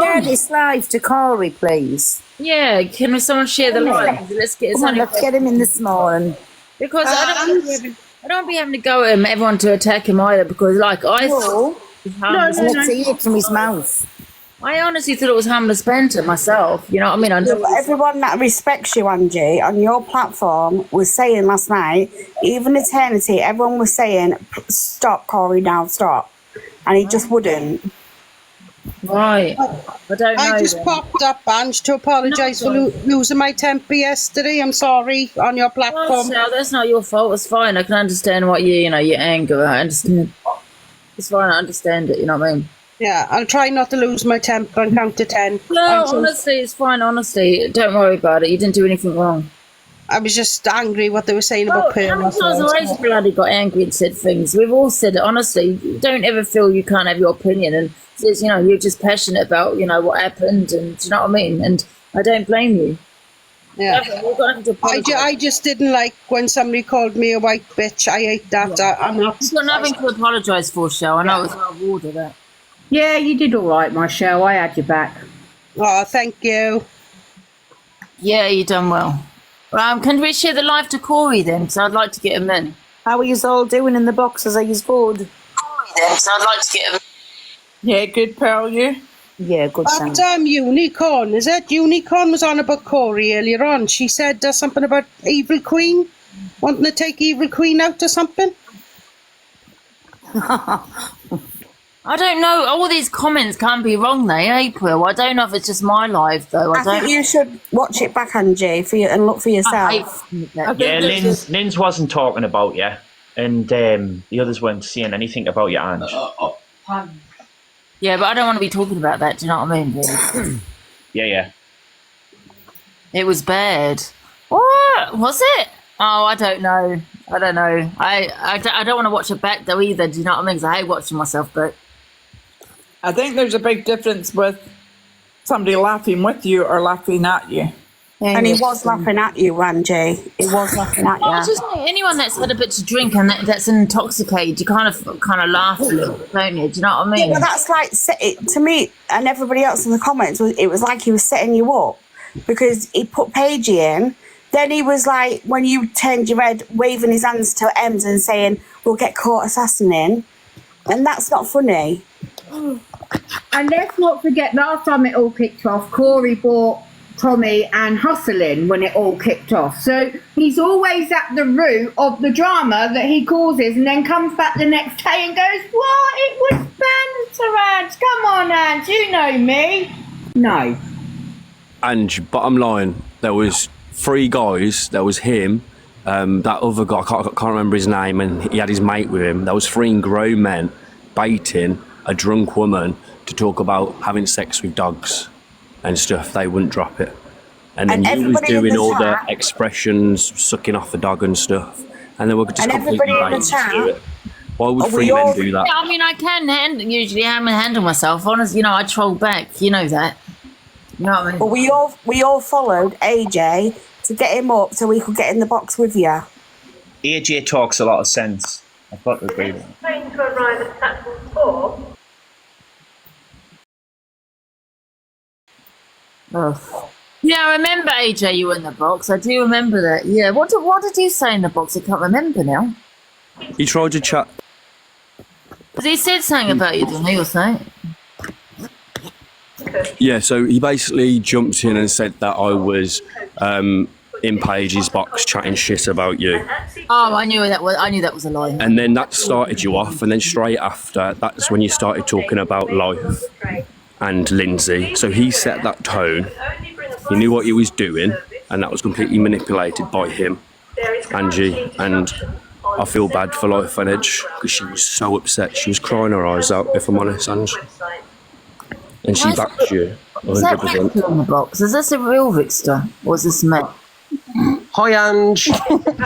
share this live to Cory, please? Yeah, can someone share the live? Let's get let's get him in this morning. Because I don't want to be having to go at him, everyone to attack him either, because like let's see it from his mouth. I honestly thought it was harmless banter myself. You know what I mean? I know everyone that respects you, Angie, on your platform was saying last night, even Eternity, everyone was saying, stop, Cory, now, stop. And he just wouldn't. Right. I don't know. I just popped up, Ange, to apologise for losing my temper yesterday. I'm sorry on your platform. No, that's not your fault. It's fine. I can understand what your anger. I understand. It's fine. I understand it. You know what I mean? Yeah, I'll try not to lose my temper and count to 10. No, honestly, it's fine. Honestly, don't worry about it. You didn't do anything wrong. I was just angry what they were saying about Pearl. How many times have I bloody got angry and said things? We've all said it. Honestly, don't ever feel you can't have your opinion and says, you're just passionate about, what happened, and do you know what I mean? And I don't blame you. Yeah. I just didn't like when somebody called me a white bitch. I hate that. I'm not. You've got nothing to apologise for, Shell. I know it's out of order, that. Yeah, you did all right, my Shell. I had your back. Oh, thank you. Yeah, you done well. Can we share the live to Cory then? Because I'd like to get him in. How are you all doing in the boxes? Are you bored? Cory then, because I'd like to get him. Yeah, good, Pearl, you? Yeah, good. But Unicorn, is it? Unicorn was on about Cory earlier on. She said something about Evil Queen, wanting to take Evil Queen out or something. I don't know. All these comments can't be wrong, April. I don't know if it's just my live though. I think you should watch it back, Angie, and look for yourself. Yeah, Linz wasn't talking about you, and the others weren't saying anything about you, Ange. Yeah, but I don't want to be talking about that. Do you know what I mean? Yeah. It was bad. What was it? Oh, I don't know. I don't want to watch it back though either. Do you know what I mean? Because I hate watching myself back. I think there's a big difference with somebody laughing with you or laughing at you. And he was laughing at you, Angie. He was laughing at you. Well, just like anyone that's had a bit to drink and that's intoxicated, you kind of laugh a little, don't you? Do you know what I mean? Yeah, but that's like, to me and everybody else in the comments, it was like he was setting you up because he put Paigey in. Then he was like, when you turned your head, waving his hands to Ems and saying, we'll get caught assassinating. And that's not funny. And let's not forget, last time it all kicked off, Cory brought Tommy and Hustling when it all kicked off. So he's always at the root of the drama that he causes and then comes back the next day and goes, what? It was banter, Ange. Come on, Ange. You know me. No. Ange, bottom line, there was 3 guys. There was him, that other guy, I can't remember his name, and he had his mate with him. There was 3 grown men baiting a drunk woman to talk about having sex with dogs and stuff. They wouldn't drop it. And then he was doing all the expressions, sucking off the dog and stuff. And they were just completely baiting to do it. Why would 3 men do that? Yeah, I mean, I can usually handle myself. Honestly, I troll back. You know that. You know what I mean? Well, we all followed AJ to get him up so we could get in the box with you. AJ talks a lot of sense. I've got to agree with him. Train to arrive at platform 4. Oh. Yeah, I remember AJ. You were in the box. I do remember that. Yeah. What did you say in the box? I can't remember now. He tried to chat. But he said something about you, didn't he? Or something? Yeah. So he basically jumped in and said that I was in Paige's box chatting shit about you. Oh, I knew that was a lie. And then that started you off, and then straight after, that's when you started talking about life and Lindsay. So he set that tone. He knew what he was doing, and that was completely manipulated by him, Angie. And I feel bad for Life on Edge because she was so upset. She was crying her eyes out, if I'm honest, Angie. And she backed you 100%. Is that Victor in the box? Is this a real Victor, or is this me? Hi, Ange.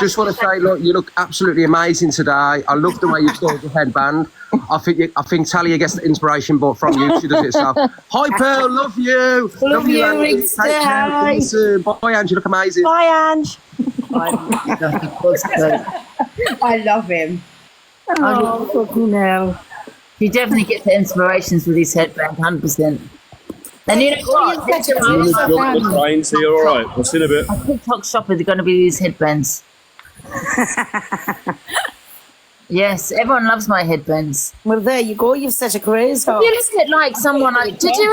Just want to say, look, you look absolutely amazing today. I love the way you stole the headband. I think Talia gets the inspiration, but from you, she does it herself. Hi, Pearl. Love you. Love you, Ange. Hi. Bye, Ange. You look amazing. Bye, Ange. I love him. Oh, fucking hell. He definitely gets the inspirations with his headband, 100%. And you know what? The train, so you're all right. We'll see in a bit. TikTok shoppers are going to be these headbands. Yes, everyone loves my headbands. Well, there you go. You've set a craze. You look at like someone like. Did you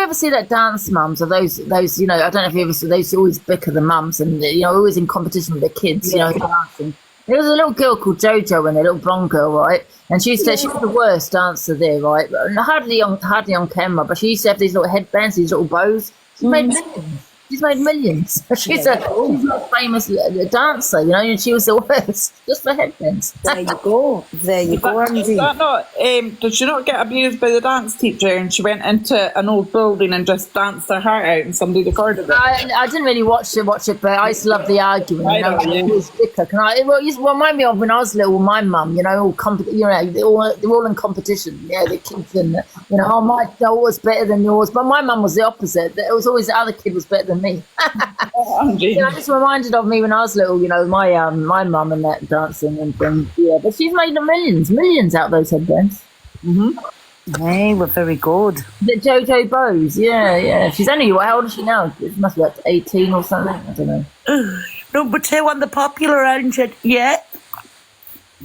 ever see that dance mums or those? You know, I don't know if you ever saw those. Always bicker the mums, and you know, always in competition with their kids. You know, dancing. There was a little girl called Jojo, and a little blonde girl, right? And she said she was the worst dancer there, right? Hardly on camera, but she used to have these little headbands, these little bows. She made millions. She's made millions. She's a famous dancer, you know, and she was the worst, just for headbands. There you go. There you go, Angie. Is that not, did she not get abused by the dance teacher and she went into an old building and just danced her heart out and somebody recorded it? I didn't really watch it, but I used to love the argument. You know, it was bicker. It used to remind me of when I was little, my mum, you know, they're all in competition. Yeah, the kids and, you know, oh, my daughter's better than yours. But my mum was the opposite. It was always the other kid was better than me. Yeah, just reminded of me when I was little, you know, my mum and that dancing and things. Yeah, but she's made millions out of those headbands. Hey, we're very good. The Jojo Bows, yeah. She's only, how old is she now? It must be like 18 or something. I don't know. Number 2 on the popular engine. Yeah.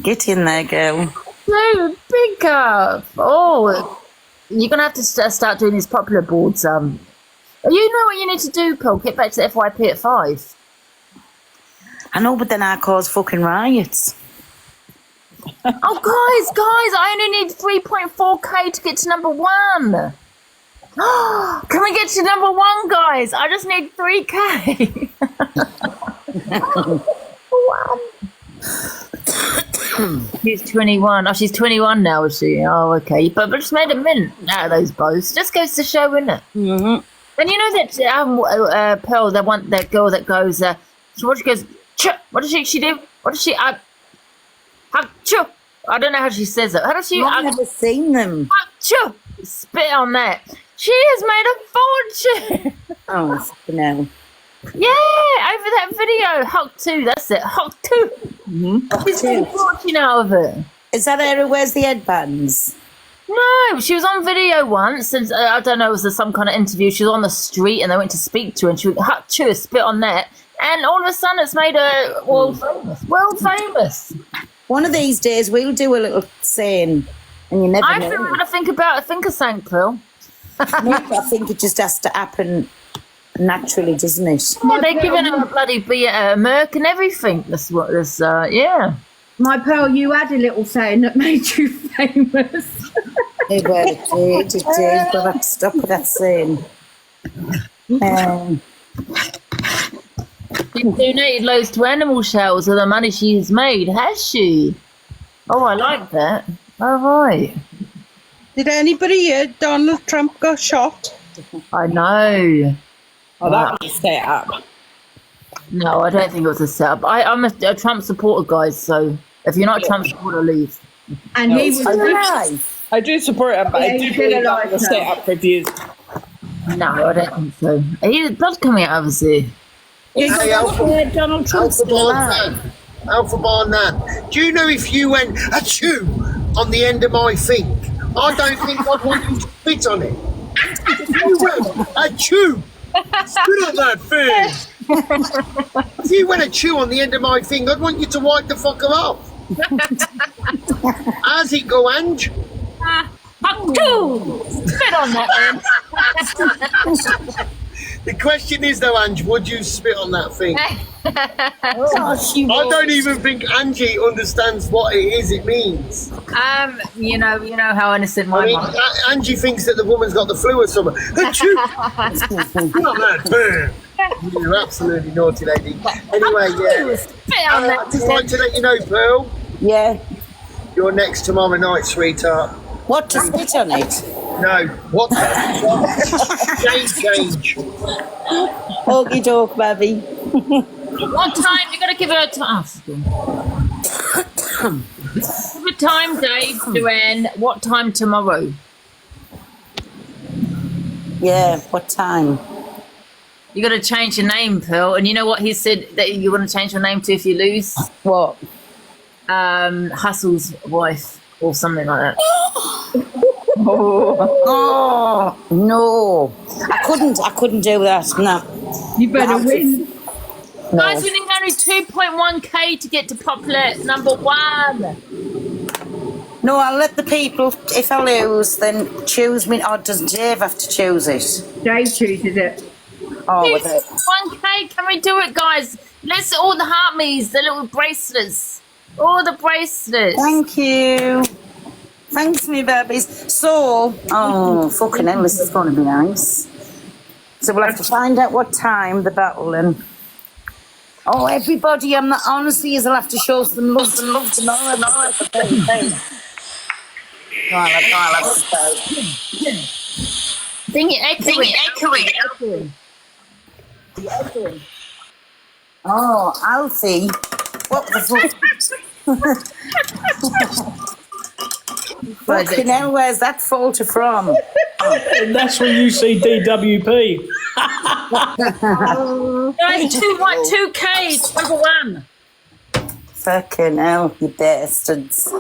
Get in there, girl. No, big up. Oh, you're going to have to start doing these popular boards. You know what you need to do, Paul? Get back to the FYP at 5. I know, but then I cause fucking riots. Oh, guys, I only need 3.4k to get to number 1. Can we get to number 1, guys? I just need 3k. 1. She's 21. Oh, she's 21 now, is she? Oh, okay. But just made a mint out of those bows. Just goes to show, isn't it? And you know that Pearl, that girl that goes, she goes, what does she do? What does she? I don't know how she says it. How does she? I've never seen them. Spit on that. She has made a fortune. Oh, no. Yeah, over that video, Hulk 2. That's it, Hulk 2. She's made a fortune out of it. Is that her who wears the headbands? No, she was on video once, and I don't know, it was some kind of interview. She was on the street, and they went to speak to her, and she went, chew a spit on that, and all of a sudden, it's made her world famous. World famous. One of these days, we'll do a little saying, and you never know. I think we're going to think of something, Pearl. I think it just has to happen naturally, doesn't it? Yeah, they're giving her a bloody Merc and everything. That's what this, yeah. My Pearl, you had a little saying that made you famous. Well, it did, but I have to stop with that saying. She's donated loads to animal shelters with the money she's made, has she? Oh, I like that. All right. Did anybody hear Donald Trump got shot? I know. Oh, that was a set-up. No, I don't think it was a setup. I'm a Trump supporter, guys, so if you're not a Trump supporter, leave. And he was I do support him, but I do believe that was a set-up for views. No, I don't think so. He's blood coming out of his ear. Hey, Donald Trump. Alpha Bar Nan. Do you know if you went achoo on the end of my thing, I don't think I'd want you to spit on it. If you went achoo, spit on that thing. If you went achoo on the end of my thing, I'd want you to wipe the fucker off. How's it go, Ange? Spit on that one. The question is though, Ange, would you spit on that thing? I don't even think Angie understands what it is it means. You know how innocent my mom. Angie thinks that the woman's got the flu or something. Spit on that. You're absolutely naughty, lady. Anyway, yeah. I'd just like to let you know, Pearl. Yeah. You're next tomorrow night, sweetheart. What, to spit on it? No, what? Change. Okey doke, baby. What time? You got to give her a task. Give a time, Dave, Joanne. What time tomorrow? Yeah, what time? You got to change your name, Pearl. And you know what he said that you want to change your name to if you lose? What? Hustle's wife or something like that. Oh no, I couldn't do that. No. You better win. Guys, we need only 2.1k to get to popular number 1. No, I'll let the people. If I lose, then choose me. Or does Dave have to choose it? Dave chooses it. Oh, with it. 1k, can we do it, guys? Let's all the heart me's, the little bracelets. All the bracelets. Thank you. Thanks, me babies. So, oh, fucking hell, this is going to be nice. So we'll have to find out what time the battle and. Oh, everybody, I'm not honestly, you'll have to show some love tomorrow. Ding it, echoing. Oh, Alfie. What the fuck? Fucking hell, where's that falter from? And that's when you see DWP. Guys, 2k, number 1. Fucking hell, you bastards.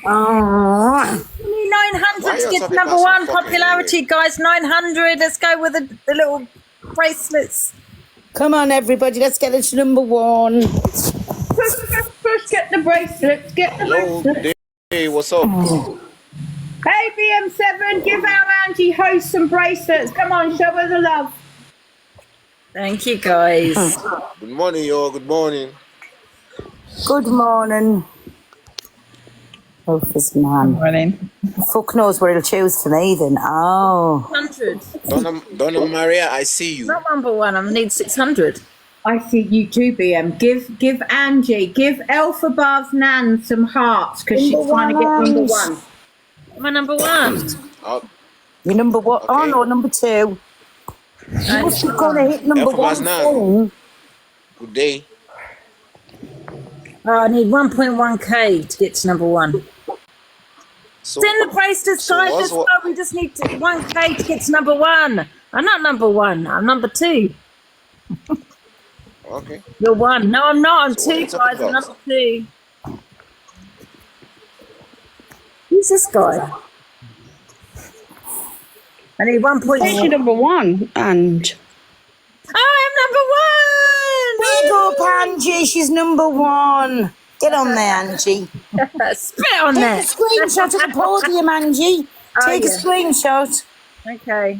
Oh. We need 900 to get to number 1 popularity, guys. 900. Let's go with the little bracelets. Come on, everybody, let's get it to number 1. First, get the bracelets. Get the bracelets. Hey, what's up? Hey, BM7, give our Angie host some bracelets. Come on, show her the love. Thank you, guys. Good morning, y'all. Good morning. Good morning. Elf's man. Morning. Fuck knows where he'll choose from then. Oh. 600. Donna Maria, I see you. Not number 1. I need 600. I see you too, BM. Give Angie, give Elphabar's Nan some hearts because she's trying to get number 1. My number 1. You're number 1. Okay. Oh no, number 2. You must be going to hit number 1 soon. Good day. Oh, I need 1.1k to get to number 1. So, Send the bracelets, so guys. what's Let's go. We just need 1k to get to number 1. I'm not number 1. I'm number 2. okay. You're 1. No, I'm not. I'm So 2, what's up guys. I'm about? number 2. Who's this guy? I need 1.1. She's number 1, and I'm Big up, Angie. She's number 1. Get on there, Angie. number 1. Spit on Take that. a screenshot of the podium, Angie. Take a screenshot. Okay.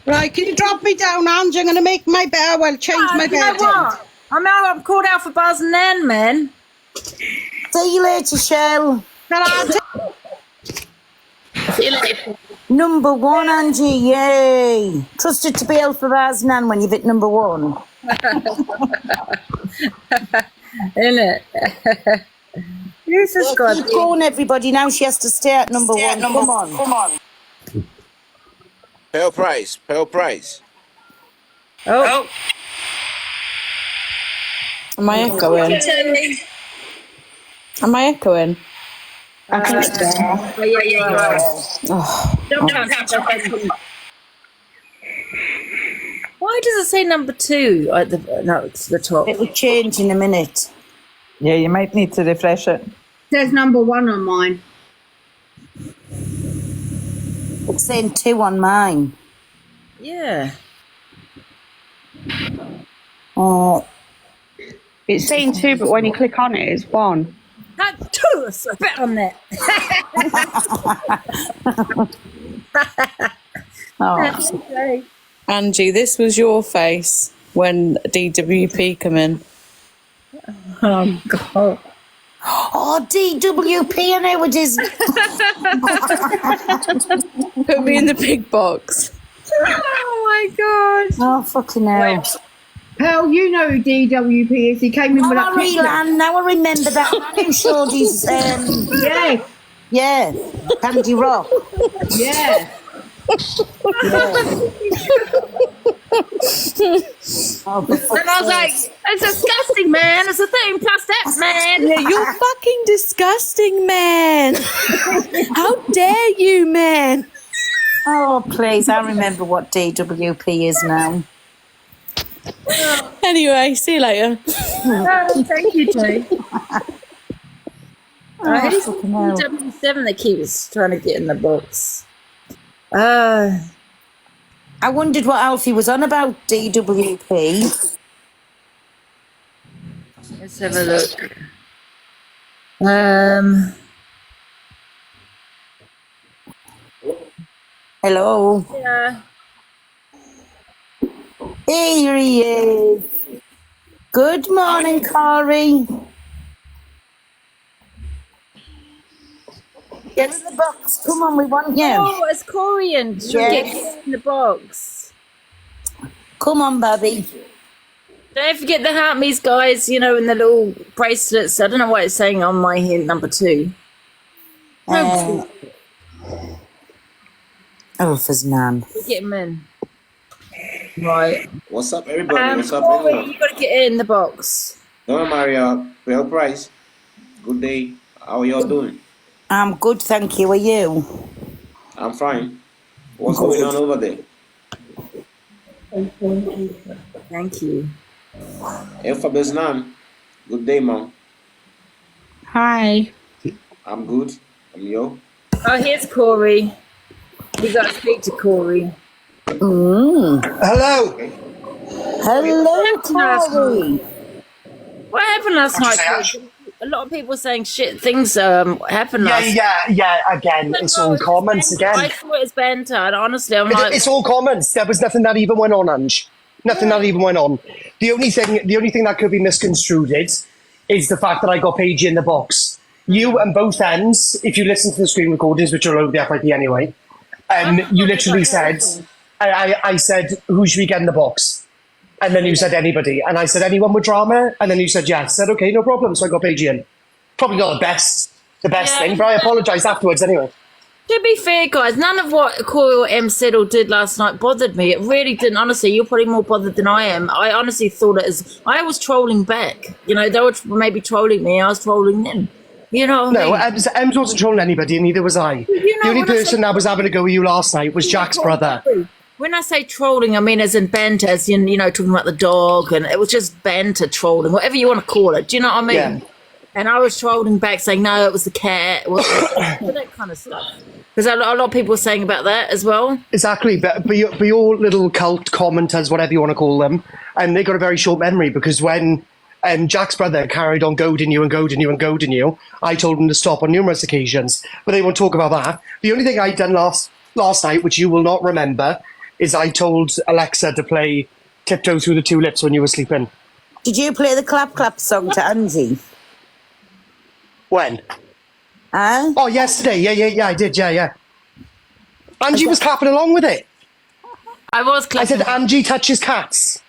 Right, can you drop me down, Angie? I'm going to make my bed. Well, change my You know bed. what? I'm called out for Buzz and Nan, man. See you later, Shell. See you later. Number 1, Angie. Yay. Trusted to be Elphabar's Nan when you've hit number 1. Innit? Who's this guy? Keep going, everybody. Now she has to stay at number 1. Come on. Pearl Price. Oh. Am I echoing? Am I echoing? Why does it say number 2 at the it's the top? It will change in a minute. Yeah, you might need to refresh it. Says number 1 on mine. It's saying 2 on mine. Yeah. Oh, it's saying 2, but when you click on it, it's 1. Not 2. Spit on that. oh. Angie, this was your face when DWP come in. Oh, God. Oh, DWP, I know it is. Put me in the big box. Oh, my God. Oh, fucking hell. Hell, you know who DWP is. He came in with that picture. Now I remember that man who showed his, Yeah. Candy Rock. Yeah. Oh, And I was like, it's disgusting, man. It's a 13 plus F, man. Yeah, you're fucking disgusting, man. How dare you, man? oh, please, I remember what DWP is now. Anyway, see you later. Oh, thank you, Jay. fucking hell. DW7 that keeps trying to get in the box. I wondered what Alfie was on about, DWP. Let's have a look. Hello. Yeah. Here he is. Good morning, Cory. Get in the box. Come on, we want you. Oh, it's Cory and Yes. get in the box. Come on, Bobby. Don't forget the Hartmeys, guys, you know, and the little bracelets. I don't know what it's saying on my hint number 2. Alpha's nan. Get him in. Right. What's up, everybody? What's up, Cory, everyone? you got to get in the box. Donna Maria, well price. Good day. How are y'all doing? I'm good, thank you. Are you? I'm fine. What's going on over there? Thank you. Elfa Beznan. Good day, mom. Hi. I'm good. I'm yo. Oh, here's Cory. You got to speak to Cory. Mm. Hello. Hello, Cory. What happened last What'd you night? say, Ash? A lot of people saying shit things happened last Yeah. Again, it's all comments again. I thought it was banter, and honestly, I'm like, It's all comments. There was nothing that even went on, Ange. Nothing that even went on. The only thing that could be misconstrued is the fact that I got Paige in the box. You and both ends, if you listen to the screen recordings, which are over the FIP anyway, you literally said, I said, who should we get in the box? And then you said anybody. And I said, anyone with drama? And then you said, yes. I said, okay, no problem. So I got Paige in. Probably not the best thing, but I apologised afterwards anyway. to be fair, guys, none of what Cory or M said or did last night bothered me. It really didn't. Honestly, you're probably more bothered than I am. I honestly thought I was trolling back. You know, they were maybe trolling me. I was trolling them. You know what I mean? Ems wasn't trolling anybody, and neither was I. You know, the only when I person say- that was having a go with you last night was Jack's brother. When I say trolling, I mean as in banter, as in, you know, talking about the dog, and it was just banter trolling, whatever you want to call it. Do you know what I mean? Yeah. And I was trolling back, saying, no, it was the cat, that kind of stuff. Because a lot of people were saying about that as well. Exactly, but your little cult commenters, whatever you want to call them, and they got a very short memory, because when Jack's brother carried on goading you, I told him to stop on numerous occasions, but they won't talk about that. The only thing I'd done last night, which you will not remember, is I told Alexa to play Tiptoe Through the Tulips when you were sleeping. Did you play the Clap Clap song to Angie? When? Huh? Oh, yesterday. Yeah, I did, yeah. Angie was clapping along with it. I was clapping. I said, Angie touches cats.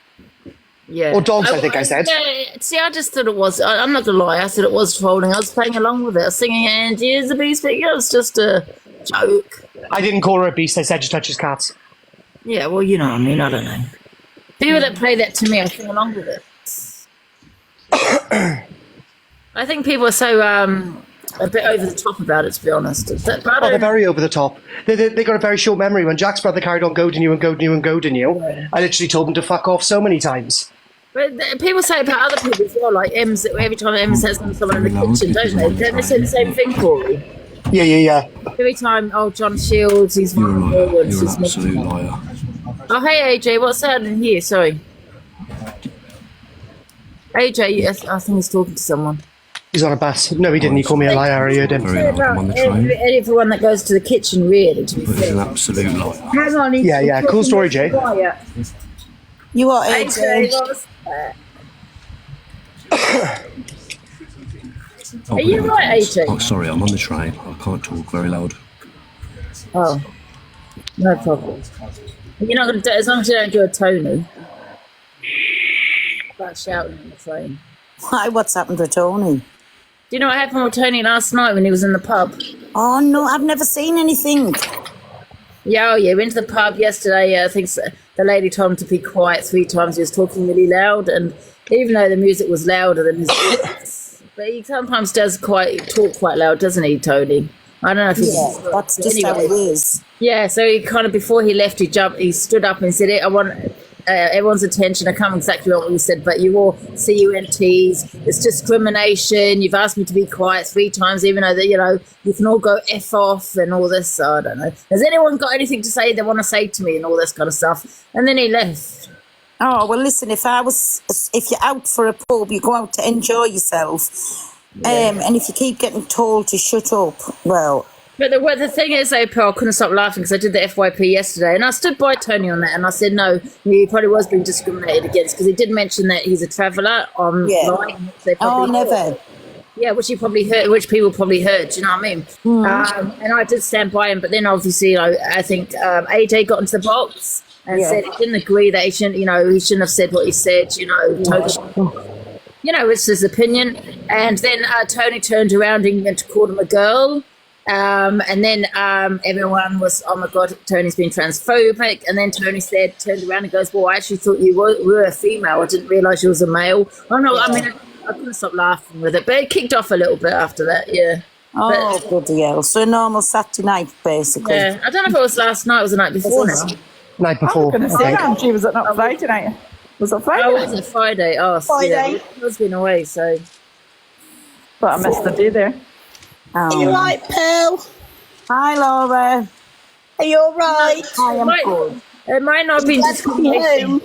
Yeah. Or dogs, I think I said. Yeah, see, I just thought it was, I'm not going to lie, I said it was trolling. I was playing along with it. I was singing, Angie is a beast figure. It was just a joke. I didn't call her a beast. I said she touches cats. Yeah, well, you know what I mean. I don't know. People that play that to me, I sing along with it. I think people are so a bit over the top about it, to be honest. They're very over the top. They got a very short memory. When Jack's brother carried on goading you, I literally told him to fuck off so many times. But people say about other people as well, like Ems, every time Ems says someone in the kitchen, don't they? Don't they say the same thing, Cory? Yeah. Every time, John Shields, he's You're an absolute liar. Oh, hey, AJ, what's happening here? Sorry. AJ, yes, I think he's talking to someone. He's on a bus. No, he didn't. He called me a liar. I heard him. I'm on the train. Everyone that goes to the kitchen, really, to be He's fair. an absolute liar. Hang on. Yeah. Cool story, Jay. You are AJ, AJ. what's that? Are you right, AJ? Oh, sorry, I'm on the train. I can't talk very loud. Oh, no problem. You're not going to do it as long as you don't do a Tony. About shouting on the train. Why? What's happened to Tony? Do you know what happened with Tony last night when he was in the pub? Oh no, I've never seen anything. Yeah, he went to the pub yesterday. I think the lady told him to be quiet 3 times. He was talking really loud, and even though the music was louder than his voice, but he sometimes does talk quite loud, doesn't he, Tony? I don't know if he's... Yeah, that's just how it is. Yeah, so he kind of, before he left, he stood up and said, everyone's attention. I can't remember exactly what you said, but you all CUNTs. It's discrimination. You've asked me to be quiet 3 times, even though that you can all go F off and all this. So I don't know. Has anyone got anything to say they want to say to me and all this kind of stuff? And then he left. Oh, well, listen, if you're out for a pub, you go out to enjoy yourself. And if you keep getting told to shut up, well... But the thing is, though, Pearl, I couldn't stop laughing because I did the FYP yesterday, and I stood by Tony on that, and I said, no, he probably was being discriminated against, because he did mention that he's a traveller online. Oh, never. Yeah, which people probably heard, do you know what I mean? And I did stand by him, but then obviously, I think AJ got into the box and said he didn't agree that he shouldn't have said what he said, Tony, it's his opinion. And then Tony turned around and called him a girl. And then everyone was, oh my God, Tony's been transphobic. And then Tony turned around and goes, well, I actually thought you were a female. I didn't realise you was a male. Oh no, I mean, I couldn't stop laughing with it, but it kicked off a little bit after that, yeah. Oh, bloody hell. So a normal Saturday night, basically. Yeah, I don't know if it was last night or the night before now. Night before. I was going to say, Angie, was it not Friday night? Was it Friday? Oh, was it Friday? Oh, Friday. Yeah, it's been away, so. But I missed the day there. Are you right, Pearl? Hi, Laura. Are you all right? Hi, I'm good. It might not be discrimination.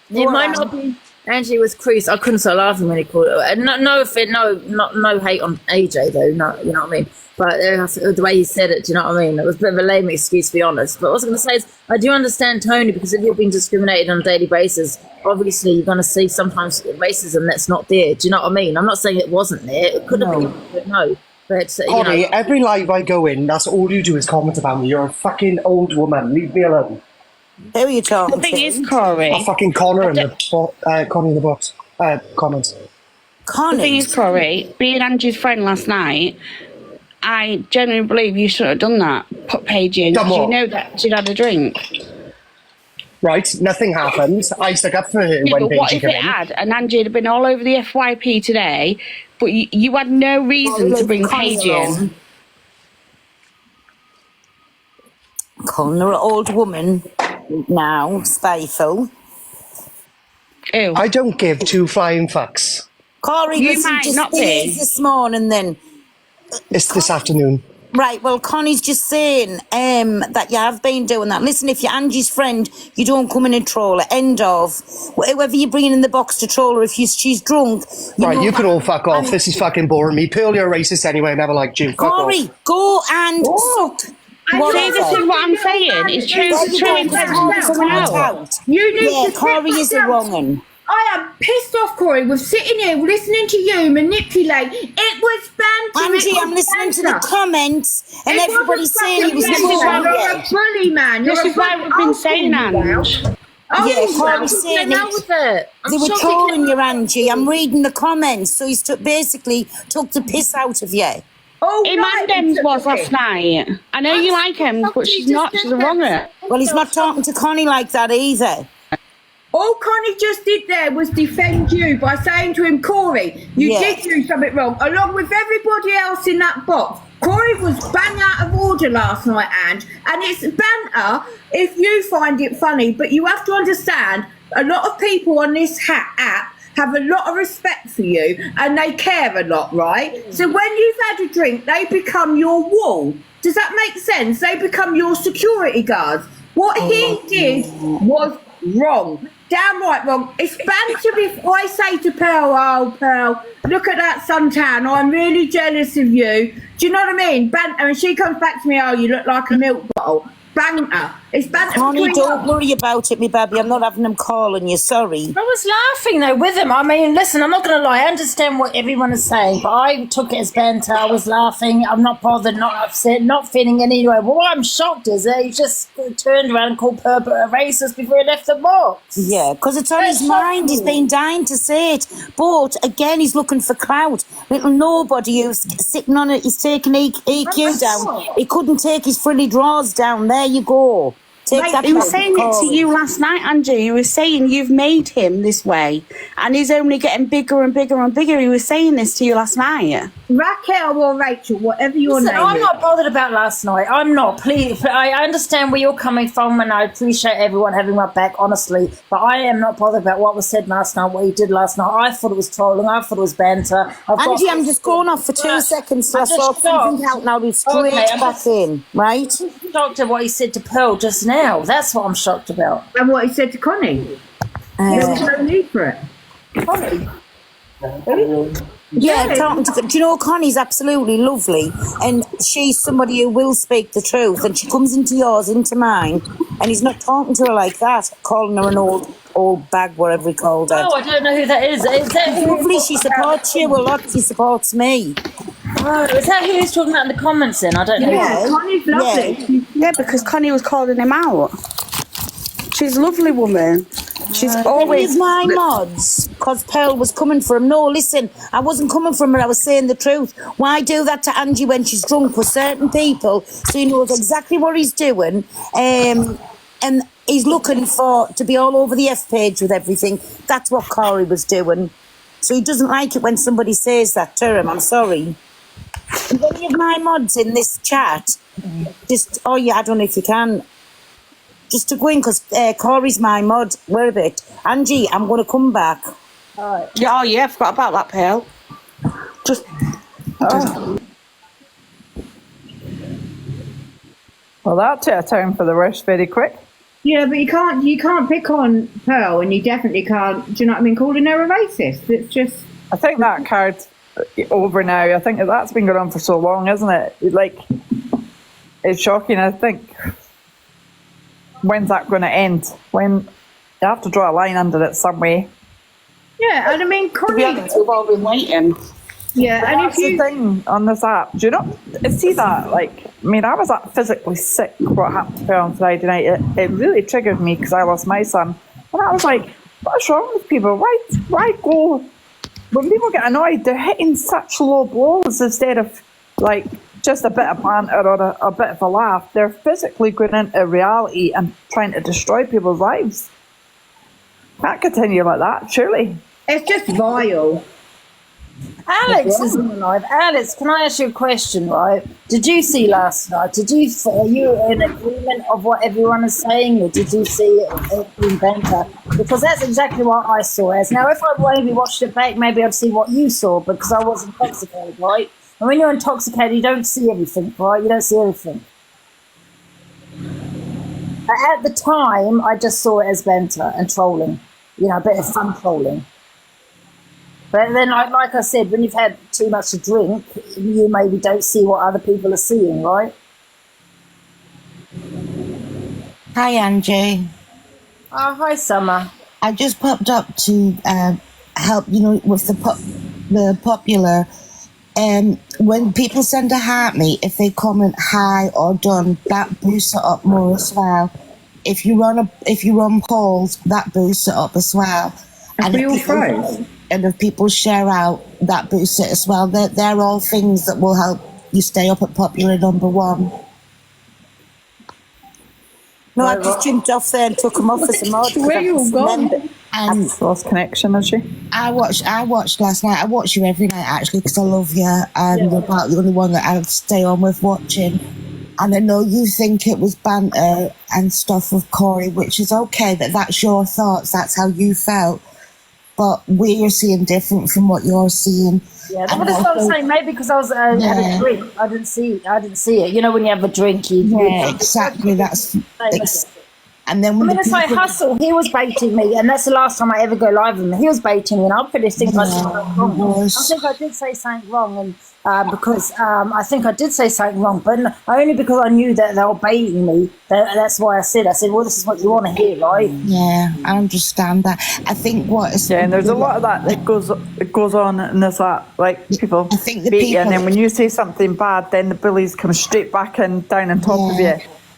It might not be. Angie was creased. I couldn't stop laughing when he called it. No hate on AJ though. No, you know what I mean. But the way he said it, do you know what I mean? It was a bit of a lame excuse, to be honest. But what I was going to say is, I do understand Tony, because if you're being discriminated on a daily basis, obviously you're going to see sometimes racism that's not there. Do you know what I mean? I'm not saying it wasn't there. It could have been, but no. But Cory, every live I go in, that's all you do is comment about me. You're a fucking old woman. Leave me alone. Who are you talking The thing is, Cory. Oh, fucking Connor in the box. Comments. The thing is, Cory, being Angie's friend last night, I genuinely believe you should have done that. Put Paige in. Did you know that she'd had a drink? Right, nothing happened. I stuck up for her when but Paige what if came it in. had? And Angie had been all over the FYP today, but you had no reason to bring Paige in. Calling her an old woman now, spiteful. Ew. I don't give 2 flying fucks. Cory, You listen, might just not be. this morning then. It's this afternoon. Right, well, Connie's just saying that you have been doing that. Listen, if you're Angie's friend, you don't come in and troll her. End of. Whoever you're bringing in the box to troll her, if she's drunk... Right, you can all fuck off. This is fucking boring me. Pearl, you're a racist anyway. I never liked you. Fuck Cory, off. go and suck. See, this is what I'm saying. It's true intentions coming out. You need Yeah, to Cory is a wrong one. I am pissed off, Cory, with sitting here listening to you manipulate. It was banter. Angie, I'm listening to the comments and It everybody's wasn't saying he was banter. You're wrong. a bully, man. This You're is why we've been saying, Ange. Yeah, Cory's saying it. They were trolling you, Angie. I'm reading the comments. So he's basically took the piss out of you. Emandems was last night. I know you like him, but she's not. She's a wronger. Well, he's not talking to Connie like that either. All Connie just did there was defend you by saying to him, Cory, you did do something wrong, along with everybody else in that box. Cory was bang out of order last night, Ange, and it's banter if you find it funny, but you have to understand, a lot of people on this app have a lot of respect for you, and they care a lot, right? So when you've had a drink, they become your wall. Does that make sense? They become your security guards. What he did was wrong. Downright wrong. It's banter if I say to Pearl, oh, Pearl, look at that suntan. I'm really jealous of you. Do you know what I mean? Banter. And she comes back to me, oh, you look like a milk bottle. Banter. It's banter. Connie, don't worry about it, me baby. I'm not having them calling you. Sorry. I was laughing though with him. I mean, listen, I'm not going to lie. I understand what everyone is saying, but I took it as banter. I was laughing. I'm not bothered, not upset, not feeling any way. Well, what I'm shocked is that he just turned around and called Purple a racist before he left the box. Yeah, because it's on his mind. He's been dying to say it. But again, he's looking for clout. Little nobody who's sitting on it. He's taking EQ down. He couldn't take his frilly drawers down. There you go. Takes that He was back saying it to Cory. you last night, Angie. He was saying you've made him this way, and he's only getting bigger and bigger and bigger. He was saying this to you last night. Raquel or Rachel, whatever your Listen, name I'm is. not bothered about last night. I'm not. Please, I understand where you're coming from, and I appreciate everyone having my back, honestly. But I am not bothered about what was said last night, what he did last night. I thought it was trolling. I thought it was banter. Angie, I'm just going off for 2 seconds to I'm just sort something shocked. out now. We've straight Okay, I'm back just- in, right? Shocked at what he said to Pearl just now. That's what I'm shocked about. And what he said to Connie. There was no need for it. Connie. Yeah, talking to, do you know, Connie's absolutely lovely, and she's somebody who will speak the truth, and she comes into yours, into mine, and he's not talking to her like that, calling her an old bag, whatever he called her. Oh, I don't know who that is. Is that She's who lovely, she supports you a lot, she supports me. Oh, is that who he's talking about in the comments then? I don't know. Yeah, Connie's lovely. Yeah, because Connie was calling him out. She's a lovely woman. She's always With my mods, because Pearl was coming for him. No, listen, I wasn't coming from her, I was saying the truth. Why do that to Angie when she's drunk with certain people, so he knows exactly what he's doing, and he's looking to be all over the F page with everything. That's what Cory was doing. So he doesn't like it when somebody says that to him, I'm sorry. And any of my mods in this chat, just, oh yeah, I don't know if you can, just to go in, because Cory's my mod. Wait a bit. Angie, I'm going to come back. Yeah, oh yeah, I forgot about that, Pearl. Well, that took a turn for the worse very quick. Yeah, but you can't pick on Pearl, and you definitely can't. Do you know what I mean? Calling her a racist. It's just. I think that card's over now. I think that's been going on for so long, isn't it? Like, it's shocking. I think, when's that going to end? When you have to draw a line under it some way. Yeah, and I mean, Connie. We've all been waiting. Yeah, But and that's if you. the thing on this app. Do you not see that? Like, I mean, I was physically sick. What happened to her on Friday night? It really triggered me because I lost my son, and I was like, "What's wrong with people? Why go?" When people get annoyed, they're hitting such low blows instead of like just a bit of banter or a bit of a laugh. They're physically going into reality and trying to destroy people's lives. Can't continue like that, surely. It's just vile. Alex is on the live. Alex, can I ask you a question, right? Did you see last night? Are you in agreement of what everyone is saying, or did you see it in banter? Because that's exactly what I saw as. Now, if I maybe watched it back, maybe I'd see what you saw, because I was intoxicated, right? And when you're intoxicated, you don't see everything, right? You don't see everything. At the time, I just saw it as banter and trolling. You know, a bit of fun trolling. But then, like I said, when you've had too much to drink, you maybe don't see what other people are seeing, right? Hi, Angie. Oh, hi, Summer. I just popped up to help, with the popular. When people send a heart me, if they comment hi or done, that boosts it up more as well. If you run polls, that boosts it up as well. And if people share out, that boosts it as well. They're all things that will help you stay up at popular #1. No, I just jumped off there and took him off as a mod. Where you going? I've lost connection, has she? I watched last night. I watch you every night, actually, because I love you. And you're about the only one that I stay on with watching. And I know you think it was banter and stuff with Cory, which is okay, that's your thoughts, that's how you felt. But we're seeing different from what you're seeing. Yeah, that's what I'm saying. Maybe because I was had a drink, I didn't see it. You know, when you have a drink, exactly. And then when it's like Hustle, he was baiting me, and that's the last time I ever go live with him. He was baiting me, and I pretty think I said something wrong. I think I did say something wrong, and because I think I did say something wrong, but only because I knew that they were baiting me. That's why I said, well, this is what you want to hear, right? Yeah, I understand that. I think and there's a lot of that goes on in this app, like people bait you, and then when you say something bad, then the bullies come straight back and down on top of you.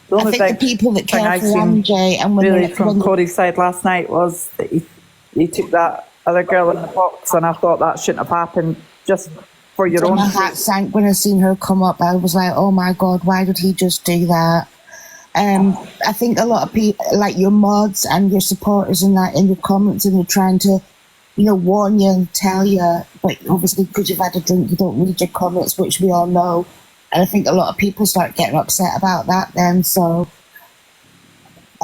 The only I think the people that care for Angie and when from Cory's side last night was that he took that other girl in the box, and I thought that shouldn't have happened just for your own. My heart sank when I seen her come up. I was like, oh my God, why did he just do that? I think a lot of people, like your mods and your supporters and that in your comments, and they're trying to, warn you and tell you, but obviously because you've had a drink, you don't read your comments, which we all know. And I think a lot of people start getting upset about that then. So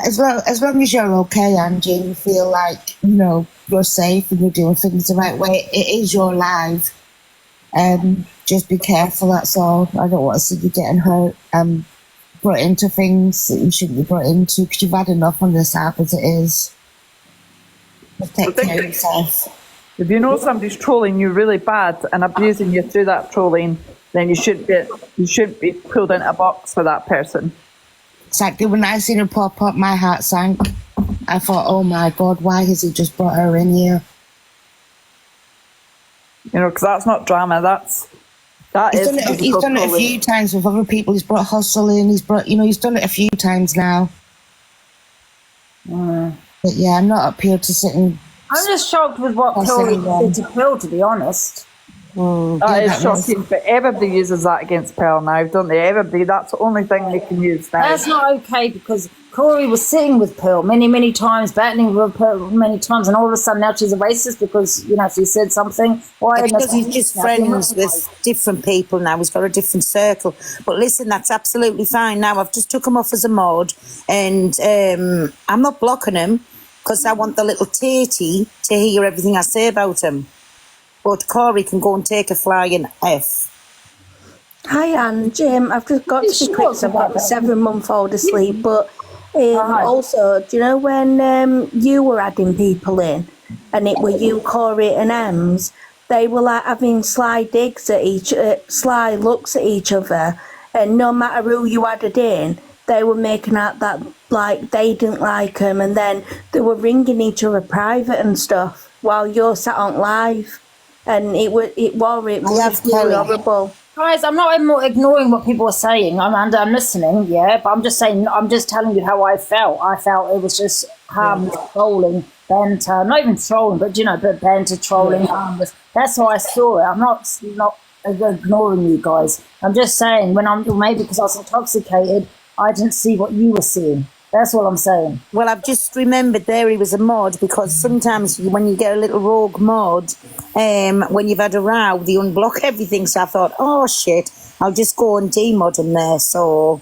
as long as you're okay, Angie, and you feel like, you're safe and you're doing things the right way, it is your life. Just be careful, that's all. I don't want to see you getting hurt, brought into things that you shouldn't be brought into, because you've had enough on this app as it is. But take care of yourself. If you know somebody's trolling you really bad and abusing you through that trolling, then you shouldn't be pulled into a box for that person. Exactly. When I seen her pop up, my heart sank. I thought, oh my God, why has he just brought her in here? Because that's not drama. He's done it a few times with other people. He's brought Hustle in. He's done it a few times now. But yeah, I'm not up here to sit and. I'm just shocked with what Cory did to Pearl, to be honest. That is shocking, but everybody uses that against Pearl now, don't they? Everybody, that's the only thing they can use now. That's not okay, because Cory was sitting with Pearl many times, battling with Pearl many times, and all of a sudden now she's a racist because, she said something. Why? Because he's just friends with different people now. He's got a different circle. But listen, that's absolutely fine. Now, I've just took him off as a mod, and I'm not blocking him because I want the little tatey to hear everything I say about him. But Cory can go and take a flying F. Hi, Angie. I've just got to be quick because I've got a 7-month-old asleep. But also, do you know when you were adding people in and it were you, Cory and Ems, they were like having sly digs at sly looks at each other, and no matter who you added in, they were making out that like they didn't like them, and then they were ringing each other private and stuff while you're sat on live. And it was horrible. Guys, I'm not ignoring what people are saying. I'm listening, but I'm just saying, I'm just telling you how I felt. I felt it was just harmless trolling, banter, not even trolling, but but banter, trolling, harmless. That's how I saw it. I'm not ignoring you guys. I'm just saying maybe because I was intoxicated, I didn't see what you were seeing. That's what I'm saying. Well, I've just remembered there he was a mod, because sometimes when you get a little rogue mod, when you've had a row, they unblock everything. So I thought, oh shit, I'll just go and demod him there. So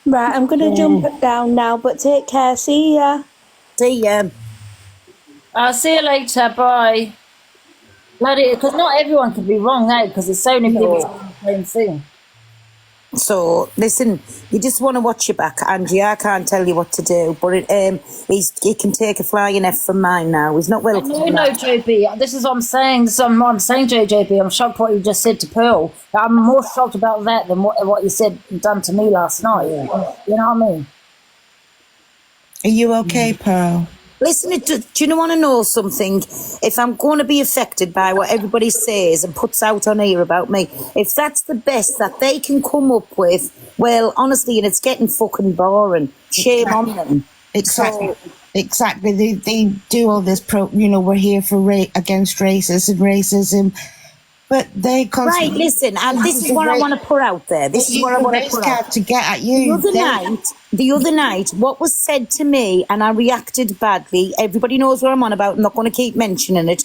right, I'm gonna jump down now, but take care. See ya. See ya. I'll see you later. Bye. Bloody, because not everyone can be wrong now, because there's so many people saying the same thing. So listen, you just want to watch your back, Angie. I can't tell you what to do, but he can take a flying F from mine now. He's not welcome. No, JB. This is what I'm saying. This is what I'm saying, JB. I'm shocked what you just said to Pearl. I'm more shocked about that than what you said and done to me last night. You know what I mean? Are you okay, Pearl? Listen, do you want to know something? If I'm going to be affected by what everybody says and puts out on here about me, if that's the best that they can come up with, well, honestly, and it's getting fucking boring. Shame on them. Exactly. Exactly. They do all this we're here for against racism. But they constantly... Right, listen, and this is what I want to put out there. This is what I want to put out. To get at you. The other night, what was said to me, and I reacted badly, everybody knows what I'm on about, I'm not going to keep mentioning it.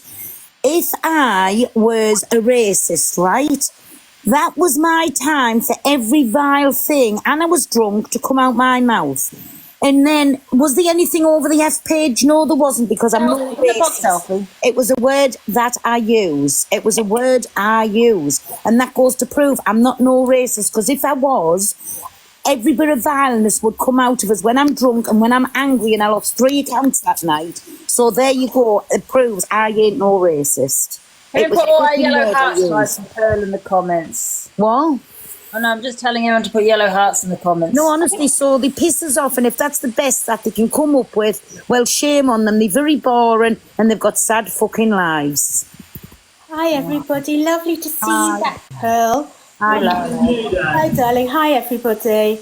If I was a racist, right, that was my time for every vile thing, and I was drunk, to come out my mouth. And then, was there anything over the F page? No, there wasn't, because I'm not racist. It was a word that I use. It was a word I use. And that goes to prove I'm not no racist, because if I was, every bit of violence would come out of us when I'm drunk and when I'm angry, and I lost 3 accounts that night. So there you go. It proves I ain't no racist. Can you put all our yellow hearts nice and Pearl in the comments? What? Oh, no, I'm just telling everyone to put yellow hearts in the comments. No, honestly, so they piss us off, and if that's the best that they can come up with, well, shame on them. They're very boring, and they've got sad fucking lives. Hi, everybody. Lovely to see you back, Pearl. Hi, lovely. Hi, darling. Hi, everybody.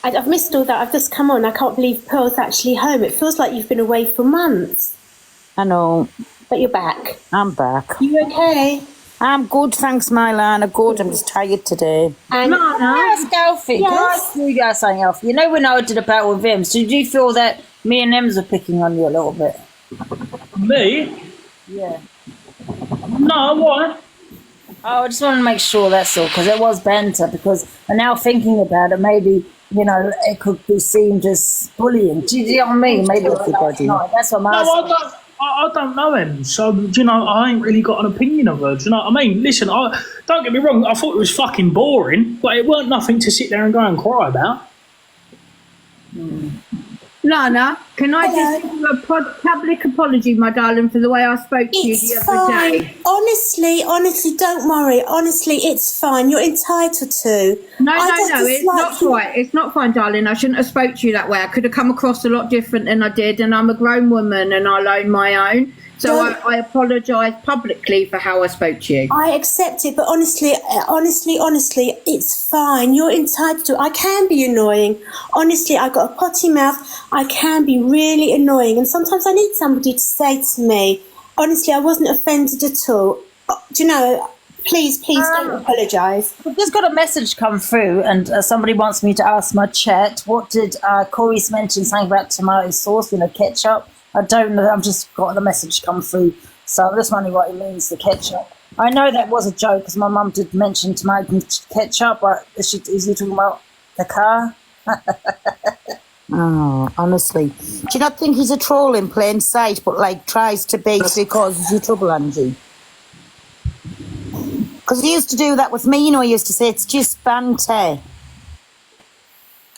I've missed all that. I've just come on. I can't believe Pearl's actually home. It feels like you've been away for months. I know. But you're back. I'm back. You okay? I'm good, thanks, Mylana. Good. I'm just tired today. And Ask Alfie. Can I ask you guys something, Alfie? You know when I did a battle with him, so did you feel that me and Ems were picking on you a little bit? Me? Yeah. No, why? Oh, I just want to make sure that's all, because it was banter. Because I'm now thinking about it, maybe it could be seen as bullying. Do you know what I mean? Maybe everybody. That's what I'm asking. I don't know him, so I ain't really got an opinion of her. Do you know what I mean? Listen, don't get me wrong. I thought it was fucking boring, but it weren't nothing to sit there and go and cry about. Lana, can I just give you a public apology, my darling, for the way I spoke to you the other day? Honestly, don't worry. Honestly, it's fine. You're entitled to. No, it's not right. It's not fine, darling. I shouldn't have spoke to you that way. I could have come across a lot different than I did, and I'm a grown woman and I'll own my own. So I apologise publicly for how I spoke to you. I accept it, but honestly, it's fine. You're entitled to it. I can be annoying. Honestly, I got a potty mouth. I can be really annoying, and sometimes I need somebody to say to me, honestly, I wasn't offended at all. Do you know, please don't apologise. I've just got a message come through, and somebody wants me to ask my chat, what did Cory mention something about tomato sauce, ketchup? I don't know. I've just got the message come through, so I'm just wondering what it means, the ketchup. I know that was a joke because my mum did mention tomato ketchup, but is he talking about the car? Oh, honestly. Do you not think he's a troll in plain sight, but tries to basically causes you trouble, Angie? Because he used to do that with me, he used to say it's just banter.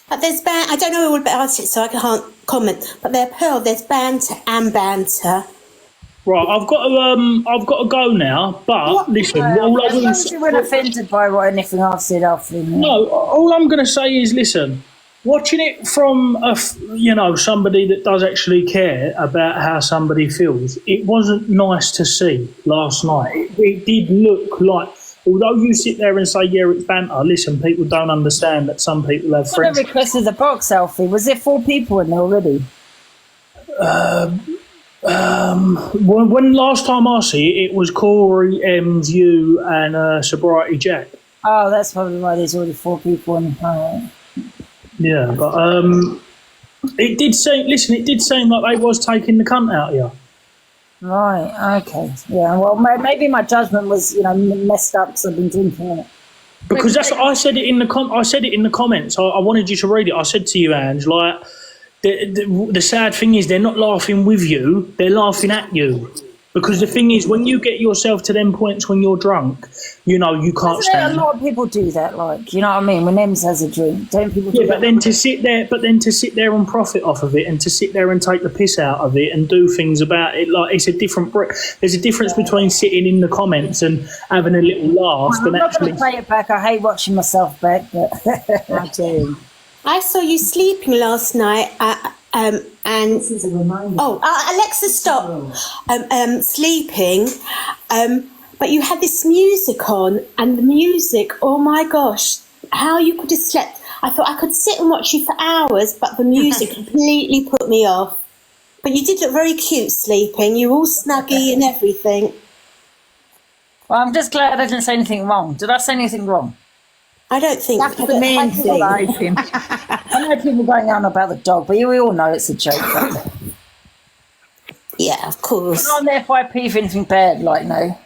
But there's I don't know all about it, so I can't comment. But there's banter and banter. Right, I've got to go now. But listen, all I will say, you weren't offended by anything I've said, Alfie. No, all I'm going to say is, listen, watching it from somebody that does actually care about how somebody feels, it wasn't nice to see last night. It did look like. Although you sit there and say, yeah, it's banter, listen, people don't understand that some people have friends. When I requested the box, Selfie, was there 4 people in there already? When last time I see it was Cory, Ems, you, and Sobriety Jack. Oh, that's probably why there's already 4 people in. Yeah, but it did seem like they was taking the cunt out of you. Right, okay. Yeah, well, maybe my judgment was, messed up because I've been drinking it. Because that's I said it in the comments. I wanted you to read it. I said to you, Ange, the sad thing is they're not laughing with you, they're laughing at you. Because the thing is, when you get yourself to them points when you're drunk, you can't stand it. A lot of people do that, you know what I mean? When Ems has a drink, don't people do that? But then to sit there and profit off of it, and to sit there and take the piss out of it and do things about it, it's a different. There's a difference between sitting in the comments and having a little laugh. I'm not going to play it back. I hate watching myself back, but I do. I saw you sleeping last night, and this is a reminder. Alexa, stop! Sleeping, but you had this music on, and the music. Oh my gosh, how you could have slept! I thought I could sit and watch you for hours, but the music completely put me off. But you did look very cute sleeping. You were all snuggy and everything. Well, I'm just glad I didn't say anything wrong. Did I say anything wrong? I don't think that's the main thing. I know people going on about the dog, but we all know it's a joke. Yeah, of course. I'm not there for IP for anything bad, no. Are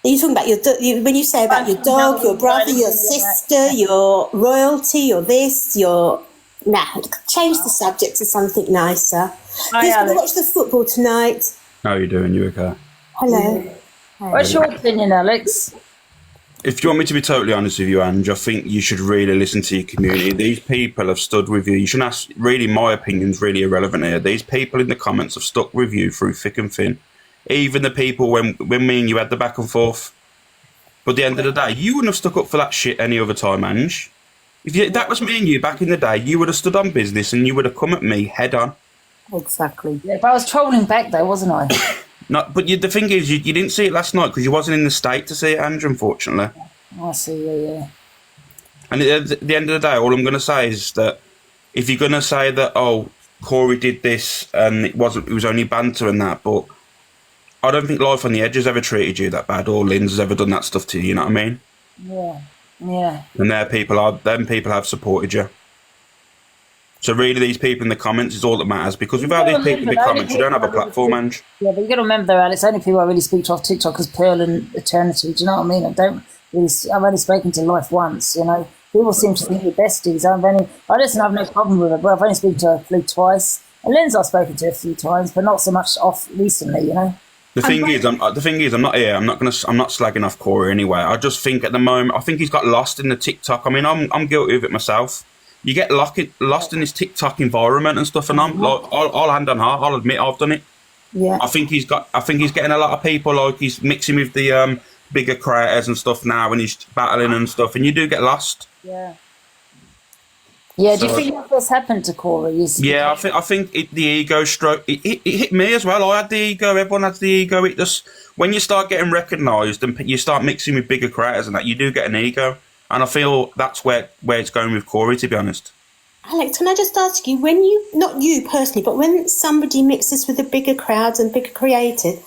you talking about when you say about your dog, your brother, your sister, your royalty, your this, your... Nah, change the subject to something nicer. Who's going to watch the football tonight? How are you doing? You okay? Hello. What's your opinion, Alex? If you want me to be totally honest with you, Ange, I think you should really listen to your community. These people have stood with you. You shouldn't ask, really, my opinion's really irrelevant here. These people in the comments have stuck with you through thick and thin. Even the people when me and you had the back and forth. But at the end of the day, you wouldn't have stuck up for that shit any other time, Ange. If that was me and you back in the day, you would have stood on business and you would have come at me head on. Exactly. Yeah, but I was trolling back though, wasn't I? The thing is, you didn't see it last night because you wasn't in the state to see it, Andrew, unfortunately. I see, yeah. And at the end of the day, all I'm going to say is that if you're going to say that, Cory did this and it was only banter and that, but I don't think Life on the Edge has ever treated you that bad, or Lynn's has ever done that stuff to you. You know what I mean? Yeah, yeah. And them people have supported you. So really, these people in the comments is all that matters, because without these people in the comments, you don't have a platform, Ange. Yeah, but you got to remember, though, Alex, only people I really speak to off TikTok is Pearl and Eternity. Do you know what I mean? I've only spoken to Life once, you know. People seem to think we're besties. I listen, I have no problem with it, but I've only spoken to her twice. And Lynn's I've spoken to a few times, but not so much off recently, you know. The thing is, I'm not here. I'm not slagging off Cory anyway. I just think at the moment, I think he's got lost in the TikTok. I mean, I'm guilty of it myself. You get lost in this TikTok environment and stuff, and I'm like, I'll hand on heart, I'll admit I've done it. Yeah. I think he's getting a lot of people, like he's mixing with the bigger creators and stuff now, and he's battling and stuff, and you do get lost. Yeah. Yeah, do you think that has happened to Cory? Yeah, I think the ego stroke, it hit me as well. I had the ego, everyone has the ego. It just, when you start getting recognised and you start mixing with bigger creators and that, you do get an ego. And I feel that's where it's going with Cory, to be honest. Alex, can I just ask you, when you, not you personally, but when somebody mixes with the bigger crowds and bigger creators,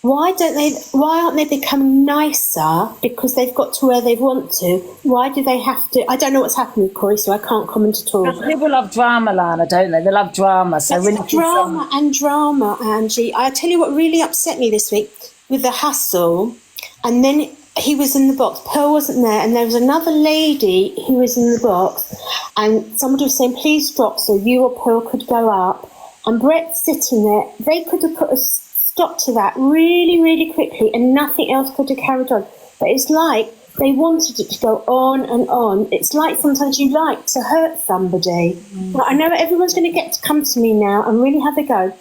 why aren't they becoming nicer because they've got to where they want to? Why do they have to? I don't know what's happening with Cory, so I can't comment at all. People love drama, Lana, don't they? They love drama. So when drama, Angie. I tell you what really upset me this week with the hustle, and then he was in the box. Pearl wasn't there, and there was another lady who was in the box, and somebody was saying, please drop so you or Pearl could go up. And Brett's sitting there. They could have put a stop to that really, really quickly, and nothing else could have carried on. But it's like they wanted it to go on and on. It's like sometimes you like to hurt somebody. Well, I know everyone's going to get to come to me now and really have a go.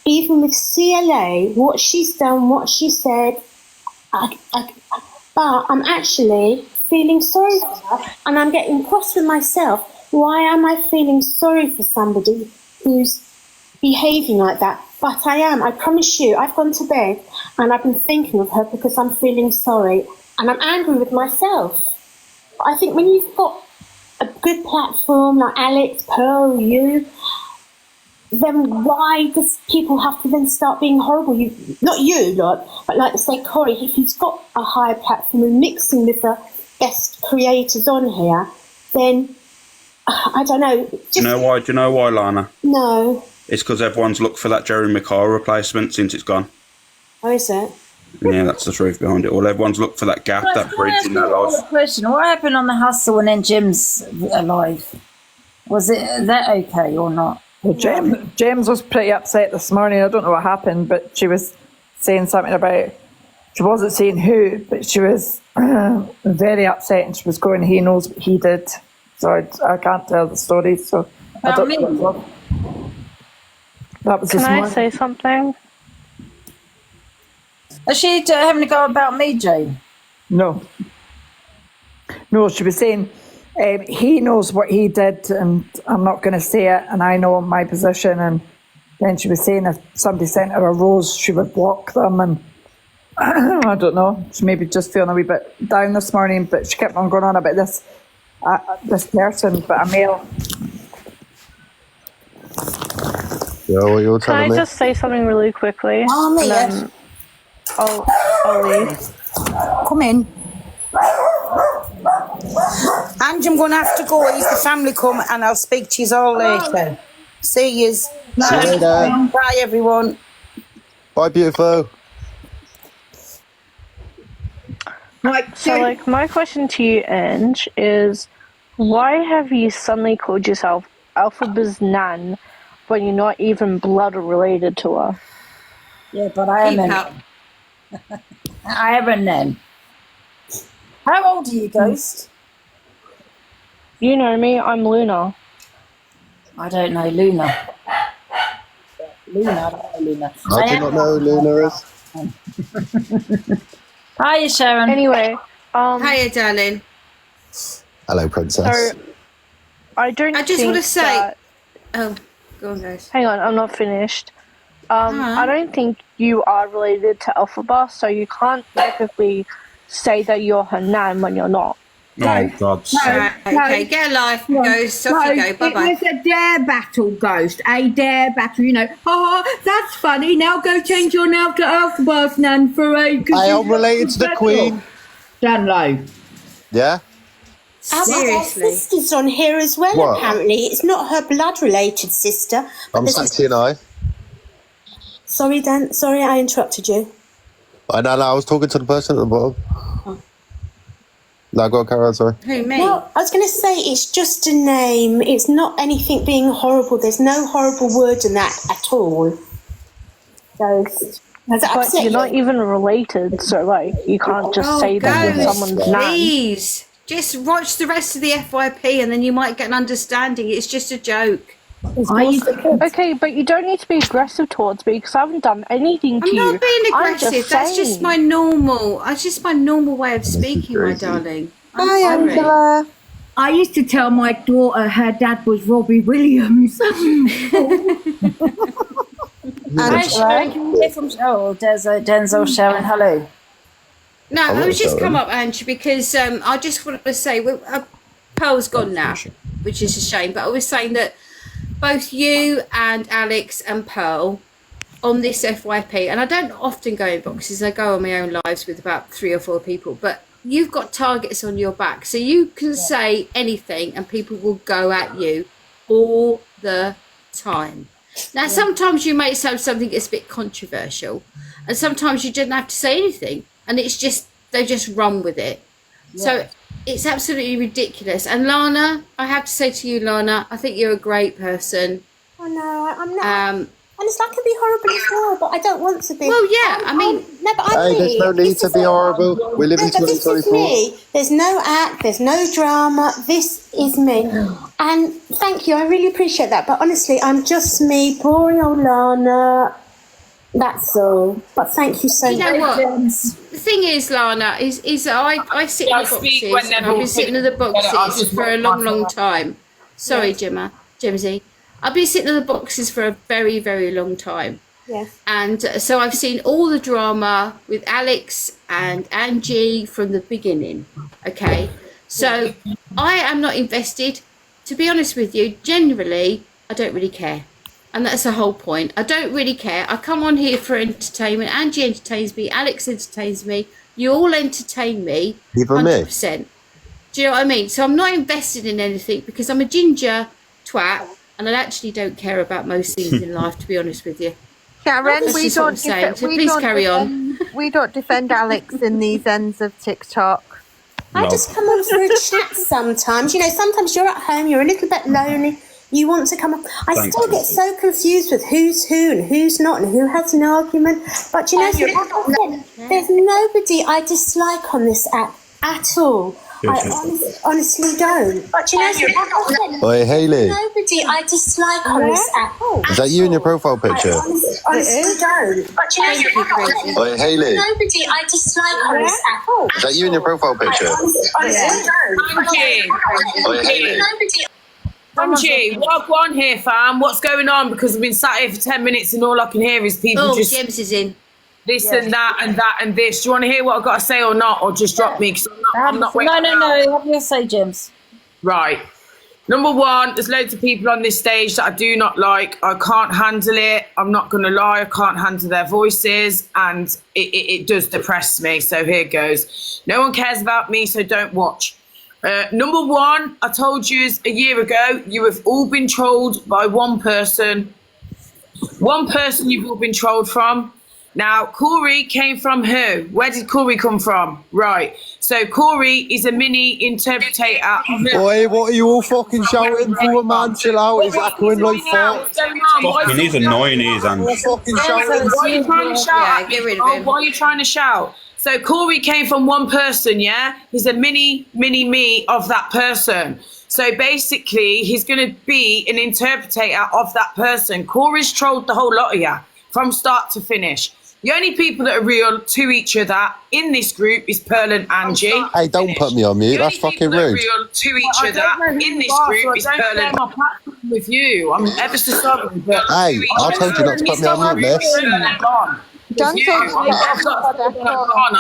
Even with CLA, what she's done, what she said, but I'm actually feeling sorry for her, and I'm getting cross with myself. Why am I feeling sorry for somebody who's behaving like that? But I am, I promise you. I've gone to bed and I've been thinking of her because I'm feeling sorry, and I'm angry with myself. I think when you've got a good platform like Alex, Pearl, you, then why does people have to then start being horrible? Not you lot, but like say Cory, if he's got a higher platform and mixing with the best creators on here, then I don't know. Do you know why, Lana? No. It's because everyone's looked for that Jerry McCall replacement since it's gone. Oh, is it? Yeah, that's the truth behind it all. Everyone's looked for that gap, that bridge in their life. Question: what happened on the hustle when then Jim's alive? Was that okay or not? Well, James was pretty upset this morning. I don't know what happened, but she was saying something about, she wasn't saying who, but she was very upset, and she was going, he knows what he did. So I can't tell the story. So I don't know. That was Can I say something? Is she having to go about me, Jane? No, she was saying he knows what he did, and I'm not going to say it, and I know my position. And then she was saying if somebody sent her a rose, she would block them, and I don't know. She maybe just feeling a wee bit down this morning, but she kept on going on about this person, but a male. Yeah, what you're telling me? Can I just say something really quickly? Yes. I'll leave. Come in. Angie, I'm going to have to go. Is the family come? And I'll speak to you all later. See yous. See you later. Bye, everyone. Bye, beautiful. So, my question to you, Ange, is why have you suddenly called yourself Alphaba's Nan when you're not even blood related to her? Yeah, but I am I have a nan. How old are you, Ghost? You know me, I'm Luna. I don't know Luna. I don't know Luna. I do not know who Luna is. Hiya, Sharon. Anyway, Hiya, darling. Hello, princess. So, I just want to say... Oh, go on, guys. Hang on, I'm not finished. I don't think you are related to Alphaba, so you can't technically say that you're her nan when you're not. Oh, God. Okay, get a life. Ghost, off you go. Bye-bye. It was a dare battle, Ghost. A dare battle, you know. Oh, that's funny. Now go change your name to Alphabas, Nan, for a... I am related to the Queen. Down low. Yeah? Our sister's on here as well, What? apparently. It's not her blood-related sister. I'm Saxy and I. Sorry, Dan. Sorry, I interrupted you. I know, I was talking to the person at the bottom. No, go on, Karen, sorry. Who, me? No, I was going to say it's just a name. It's not anything being horrible. There's no horrible word in that at all. Ghost. But you're not even related, so like you can't just say that when someone's nan. Please, just watch the rest of the FYP and then you might get an understanding. It's just a joke. Okay, but you don't need to be aggressive towards me because I haven't done anything to you. I'm not being I'm just aggressive. That's just saying. my normal. That's just my normal way of speaking, my darling. I'm Hi, sorry. Angela. I used to tell my daughter her dad was Robbie Williams. Angela, can you hear from Denzel Sharon? Hello. No, I was just come up, Angie, because I just wanted to say, Pearl's gone now, which is a shame. But I was saying that both you and Alex and Pearl on this FYP, and I don't often go in boxes, I go on my own lives with about 3 or 4 people, but you've got targets on your back, so you can say anything and people will go at you all the time. Now, sometimes you may say something that's a bit controversial, and sometimes you didn't have to say anything, and it's just, they just run with it. So it's absolutely ridiculous. And Lana, I have to say to you, Lana, I think you're a great person. Oh, no, I'm not. Honestly, I can be horrible as well, but I don't want to be. Well, yeah, I mean... No, but I'm Hey, there's no need to be horrible. We live in but this is 2024. me. There's no act, there's no drama. This is me. And thank you, I really appreciate that. But honestly, I'm just me, boring old Lana. That's all. But thank you so much. You know what? The thing is, Lana, is I sit in the boxes, and I've been sitting in the boxes for a long, long time. Sorry, Jimsy. I've been sitting in the boxes for a very, very long time. Yes. And so I've seen all the drama with Alex and Angie from the beginning. Okay. So I am not invested. To be honest with you, generally, I don't really care. And that's the whole point. I don't really care. I come on here for entertainment. Angie entertains me. Alex entertains me. You all entertain me. Even 100%. me. Do you know what I mean? So I'm not invested in anything because I'm a ginger twat and I actually don't care about most things in life, to be honest with you. Karen, That's just what I'm saying. So please carry on. We don't defend Alex in these ends of TikTok. I just come on for a chat sometimes. You know, sometimes you're at home, you're a little bit lonely. You want to come up. I still get so confused with who's who and who's not and who has an argument. But you know, there's nobody I dislike on this app at all. I honestly don't. But you know, Oi, Hayley. nobody I dislike on this app. Is that you in your profile picture? Honestly don't. But you know, Oi, Hayley. nobody I dislike on this app. Is that you in your profile picture? Honestly don't. Oi, Hayley. Angie, what go on here, fam? What's going on? Because we've been sat here for 10 minutes and all I can hear is people just... James is in. This and that and that and this. Do you want to hear what I've got to say or not? Or just drop me? Because I'm not waiting. No. Have your say, James. Right. Number one, there's loads of people on this stage that I do not like. I can't handle it. I'm not going to lie. I can't handle their voices. And it does depress me. So here goes. No one cares about me, so don't watch. Number one, I told you a year ago, you have all been trolled by one person. One person you've all been trolled from. Now, Cory came from who? Where did Cory come from? Right. So Cory is a mini interpreter. Boy, what are you all fucking shouting for, man? Chill out. It's echoing like fuck. Fucking he's annoying, he is, Angie. Fucking shouting. Why are you trying to shout? Get rid of him. Why are you trying to shout? So Cory came from one person, yeah? He's a mini me of that person. So basically, he's going to be an interpreter of that person. Cory's trolled the whole lot of you from start to finish. The only people that are real to each other in this group is Pearl and Angie. Hey, don't put me on mute. That's fucking rude. Real to each other in this group is Pearl and Angie. With you, I'm ever so sorry. But hey, I told you not to put me on mute, miss. I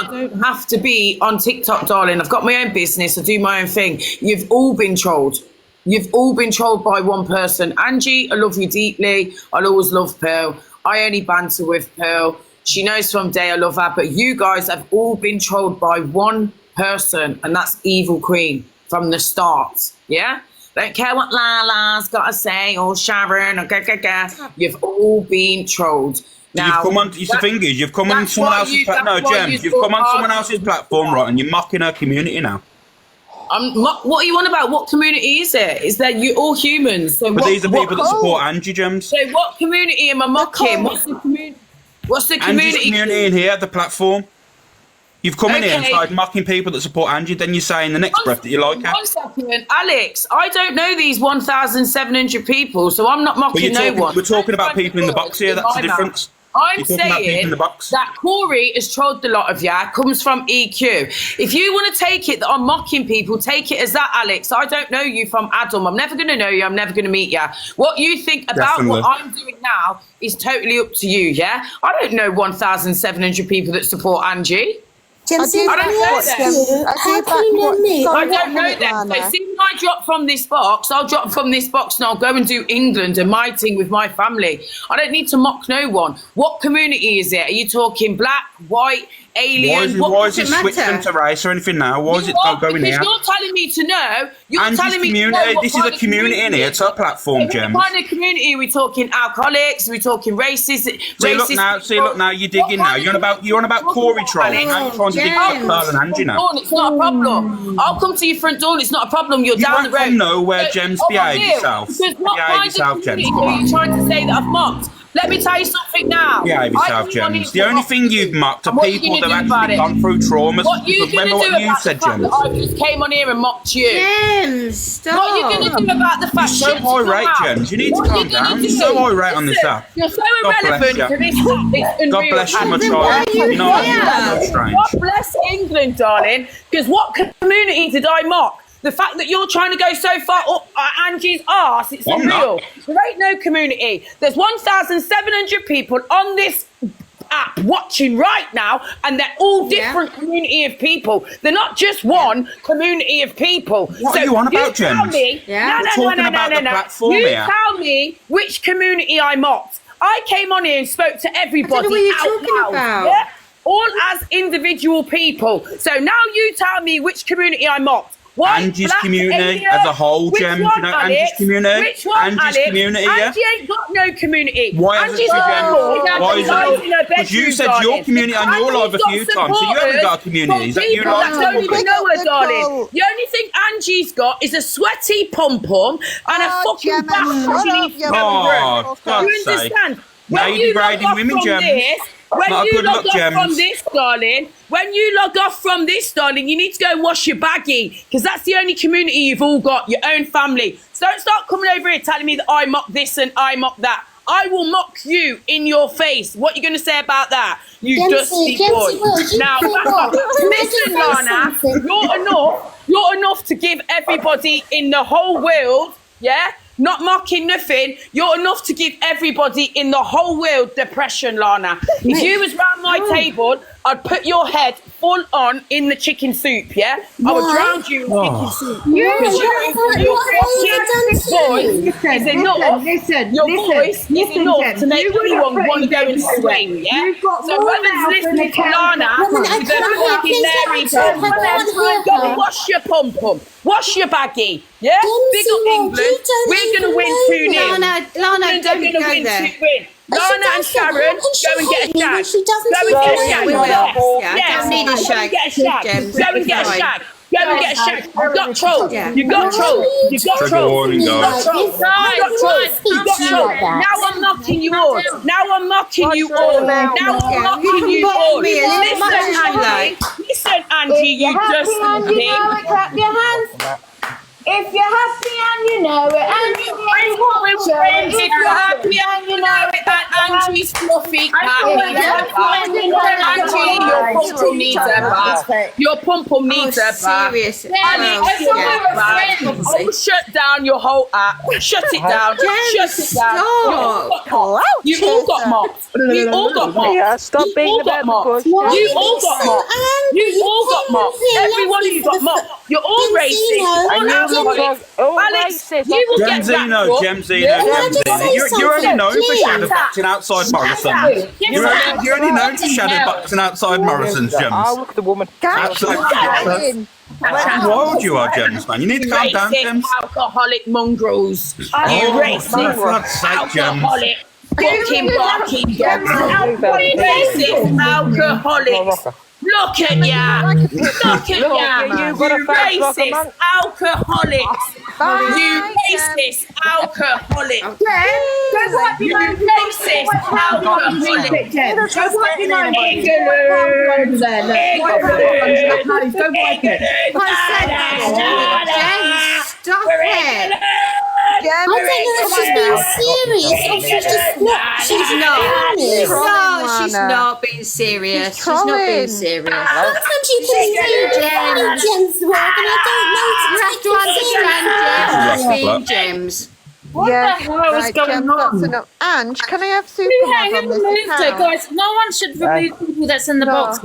don't have to be on TikTok, darling. I've got my own business. I do my own thing. You've all been trolled. You've all been trolled by one person. Angie, I love you deeply. I'll always love Pearl. I only banter with Pearl. She knows from day I love her. But you guys have all been trolled by one person, and that's Evil Queen from the start. Yeah? Don't care what Lala's got to say or Sharon or You've all been trolled. Now, you've come on. The thing is, you've come on someone else's platform. No, Gems, you've come on someone else's platform, right? And you're mocking her community now. What are you on about? What community is it? Is that you all humans? So but these are people that support Angie, Gems. So what community am I mocking? What's the community? What's the community? Angie's community in here, the platform. You've come in here and started mocking people that support Angie. Then you say in the next breath that you like her. 1 second, Alex. I don't know these 1,700 people, so I'm not mocking no one. We're talking about people in the box here. That's the difference. I'm saying that Cory has trolled a lot of you, comes from EQ. If you want to take it that I'm mocking people, take it as that, Alex. I don't know you from Adam. I'm never going to know you. I'm never going to meet you. What you think about what I'm doing now is totally up to you, yeah? I don't know 1,700 people that support Angie. I don't know them. I don't know them. So see when I drop from this box, I'll drop from this box and I'll go and do England and my thing with my family. I don't need to mock no one. What community is it? Are you talking black, white, alien? Why is it switched them to race or anything now? Why is it going here? Because you're telling me to know. You're telling me to know this is a community in here. It's a platform, Gems. What kind of community are we talking? Alcoholics? Are we talking racist? See, look now. You're digging now. You're on about Cory trolling. Now you're trying to dig Pearl and Angie now. It's not a problem. I'll come to your front door. It's not a problem. You're down the road. You know where Gems behave yourself. Because what kind of community are you trying to say that I've mocked? Let me tell you something now. Behave yourself, Gems. The only thing you've mocked are people that have actually gone through traumas. Remember what you said, Gems? I just came on here and mocked you. Gems, stop. What are you going to do about the fact you're so irate, Gems? You need to calm down. You're so irate on this app. You're so irrelevant to this app. God bless you, my child. You know I'm so strange. God bless England, darling. Because what community did I mock? The fact that you're trying to go so far up Angie's arse, it's unreal. There ain't no community. There's 1,700 people on this app watching right now, and they're all different community of people. They're not just one community of people. What are you on about, Gems? You tell me which community I mocked. I came on here and spoke to everybody. I don't know what you're talking about. Yeah? All as individual people. So now you tell me which community I mocked. Angie's community as a whole, Gems. You know Angie's community? Which one, Angie's community, yeah? Angie ain't got no community. Why is it, Gems? Why is it? Because you said your community on your live a few times, so you haven't got a community. Is that you, like? I don't even know her, darling. The only thing Angie's got is a sweaty pom-pom and a fucking bath. Oh, God's you understand? Sake. Now you're degrading women, Gems. When you log off from this, darling, you need to go and wash your baggie, because that's the only community you've all got, your own family. So don't start coming over here telling me that I mock this and I mock that. I will mock you in your face. What are you going to say about that, you dusty boy? Now, listen, Lana, you're enough to give everybody in the whole world, yeah? Not mocking nothing. You're enough to give everybody in the whole world depression, Lana. If you was round my table, I'd put your head full on in the chicken soup, yeah? I would drown you in chicken soup. Because your voice is enough. Your voice is enough to make anyone want to go and swing, yeah? So whoever's listening to Lana, with a fucking Mary, go and wash your pom-pom. Wash your baggie, yeah? Big up England. We're going to win 2-0. Lana, don't go there. Lana and Sharon, go and get a shag. Go and get a shag. We will. Yes. Don't need a shag. Go and get a shag. Go and get a shag. You got trolled. You got trolled. You got trolled. You got trolled. You got trolled. Now I'm knocking you all. Now I'm knocking you all. Now I'm knocking you all. Listen, Angie, you just pig. Clap your hands. If you're happy and you know it, and you if you're happy and you know it, Angie's fluffy cat needs a bath. Angie, your pum needs a bath. Your pum needs a bath. Serious. Alex, oh, shut down your whole app. Shut it down. Shut it down. You all got mocked. You all got mocked. Yeah, stop You being all the got bad mocked. boss. You all got mocked. You all got mocked. Every one of you got mocked. You're all racist. All alcoholics. Alex, you will get Gemzino. You're only known for shadow boxing outside Morrison's. You're only known for shadow boxing outside Morrison's, Gems. Oh, look at the woman. Absolutely. How old you are, Gems, man. You need to calm down, Gems. Alcoholic mongrels. You racist. For God's sake, Gems. Alcoholic. Fucking barking dogs. Racist alcoholics. Look at ya! Look at ya! You racist alcoholics! You racist alcoholics! You racist alcoholics! Stop it! I don't know if she's being serious or she's just not. She's not being serious. She's not being serious. Sometimes you can see Gems work and I don't know. You have to understand Gems. Yeah, the hell is going on? Ange, can I have Who Superman on this removed her, account? guys? No one should remove people that's in the box.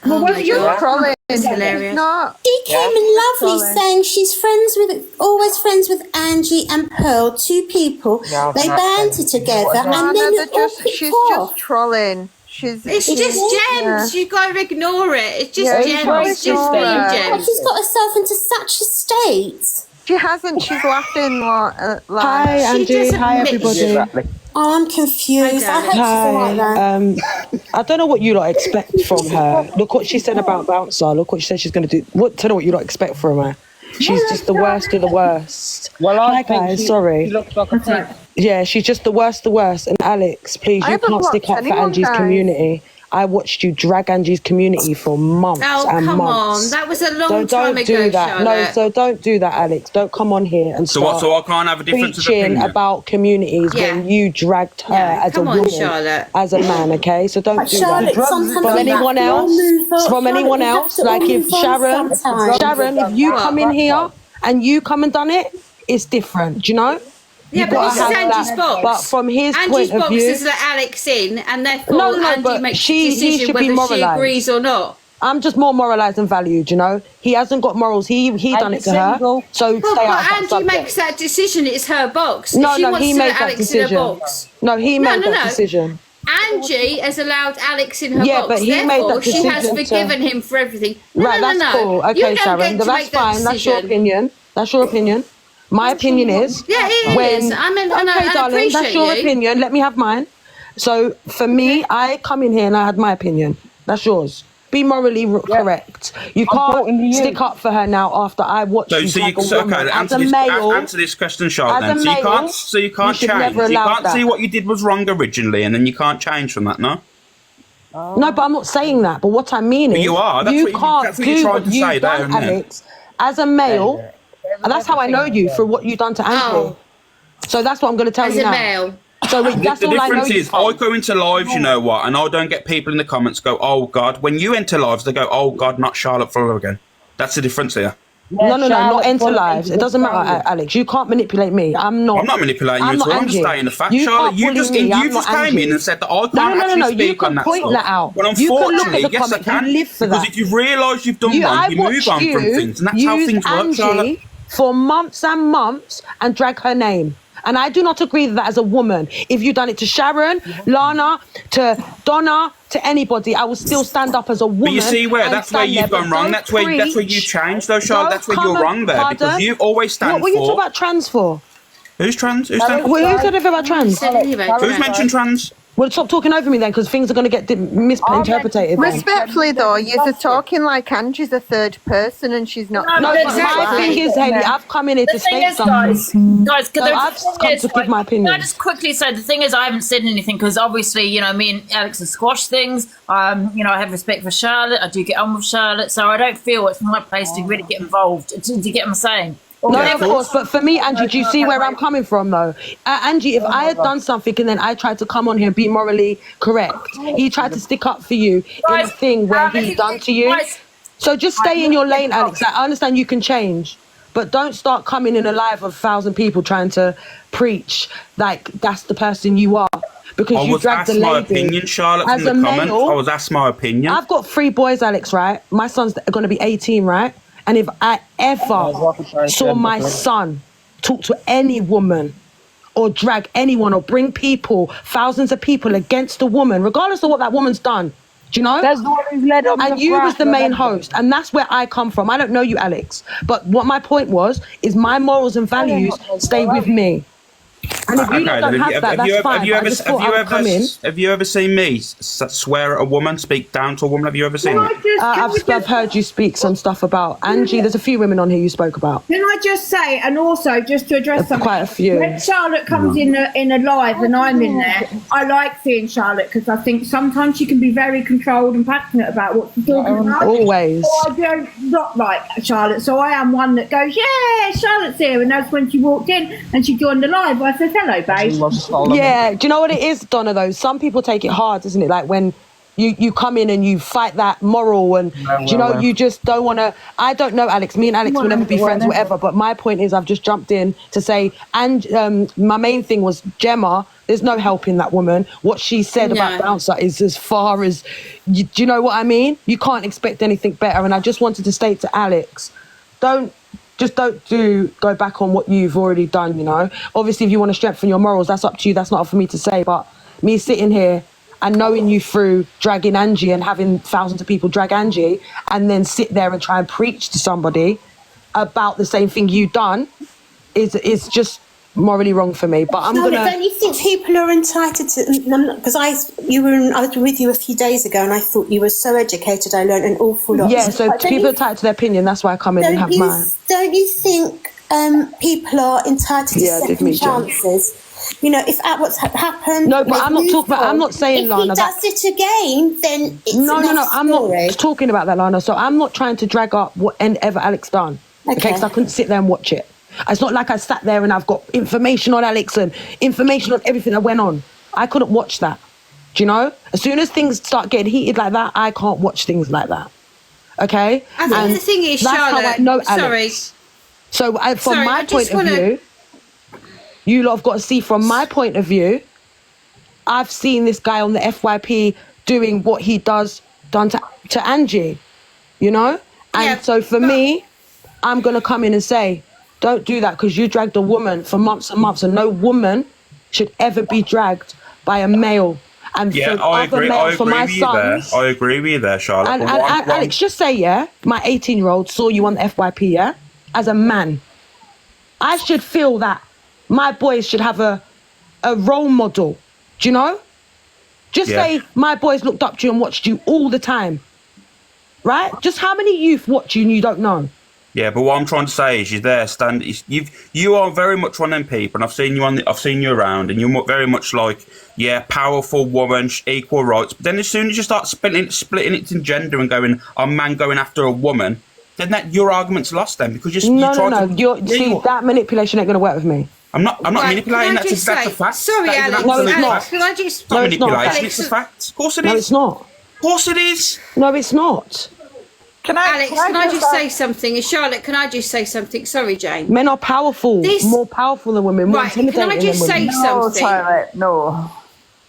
Well, what you trolling? It's hilarious. Not. She came in lovely saying she's always friends with Angie and Pearl, two people. They banded together and then it all kicked she's off. just trolling. It's just Gems. You've got to ignore it. It's just Gems. It's just ignore being her. Gems. She's got herself into such a state. She hasn't. She's laughing like. Hi, Angie. Hi, everybody. Oh, I'm confused. I hope she's like that. I don't know what you lot expect from her. Look what she said about Bouncer. Look what she said she's going to do. Tell her what you lot expect from her. She's just the worst of the worst. Well, hi guys, sorry. She looks like a prank. Yeah, she's just the worst. And Alex, please, you can't stick up for Angie's community. I watched you drag Angie's community for months and come months. on. That was a long So time don't ago, do that. Charlotte. No, so don't do that, Alex. Don't come on here and So what? So I can't have a difference of preaching opinion? about communities when you dragged her as a come on, woman, Charlotte. as a man. Okay, so don't do Charlotte, that. sometimes From we anyone have to all else, move on. from anyone Charlotte, we have else, to all like if move on sometimes. Sharon, if you come in here and you come and done it, it's different. Do you know? Yeah, You've but got this to is have Angie's that. box. But from his Angie's point of box view, has let Alex in, and therefore No, Angie but makes he the decision should be whether she moralised. agrees or not. I'm just more moralised and valued, you know. He hasn't got morals. He done it to her. So Well, stay out but of that Angie subject. makes that decision. It's her box. No, if she no, wants he to made let that Alex decision. in her box. No, he made that decision. Angie has allowed Alex in her Yeah, box. but he made Therefore, that she has decision to- forgiven him for everything. Right, no, that's cool. You Okay, don't Sharon, get to that's make that fine. That's your decision. opinion. That's your opinion. My opinion is Yeah, it is. I mean, and I okay, darling, appreciate that's your you. opinion. Let me have mine. So for me, I come in here and I had my opinion. That's yours. Be morally correct. You can't stick up for her now after I watched you drag a woman. As a male, answer this question, Charlotte. as Then. a male, So you can't should change. never You allow can't that. see what you did was wrong originally, and then you can't change from that. No. No, but I'm not saying that. But what I mean But is, you are. That's you what you- can't that's what you're do trying what to you've say there, done, isn't it? Alex. As a male, and that's how I know you for what you've done to Angie. So that's what I'm going to tell As you a now. male. So that's The all I know. difference you is, I go into lives, you know what, and I don't get people in the comments go, "Oh God." When you enter lives, they go, "Oh God, not Charlotte Fuller again." That's the difference here. No, not enter lives. It doesn't matter, Alex. You can't manipulate me. I'm not manipulating I'm you at not all. I'm Angie. just stating the fact, You Charlotte. can't You bully just me. I'm came not in Angie. and said that I can't No, actually you speak can on that point stuff. that out. Well, You can look at unfortunately, the yes, I comments can. and live for Because that. if you've realised you've done I wrong, you move watched on from you things, and that's how use things work, Charlotte. Angie for months and months and drag her name. And I do not agree with that as a woman. If you've done it to Sharon, Lana, to Donna, to anybody, I will still stand up as a woman. But you see where and that's where stand you've there, gone but wrong. don't That's where you preach. changed, though, Charlotte. Don't That's where come you're and- wrong there because pardon? you always stand What were you talking for. about trans for? Who's trans? Who's Who trans? said anything about trans? Who's mentioned trans? Well, stop talking over me then, because things are going to get misinterpreted. then. Respectfully, though, you're talking like Angie's a third person and she's not. No, but my thing is, Haley, I've come in here to state something. Guys, So I've come to give my opinion. Can I just quickly say the thing is I haven't said anything because obviously me and Alex have squashed things. I have respect for Charlotte. I do get on with Charlotte, so I don't feel it's my place to really get involved. To get what I'm saying. No, of course, but for me, Angie, do you see where I'm coming from, though? Angie, if I had done something and then I tried to come on here and be morally correct, he tried to stick up for you in a thing where he done to you. So just stay in your lane, Alex. I understand you can change, but don't start coming in a live of 1,000 people trying to preach like that's the person you are. Because I you was dragged asked the my lady. opinion, Charlotte, As from a the comments. male, I was asked my opinion. I've got 3 boys, Alex, right? My son's going to be 18, right? And if I ever saw my son talk to any woman or drag anyone or bring people, thousands of people against a woman, regardless of what that woman's done, do you know? There's no one who's led up and you was the main host, and that's where I come from. I don't know you, Alex, but what my point was is my morals and values stay with me. And if you don't have that, that's fine. Have you ever seen me swear at a woman, speak down to a woman? Have you ever seen it? I've heard you speak some stuff about Angie. There's a few women on here you spoke about. Can I just say, and also just to address something, quite a few. when Charlotte comes in a live and I'm in there, I like seeing Charlotte because I think sometimes she can be very controlled and passionate about what she's talking about. Always. So I don't not like Charlotte, so I am one that goes, yeah, Charlotte's here, and that's when she walked in and she joined the live. I said, hello, babe. Yeah, do you know what it is, Donna, though? Some people take it hard, isn't it? Like when you come in and you fight that moral and, you know, you just don't want to... I don't know, Alex. Me and Alex will never be friends, whatever. But my point is I've just jumped in to say, and my main thing was Gemma, there's no helping that woman. What she said about Bouncer is as far as... do you know what I mean? You can't expect anything better. And I just wanted to state to Alex, don't go back on what you've already done, you know. Obviously, if you want to strengthen your morals, that's up to you. That's not for me to say. But me sitting here and knowing you through dragging Angie and having thousands of people drag Angie and then sit there and try and preach to somebody about the same thing you've done is just morally wrong for me. But Don't you think people are entitled to? Because I was with you a few days ago, and I thought you were so educated. I learned an awful lot. Yeah, so people are entitled to their opinion. That's why I come in and have mine. Don't you think people are entitled to second chances? You know, if what's happened. No, but I'm not talking about. I'm not saying, Lana. If he does it again, then it's no. I'm not talking about that, Lana. So I'm not trying to drag up whatever Alex done. Okay, because I couldn't sit there and watch it. It's not like I sat there and I've got information on Alex and information on everything that went on. I couldn't watch that. Do you know? As soon as things start getting heated like that, I can't watch things like that. Okay? I think the thing is, Charlotte, how I know Alex. So from my point of view, you lot have got to see from my point of view, I've seen this guy on the FYP doing what he done to Angie, you know? And so for me, I'm going to come in and say, don't do that because you dragged a woman for months and months, and no woman should ever be dragged by a male. And I agree with you there, Charlotte. And Alex, just say, my 18-year-old saw you on the FYP, as a man. I should feel that my boys should have a role model. Do you know? Just say my boys looked up to you and watched you all the time. Right? Just how many youth watch you and you don't know? Yeah, but what I'm trying to say is you're there, you are very much one of them people, and I've seen you around, and you're very much like, powerful woman, equal rights. But then as soon as you start splitting it in gender and going, a man going after a woman, then your argument's lost then because you're that manipulation ain't going to work with me. I'm not manipulating. That's a fact. Sorry, Alex. No, it's not. Can I just? It's not manipulation. It's a fact. Of course it is. No, it's not. Of course it is. No, it's not. Alex, can I just say something? And Charlotte, can I just say something? Sorry, Jane. Men are powerful, more powerful than women, more intimidating can I just say something? No.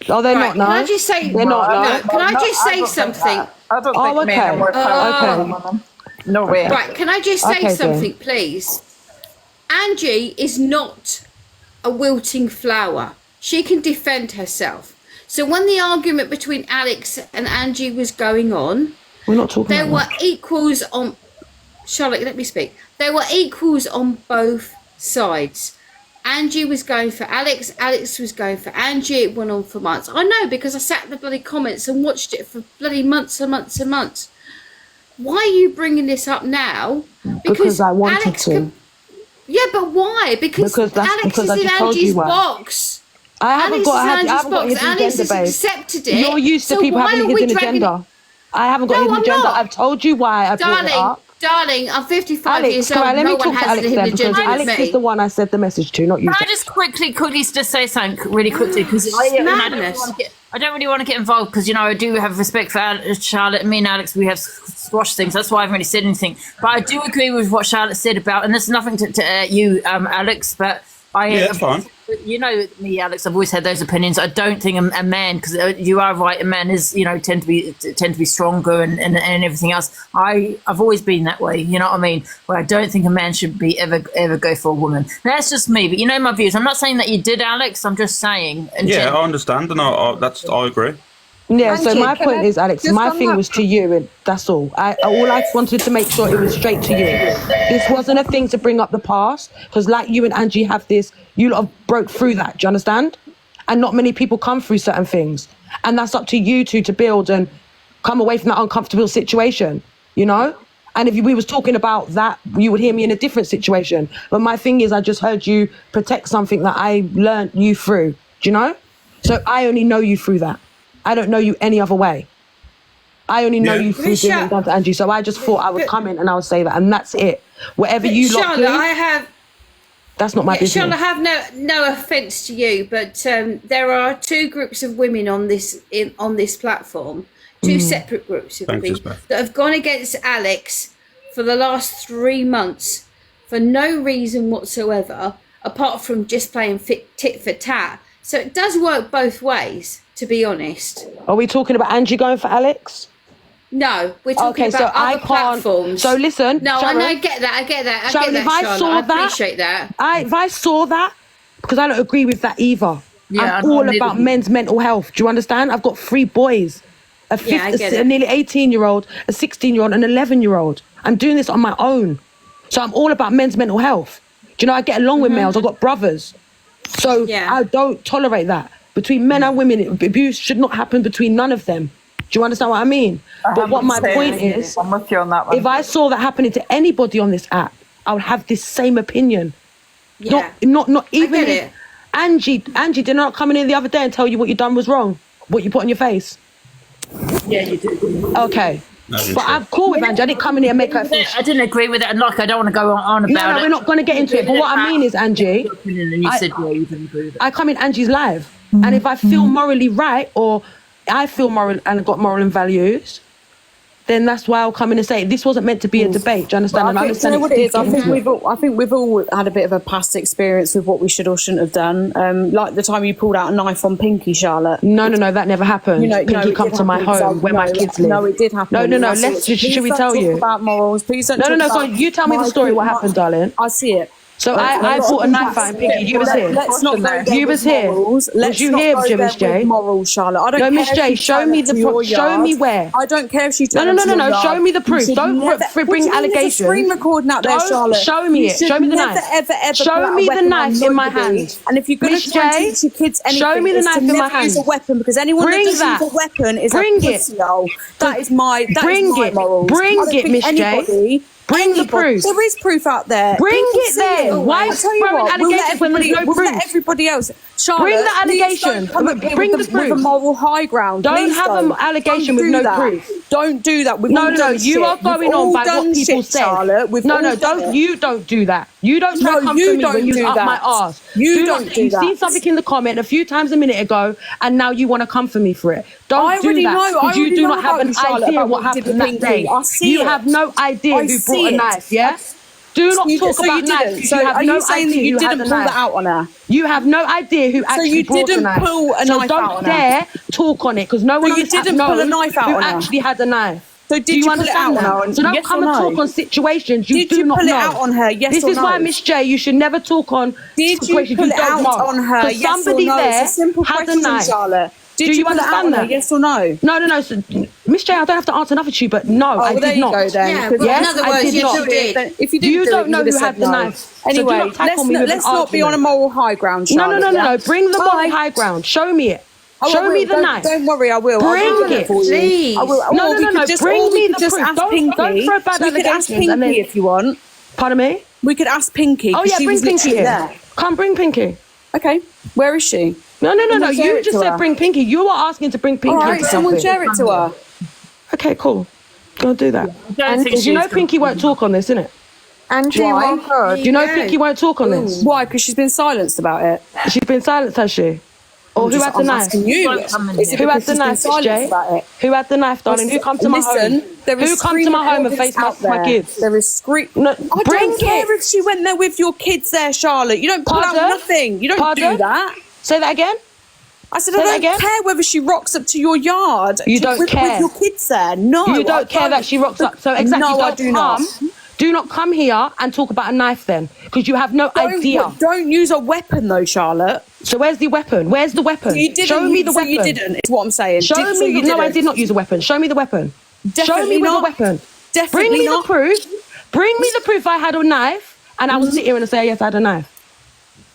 Oh, they're not now. Can I just say? They're not now. No, can I just say something? I don't think men are more powerful than women. No way. Right, can I just say something, please? Angie is not a wilting flower. She can defend herself. So when the argument between Alex and Angie was going on, we're not talking there were equals on... Charlotte, let me speak. There were equals on both sides. Angie was going for Alex. Alex was going for Angie. It went on for months. I know because I sat in the bloody comments and watched it for bloody months and months and months. Why are you bringing this up now? Because I wanted to. Yeah, but why? Because Alex is in Angie's box. I haven't got a hidden agenda, babe. Accepted it. You're used to people having a hidden agenda. I haven't got a hidden agenda. I've told you why I brought it up. Darling, I'm 55 Alex, years come old. on, let No me one talk to has Alex him then, the because gender Alex is the one I said the message to, not you. Can I just quickly just say something really quickly? Because I don't really want to get involved because, you know, I do have respect for Charlotte. Me and Alex, we have squashed things. That's why I haven't really said anything. But I do agree with what Charlotte said about, and there's nothing to you, Alex, but that's fine. You know me, Alex. I've always had those opinions. I don't think a man, because you are right, a man is, you know, tend to be stronger and everything else. I've always been that way. You know what I mean? Where I don't think a man should be ever go for a woman. That's just me. But you know my views. I'm not saying that you did, Alex. I'm just saying. I understand, and I agree. Yeah, so Angie, my can point I is, Alex, just my on thing that- was to you, and that's all. All I wanted to make sure it was straight to you. This wasn't a thing to bring up the past, because like you and Angie have this, you lot have broke through that, do you understand? And not many people come through certain things. And that's up to you two to build and come away from that uncomfortable situation, you know? And if we was talking about that, you would hear me in a different situation. But my thing is, I just heard you protect something that I learned you through, do you know? So I only know you through that. I don't know you any other way. I only know you through doing what done to Angie. So I just thought I would come in and I would say that, and that's it. Whatever you lot do, that's not my business. Charlotte, I have no offence to you, but there are two groups of women on this platform, two separate groups of women that have gone against Alex for the last 3 months for no reason whatsoever, apart from just playing tit for tat. So it does work both ways, to be honest. Are we talking about Angie going for Alex? No, we're talking about other platforms. So listen, no, Sharon, I get that. I get that. Sharon, if I Charlotte. saw I that, appreciate that. if I saw that, because I don't agree with that either. Yeah, I'm all about men's mental health. Do you understand? I've got 3 boys, a nearly 18-year-old, a 16-year-old, and an 11-year-old. I'm doing this on my own, so I'm all about men's mental health. Do you know? I get along with males. I've got brothers, so I don't tolerate that between men and women. Abuse should not happen between none of them. Do you understand what I mean? But what my point is, I'm with you on that one. if I saw that happening to anybody on this app, I would have this same opinion. Yeah. Not even I get if Angie did not come in the other day and tell you what you done was wrong, what you put on your face. Yeah, you did. Okay. But I'm cool with Angie. I didn't come in here and make her feel. I didn't agree with it, and like I don't want to go on about it. No, we're not going to get into it. But what I mean is, Angie, you said you didn't agree with it. I come in Angie's live, and if I feel morally right, or I feel moral and got moral and values, then that's why I'll come in and say this wasn't meant to be a debate. Do you understand? I think, do you know what it is? I think we've all had a bit of a past experience with what we should or shouldn't have done. Like the time you pulled out a knife on Pinky, Charlotte. No, that never happened. Pinky come to my home where my kids live. No, it did happen. No. Should we tell you about morals? Please don't. No. Go on, you tell me the story. What happened, darling? I see it. So I brought a knife out in Pinky. You was here. Let's not go there. You was here. Was you here, Miss J? Morals, Charlotte. I don't no, care. Miss J, show me the proof. Show me where. I don't care if she. No. Show me the proof. Don't bring allegations. Screen recording out there, Charlotte. Show me it. Show me the knife. Show me the knife in my hand. And if you're going to try and teach your kids anything, show me the knife in my hand. Use a weapon, because anyone that doesn't use a weapon is a pussy-hole. That is my morals. Bring it, Miss J. Bring the proof. There is proof out there. Bring it there. Why throwing allegations when there's no proof? Let everybody else. Charlotte, bring the allegation. Bring the proof. With a moral high ground. Don't have an allegation with no proof. Don't do that. No. You are going on by what people say. Don't. You don't do that. You don't try to come for me when you up my arse. You don't do that. You've seen something in the comment a few times a minute ago, and now you want to come for me for it. Don't do that. Because you do not have an idea what happened that day. You have no idea who brought a knife. Yeah. Do not talk about knives. So are you saying that you didn't pull that out on her? You have no idea who actually brought a knife. So you didn't pull a knife out on her? So don't dare talk on it, because no one on this app knows who actually had a knife. So did you pull it out on her? So don't come and talk on situations you do not know. Did you pull it out on her? Yes or no? This is why, Miss J, you should never talk on situations you don't know. Did you pull it out on her? Yes or no? It's a simple question, Charlotte. Did you understand that? Yes or no? No. So, Miss J, I don't have to answer another to you, but no, I did not. Go then. Yeah, but in other words, you did. If you don't know who had the knife. Anyway, let's not be on a moral high ground, Charlotte. No. Bring the moral high ground. Show me it. Show me the knife. Don't worry, I will. Bring it, please. No. Bring me the proof. Don't throw bad allegations. We could ask Pinky if you want. Pardon me? We could ask Pinky. Oh yeah, bring Pinky here. Come, bring Pinky. Okay. Where is she? No. You just said bring Pinky. You were asking to bring Pinky. All right, someone share it to her. Okay, cool. Go do that. don't think Because you know she's Pinky won't talk on this, innit? Angie, Why? well Do you know Pinky won't talk on this? Why? Because she's been silenced about it. She's been silenced, has she? Or who had the I'm knife? asking you. Is it Who had because the she's been knife, silenced Jay? about it? Who had the knife, darling? Who come to my home? There is Who come to my home and screen face my recordings out kids? There is screen. No, I bring don't care it. if she went there with your kids there, Charlotte. You don't pull out Pardon? nothing. You don't Pardon? do that. Say that again. I said, Say I that don't again? care whether she rocks up to your yard. You don't with care. your kids there. No, You I don't care that she rocks up. So exactly, No, I don't do not. Do not come here and talk about a knife then, because you have no idea. Don't use a weapon though, Charlotte. So where's the weapon? Where's the weapon? So you didn't, Show me the so weapon. you didn't, is what I'm saying. Show So me. you No, I didn't. did not use a weapon. Show me the weapon. Show Definitely me with not. the weapon. Definitely Bring me not. the proof. Bring me the proof I had a knife, and I will sit here and say yes, I had a knife.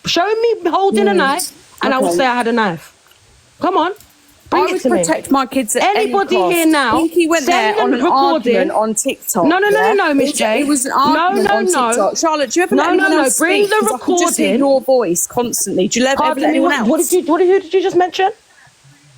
Show me holding a knife, and I will Okay. say I had a knife. Come on. Bring I it would to me. protect my kids at Anybody any cost. here now? Pinky went send there on them an argument on TikTok. No, Miss It J. was an argument on TikTok. Charlotte, do you ever let anyone else Bring speak? the 'Cause I can just hear recording. your voice constantly. Do you ever Pardon let me, anyone else? who did you just mention?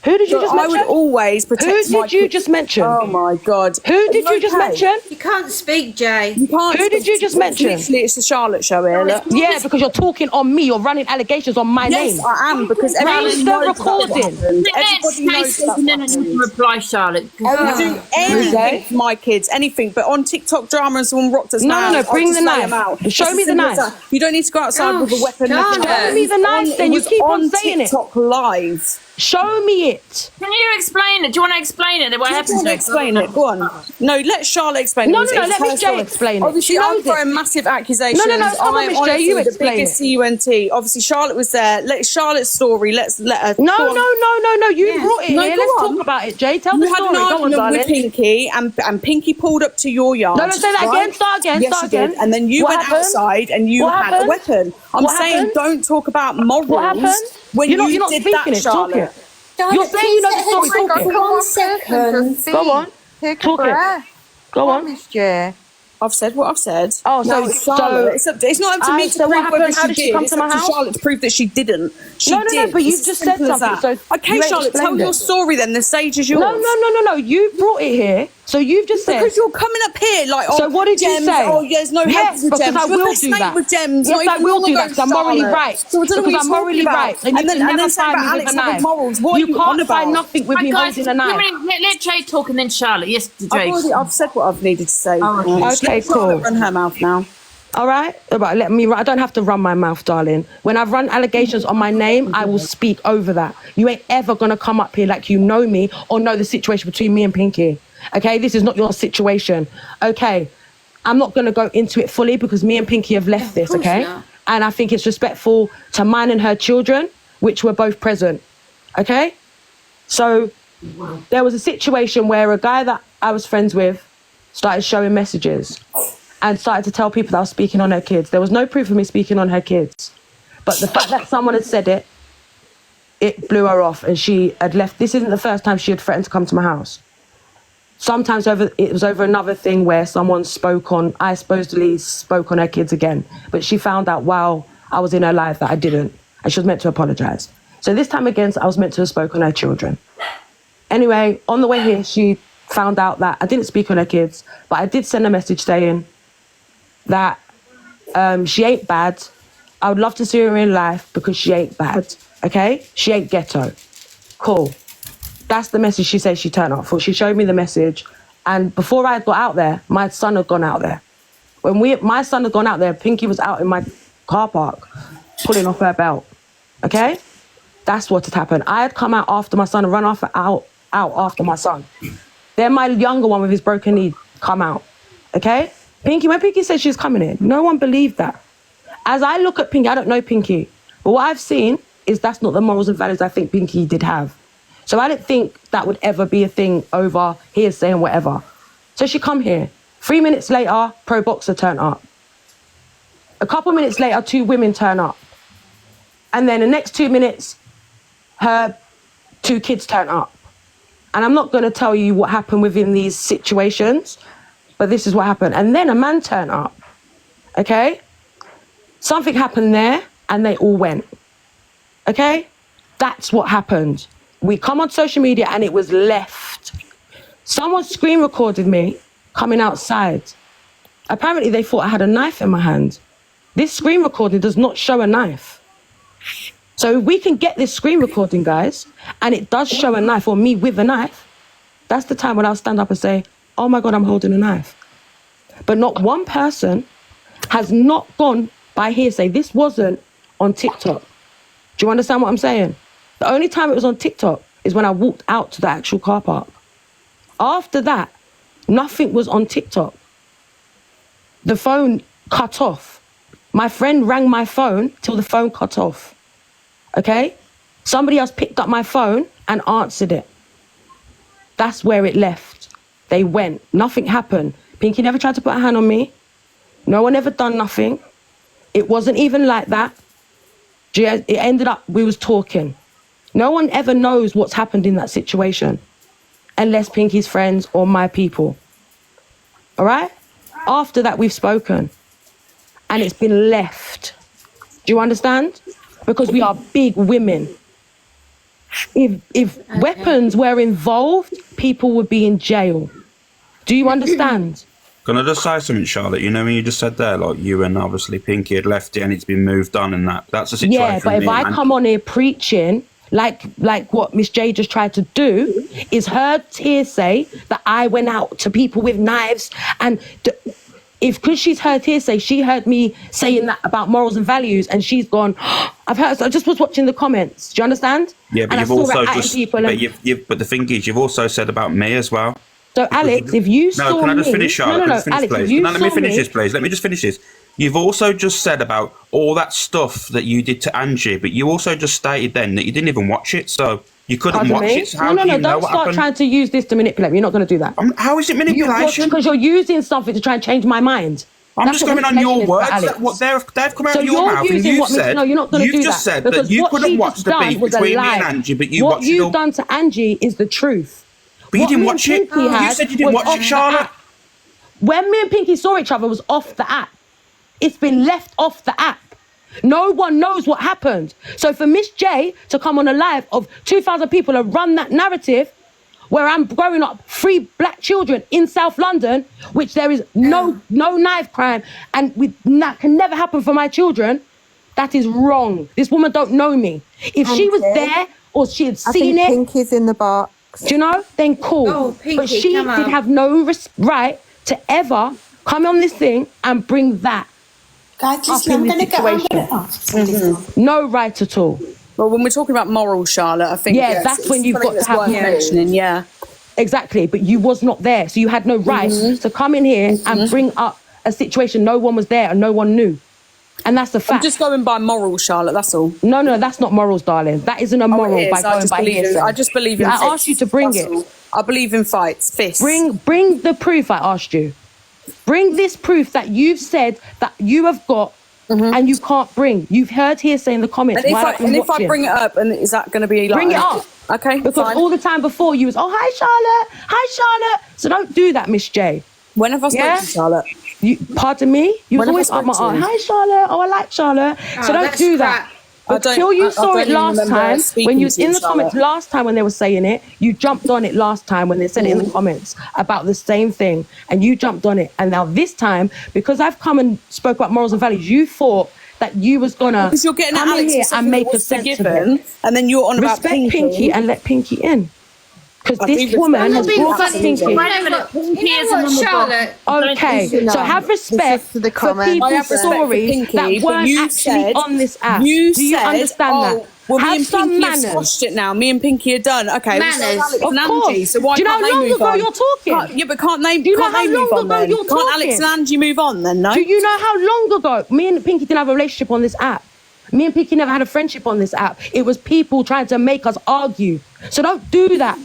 Who did you just I mention? would always protect Who my did you kids. just mention? Oh my God. Who did you just mention? You can't speak, Jay. You can't. Who did you just mention? Literally, it's the Charlotte show here. Look. Yeah, because you're talking on me. You're running allegations on my name. Yes, I am, because Bring everybody the knows recording. Everybody knows that and then you can reply, Charlotte. I would do anything for my kids, anything. But on TikTok drama and someone rocked us. No, bring the knife. Show me the knife. You don't need to go outside with a weapon. Charlotte. Show me the knife, then you keep on saying it. TikTok live. Show me it. Can you explain it? Do you want to explain it? What happened? Explain it. Go on. No, let Charlotte explain it. No, It's let her Miss J story. explain it. Obviously, She I'm knows it. throwing massive accusations. No, it's not I'm Miss J. You honestly the explain biggest it. CUNT. Obviously, Charlotte was there. Let Charlotte's story. Let's let her. No. go on. You brought it No, here. go Let's on. talk about it, Jay. Tell the You had story. an Go on, argument darling. with Pinky, and Pinky pulled up to your yard. No, say that again. Start again. Yes, Start you did. again. And then you What went happened? outside and you What had a happened? weapon. I'm What saying happened? don't talk about morals. What happened? When You're you not did speaking that, it. Talk Charlotte. it. You're saying you know the story. Talk it. One second. Go on. Take a Talk it. breath. Go on. Miss J. I've said what I've said. Oh, Now it's Charlotte. It's not up to me to so what prove whether happened? How she did she did. come It's to my up to house? Charlotte to prove that she didn't. She No, did. but you've It's just as simple said as something, that. so Okay, you ain't Charlotte, tell explained your it. story then. The stage is yours. No. You brought it here, so you've just said. Because you're coming up here like, oh, So what did gems, you say? oh, there's no help Yes, with because gems. I You're will best do mate that. with gems. Yes, not I even will long do ago, that because I'm morally Charlotte. right. So I don't know Because what I'm you're morally talking right, about. and you can then never say find about me with Alex a having knife. morals. What You are you on can't about? find nothing with Right, me guys, holding a knife. let Jay talk and then Charlotte. Yes, Jay. I've said what I've needed to say. Okay, Let Charlotte cool. run her mouth now. All right, let me. I don't have to run my mouth, darling. When I've run allegations on my name, I will speak over that. You ain't ever gonna come up here like you know me or know the situation between me and Pinky. Okay, this is not your situation. Okay, I'm not gonna go into it fully because me and Pinky have left this. Okay, and I think it's respectful to mine and her children, which were both present. Okay, so there was a situation where a guy that I was friends with started showing messages and started to tell people that I was speaking on her kids. There was no proof of me speaking on her kids. But the fact that someone had said it, it blew her off and she had left. This isn't the first time she had threatened to come to my house. Sometimes it was over another thing where I supposedly spoke on her kids again. But she found out while I was in her life that I didn't. And she was meant to apologise. So this time again, I was meant to have spoken on her children. Anyway, on the way here, she found out that I didn't speak on her kids, but I did send a message saying that she ain't bad. I would love to see her in life because she ain't bad, okay? She ain't ghetto. Cool. That's the message she said she turned up for. She showed me the message, and before I got out there, my son had gone out there. When my son had gone out there, Pinky was out in my car park, pulling off her belt, okay? That's what had happened. I had come out after my son and run out after my son. Then my younger one with his broken knee come out, okay? When Pinky said she was coming in, no one believed that. As I look at Pinky, I don't know Pinky, but what I've seen is that's not the morals and values I think Pinky did have. So I didn't think that would ever be a thing over hearsay and whatever. So she come here. 3 minutes later, pro boxer turn up. A couple minutes later, 2 women turn up. And then the next 2 minutes, her 2 kids turn up. And I'm not going to tell you what happened within these situations, but this is what happened. And then a man turned up, okay? Something happened there and they all went, okay? That's what happened. We come on social media and it was left. Someone screen recorded me coming outside. Apparently they thought I had a knife in my hand. This screen recording does not show a knife. So if we can get this screen recording, guys, and it does show a knife or me with a knife, that's the time when I'll stand up and say, oh my God, I'm holding a knife. But not one person has not gone by hearsay. This wasn't on TikTok. Do you understand what I'm saying? The only time it was on TikTok is when I walked out to the actual car park. After that, nothing was on TikTok. The phone cut off. My friend rang my phone till the phone cut off. Okay? Somebody else picked up my phone and answered it. That's where it left. They went. Nothing happened. Pinky never tried to put a hand on me. No one ever done nothing. It wasn't even like that. It ended up, we was talking. No one ever knows what's happened in that situation unless Pinky's friends or my people. All right? After that, we've spoken. And it's been left. Do you understand? Because we are big women. If weapons were involved, people would be in jail. Do you understand? Can I just say something, Charlotte? You know when you just said there, like you and obviously Pinky had left it and it's been moved on and that's a situation. Yeah, but if I come on here preaching, like what Miss J just tried to do, is her hearsay that I went out to people with knives and... because she's heard hearsay, she heard me saying that about morals and values, and she's gone, I've heard, so I just was watching the comments. Do you understand? Yeah, but and you've also just, but the thing is, you've also said about me as well. So Alex, if you saw me... No, can I just finish, Charlotte? No, Alex, if you let me finish this, please. Let me just finish this. You've also just said about all that stuff that you did to Angie, but you also just stated then that you didn't even watch it, so you couldn't watch it. So how do you know don't what start happened? trying to use this to manipulate me. You're not going to do that. How is it manipulation? Because you're using something to try and change my mind. I'm just going on your words. They've come out of your mouth, and you've said, no, you're not going to do that. You've just said that you couldn't watch the beef between me and Angie, but you watched it all. What you've done to Angie is the truth. But you didn't watch it. You said you didn't watch it, Charlotte. When me and Pinky saw each other was off the app. It's been left off the app. No one knows what happened. So for Miss J to come on a live of 2,000 people and run that narrative where I'm growing up 3 black children in South London, which there is no knife crime, and that can never happen for my children, that is wrong. This woman don't know me. If she was there or she had seen it... Pinky's in the box. Do you know? Then cool. Oh, Pinky, but she come on. did have no right to ever come on this thing and bring that. Guys, listen, I'm going to go. No right at all. Well, when we're talking about morals, Charlotte, I think that's when you've got to have mentioning. Yeah, exactly. But you was not there, so you had no right to come in here and bring up a situation no one was there and no one knew, and that's the fact. I'm just going by morals, Charlotte. That's all. No, that's not morals, darling. That isn't a moral by going by hearsay. I just believe in. I asked you to bring it. I believe in fights, fists. Bring the proof. I asked you. Bring this proof that you've said that you have got and you can't bring. You've heard hearsay in the comments. And if I bring it up, and is that going to be like... Bring it up. Okay, because fine. all the time before you was, oh, hi, Charlotte. So don't do that, Miss J. When have I spoken to Charlotte? Pardon me? You was When always have I up my spoken arm. to you? Hi, Charlotte. Oh, I like Charlotte. So don't do that. Until you saw it last time, when you was in the comments last time when they were saying it, you jumped on it last time when they said it in the comments about the same thing, and you jumped on it. And now this time, because I've come and spoke about morals and values, you thought that you was gonna because you're getting at come in Alex here and make a sense of it. And then you're on about respect Pinky and let Pinky in. Because this woman has brought up Pinky. Charlotte. Okay, so have respect for people's stories that weren't actually on this app. Do you understand that? Well, have me and some Pinky manners. have squashed it now. Me and Pinky are done. Okay, Manners. Alex Of and course. Angie. So why Do you know can't how they long move ago on? you're talking? Yeah, but can't they? Do you know Can't how they move long on ago then? you're Can't talking? Alex and Angie move on then? No. Do you know how long ago me and Pinky didn't have a relationship on this app? Me and Pinky never had a friendship on this app. It was people trying to make us argue. So don't do that.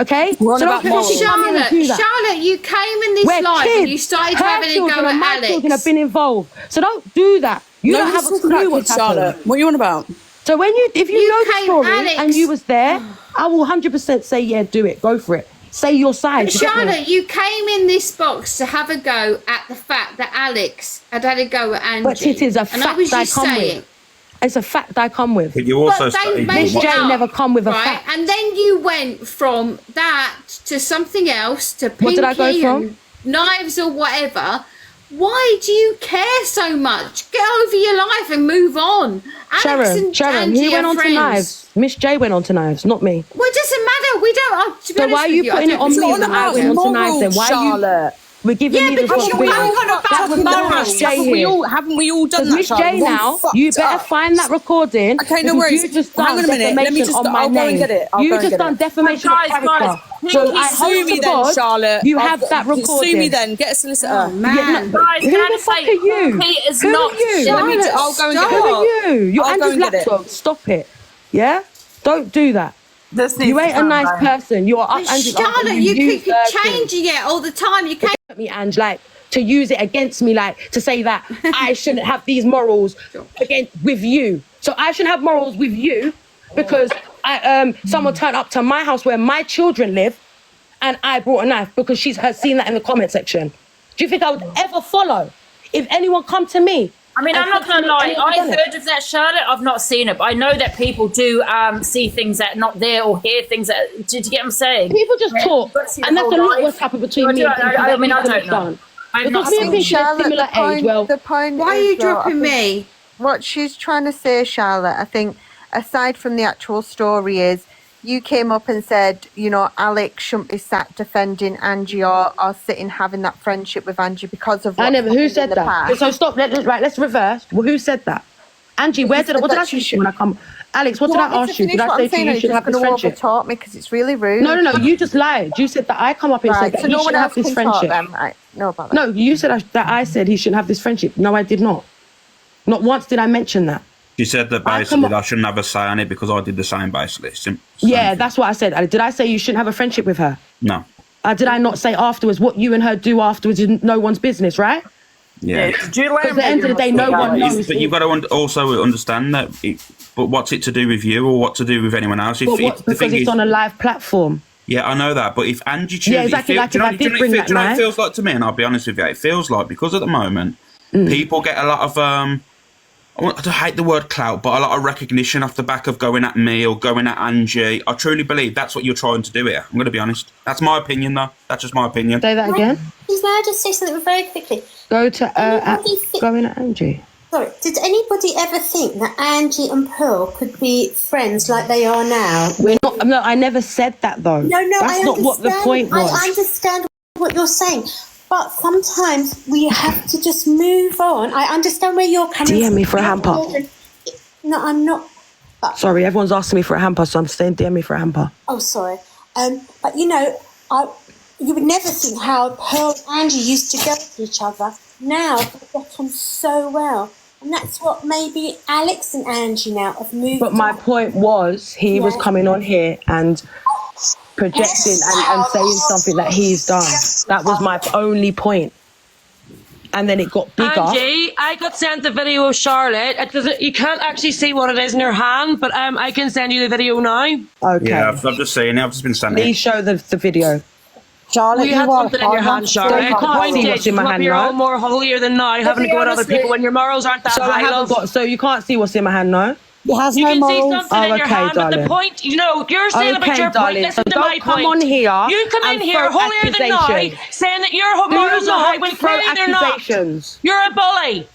Okay? We're so on don't about Charlotte, you came in this Where live kids, and you started her having a children go and at my Alex. children have been involved. So don't do that. You don't have a clue what's happened. Charlotte. What are you on about? So when if you know the story Alex. and you was there, I will 100% say, yeah, do it. Go for it. Say your side. Charlotte, you came in this box to have a go at the fact that Alex had a go at Angie. But it is a fact and I was I just come saying. with. It's a fact I come with. But you also they made Miss it J up, never come with a right? fact. And then you went from that to something else to Pinky. What did I go from? knives or whatever, why do you care so much? Get over your life and move on. Alex and Sharon, Angie who went are on friends. to knives? Miss J went on to knives, not me. Well, it doesn't matter. We don't. To be So honest why are with you putting it on me when I went on to knives then? Why are you... We're giving me the responsibility. That was not Miss J here. Haven't we all done that, Miss J Charlotte? now, you better find that recording. Okay, no because worries. You just Hang done on a minute. Let me defamation just. on my I'll go and name. get it. I'll You go and just get done it. defamation of character. So I Sue hope me to then, God Charlotte. you have that recording. Sue me then. Get a solicitor. Oh man, Guys, Who can I the just fuck say, are you? Peter's Who not are you? Charlotte. I'll go and get Who it. are you? You're I'll go Andrew's and get it. laptop. Stop it. Yeah? Don't do that. You ain't a nice person. You're up Andrew's Charlotte, you keep changing it all the time. You can't. me, Ange, like to use it against me, like to say that I shouldn't have these morals with you. So I shouldn't have morals with you because someone turned up to my house where my children live and I brought a knife because she's seen that in the comment section. Do you think I would ever follow if anyone come to me? I mean, I'm not going to lie. I heard of that, Charlotte. I've not seen it, but I know that people do see things that are not there or hear things that. Do you get what I'm saying? People just talk, and that's a lot what's happened between me and people. I mean, I don't know. I'm not Because me and saying Pinky are similar age. Well, the point why are is, you though, I dropping think me? What she's trying to say, Charlotte, I think, aside from the actual story, is you came up and said, you know, Alex shouldn't be sat defending Angie or sitting having that friendship with Angie because of. I never. Who happened said in the that? past. So stop. Let's reverse. Well, who said that? Angie, what did I ask you when I come? Alex, what did I ask you? Did I say to you should have this friendship? Talk me because it's really rude. No. You just lied. You said that I come up and said that so he no should one have else this can friendship. talk then. I know about that. No, you said that I said he shouldn't have this friendship. No, I did not. Not once did I mention that. You said that basically I shouldn't have a say on it because I did the same, basically. Yeah, that's what I said. Did I say you shouldn't have a friendship with her? No. Did I not say afterwards what you and her do afterwards is no one's business, right? Yeah. Because at the end of the day, no one knows. But you've got to also understand that. But what's it to do with you or what to do with anyone else? Because it's on a live platform. Yeah, I know that. But if Angie chooses... Yeah, exactly. Like if I did bring that knife. Do you know what it feels like to me? And I'll be honest with you. It feels like because at the moment, people get a lot of... I hate the word clout, but a lot of recognition off the back of going at me or going at Angie. I truly believe that's what you're trying to do here. I'm going to be honest. That's my opinion, though. That's just my opinion. Say that again. Please, may I just say something very quickly? Go to going at Angie. Sorry, did anybody ever think that Angie and Pearl could be friends like they are now? We're not. No, I never said that though. No, that's not what the point was. I understand what you're saying. But sometimes we have to just move on. I understand where you're coming from. DM me for a hamper. No, I'm not. Sorry, everyone's asking me for a hamper, so I'm saying DM me for a hamper. Oh, sorry. But you know, you would never think how Pearl and Angie used to go to each other. Now they get on so well. And that's what maybe Alex and Angie now have moved But my point was, he was coming on here and projecting and saying something that he's done. That was my only point. And then it got bigger. Angie, I got sent the video of Charlotte. You can't actually see what it is in her hand, but I can send you the video now. Okay. Yeah, I've just seen it. I've just been sent it. Please show the video. Charlotte, you had something in your hand, Charlotte. You can't see what's in my hand, You're all right? more holier than now, having to go at other people when your morals aren't that high, love. So you can't see what's in my hand, no? You can see something in your hand, but the darling. point, you know, you're saying about your point, listen to my point. Come on here. You come in here holier than now, saying that your morals are high when clearly they're not. You're a bully.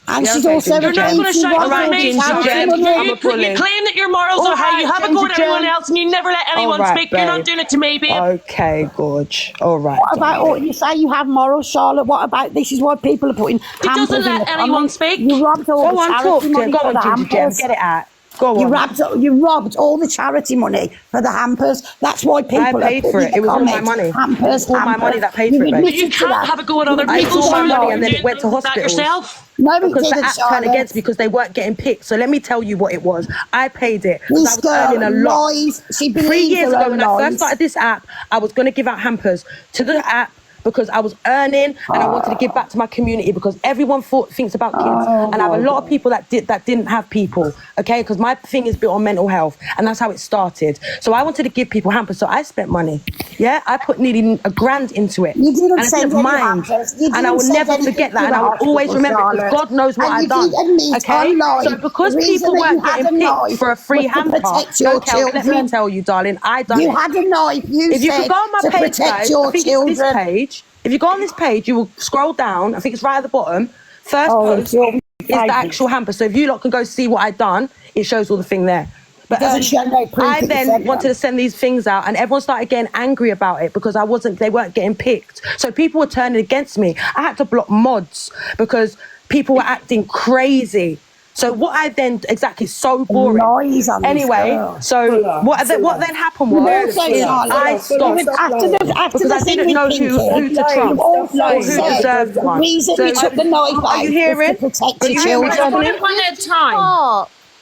And she's also you're not going to shout out me. You claim that your morals are high. You have a go at everyone else, and you never let anyone speak. You're not doing it to me, babe. Okay, Gorge. All right. What about you say you have morals, Charlotte? What about this? Is why people are putting hampers doesn't let anyone speak. You robbed all the charity money for the hampers. Get it out. Go on. You robbed all the charity money for the hampers. That's why people I paid for it. It was all my money. Hampers, all my money that paid for it. But you can't have a go at other people. I took my money and then it went to hospital. Yourself. No, because the app turned against me because they weren't getting picked. So let me tell you what it was. I paid it. I was earning a lot. 3 years ago when I first started this app, I was going to give out hampers to the app because I was earning and I wanted to give back to my community because everyone thinks about kids. And I have a lot of people that didn't have people, okay? Because my thing is built on mental health and that's how it started. So I wanted to give people hampers, so I spent money. Yeah, I put nearly $1,000 into it. You didn't and I didn't mind. And I will never forget that and I will always remember it because God knows what I've done. Okay? So because people weren't getting picked for a free hamper, let me tell you, darling, I done it. You had a knife, if you could go on my page, guys, I think it's this page. If you go on this page, you will scroll down. I think it's right at the bottom. First post is the actual hamper. So if you lot can go see what I've done, it shows all the thing there. But I then wanted to send these things out, and everyone started getting angry about it because they weren't getting picked. So people were turning against me. I had to block mods because people were acting crazy. So what I then so boring. Anyway, so what then happened was I stopped because I didn't know who to trust or who deserved one. The reason you took the knife out Are you hearing? was to protect your children.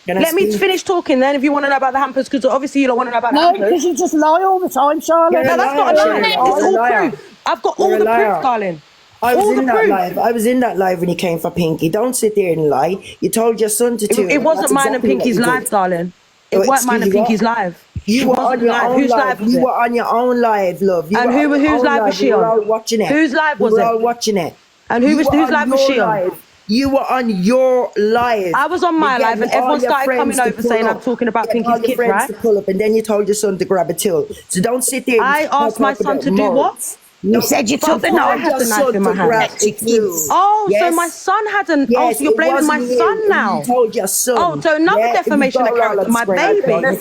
Let me finish talking then if you want to know about the hampers, because obviously you don't want to know about the hampers. No, because you just lie all the time, Charlotte. No, that's not a lie. It's all proof. I've got all the proof, darling. I was in that live. I was in that live when you came for Pinky. Don't sit there and lie. You told your son to tune. It wasn't mine and Pinky's live, darling. It weren't mine and Pinky's live. You were on your own live. You were on your own live, love. And whose live was she on? We were all watching it. Whose live was it? We were all watching it. And whose live was she on? You were on your live. I was on my live, and everyone started coming over saying I'm talking about Pinky's kids, right? To pull up, and then you told your son to grab a tool. So don't sit there. I asked my son to do what? You said you took the knife. I had the knife in my hand. So my son had an. Yes, so you're blaming my son now. You told your son. Oh, so another defamation of character. My baby. My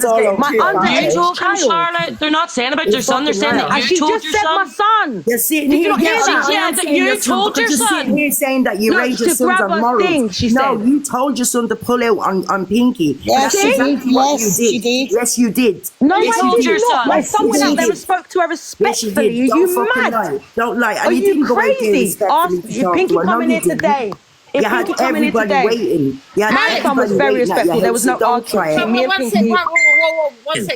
You told child. Charlotte. They're not saying about their son. They're saying that you told your son. She just said my son. You're sitting here. Yeah, that you told your son. You're saying that you raised your son's on morals. No, you told your son to pull out on Pinky. Yes, she did. Yes, you did. No, I did not. My son went out there and spoke to her respectfully. You mad? Don't lie. Are you crazy? Pinky coming in today. You had everybody waiting. My son was very respectful. There was no arguing. One sec,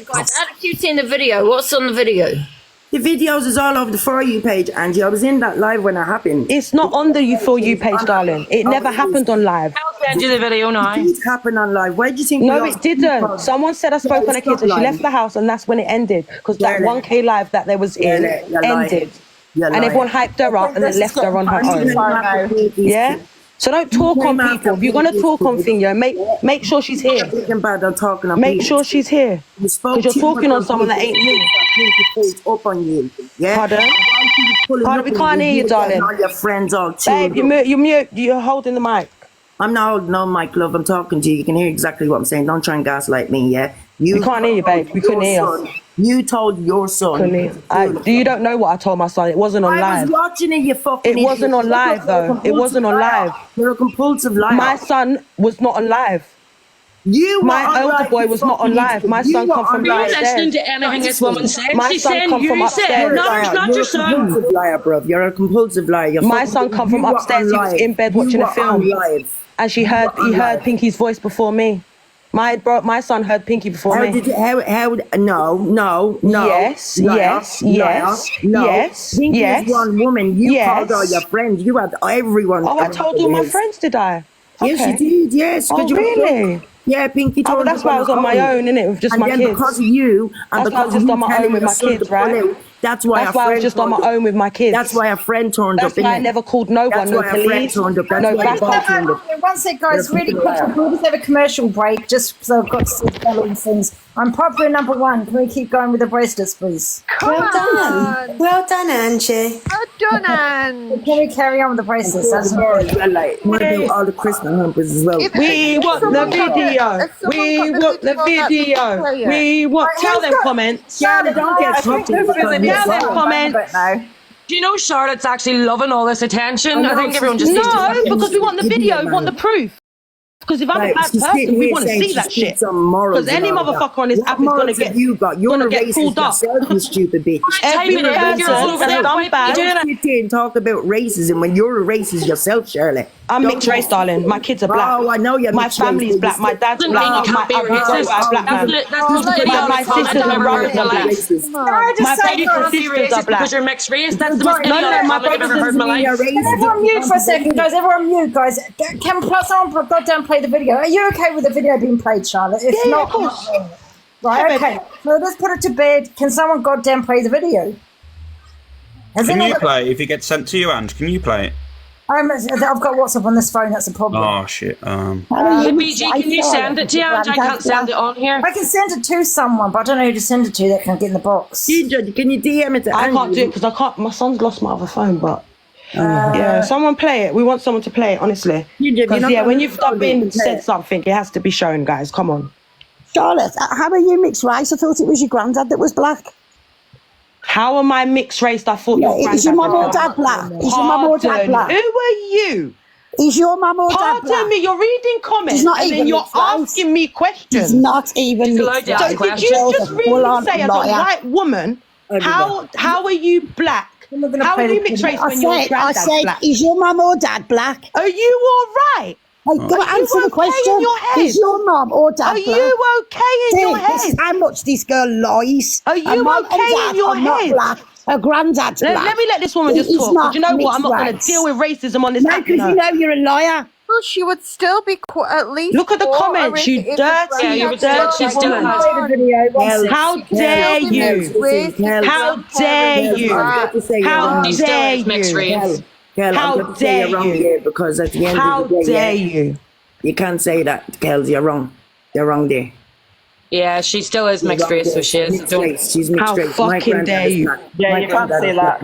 guys. Alex, you've seen the video. What's on the video? The videos is all over the For You page, Angie. I was in that live when it happened. It's not on the For You page, darling. It never happened on live. I'll send you the video now. It did happen on live. Why do you think? No, it didn't. Someone said I spoke on a kid, and she left the house, and that's when it ended. Because that 1K live that there was in ended. And everyone hyped her up and then left her on her own. Yeah? So don't talk on people. If you're going to talk on things, make sure she's here. Make sure she's here. Because you're talking on someone that ain't you. Pardon? Pardon, we can't hear you, darling. All your friends all Babe, you're mute. You're holding the mic. I'm not holding no mic, love. I'm talking to you. You can hear exactly what I'm saying. Don't try and gaslight me, yeah? We can't hear you, babe. We couldn't hear you. You told your son. You don't know what I told my son. It wasn't on live. I was watching it, you fucking It wasn't on live, though. It wasn't on live. You're a compulsive liar. My son was not on live. My older boy was not on live. My son come from You're upstairs. listening to anything this woman said. She's saying you said, not your son. You're a compulsive liar, bro. You're a compulsive liar. My son come from upstairs. He was in bed watching a film. And he heard Pinky's voice before me. My son heard Pinky before me. No. Yes. Pinky is one woman. You called all your friends. You had everyone. Oh, I told all my friends, did I? Yes, you did. Yes. Oh, really? Yeah, Pinky told that's why I was on my own, innit, with just my kids. Because of you, and that's why I was just on my own with my kids, right? That's why I was just on my own with my kids. That's why a friend turned up. That's why I never called no one, no police. No backup. One sec, guys, really quick. We'll just have a commercial break, just so I've got to see following things. I'm popular number one. Can we keep going with the bracelets, please? Well done, Angie. Well done, Angie. Can we carry on with the bracelets? That's what about all the Christmas hampers as well? We want the video. We want the video. We want. Tell them comments. Yeah, don't get comments. Do you know Charlotte's actually loving all this attention? I think everyone just needs to because we want the video, we want the proof. Because if I'm a bad person, we want to see that shit. Because any motherfucker on this app is gonna get pulled up. You stupid bitch. Every person has done bad. Don't sit there and talk about racism when you're a racist yourself, Shirley. I'm mixed race, darling. My kids are black. Oh, I know you're my family's black. My dad's black. My uncle's black man. My sisters and brothers are black. My brothers and sisters are black. Because you're mixed race. That's the most idiotic comment I've ever heard in my life. Everyone mute for a second, guys. Everyone mute, guys. Can someone goddamn play the video? Are you okay with the video being played, Charlotte? If not, of course. Right, okay. So let's put it to bed. Can someone goddamn play the video? Can you play it? If it gets sent to you, Ange, can you play it? I've got WhatsApp on this phone. That's a problem. Oh shit. BG, can you send it to you? I can't send it on here. I can send it to someone, but I don't know who to send it to that can get in the box. Can you DM it to I can't do it because I can't. My son's lost my other phone, but. Yeah, someone play it. We want someone to play it, honestly. Because when you've said something, it has to be shown, guys. Come on. Charlotte, how are you mixed race? I thought it was your granddad that was black. How am I mixed race? I thought your granddad is your mum or was dad black? Is your mum or dad black? Who are you? Is your mum or dad black? Pardon me, you're reading comments not and even then you're mixed race. asking me questions. It's not even So mixed did race. you just really say as a white woman, how are you black? How are you mixed race when your granddad's I said, black? is your mum or dad black? Are you all right? Hey, go answer the question. In your head? Is your mum or dad Are black? you okay in your This head? is how much this girl lies. Are you Her mum okay and dad in your are not head? black. Her granddad's black. Let me let this woman just It's talk. not Do you know what? I'm not mixed going to race. deal with racism on this No, app. because you know you're a liar. Well, she would still be at least. Look at the comments, you dirty woman. How dare you? How dare you? How dare you? How dare you? Because at the end How of the day, dare you? You can't say that, Kels. You're wrong. You're wrong there. Yeah, she still is mixed race, so she is. She's mixed How race. fucking dare you? Yeah, you can't say that.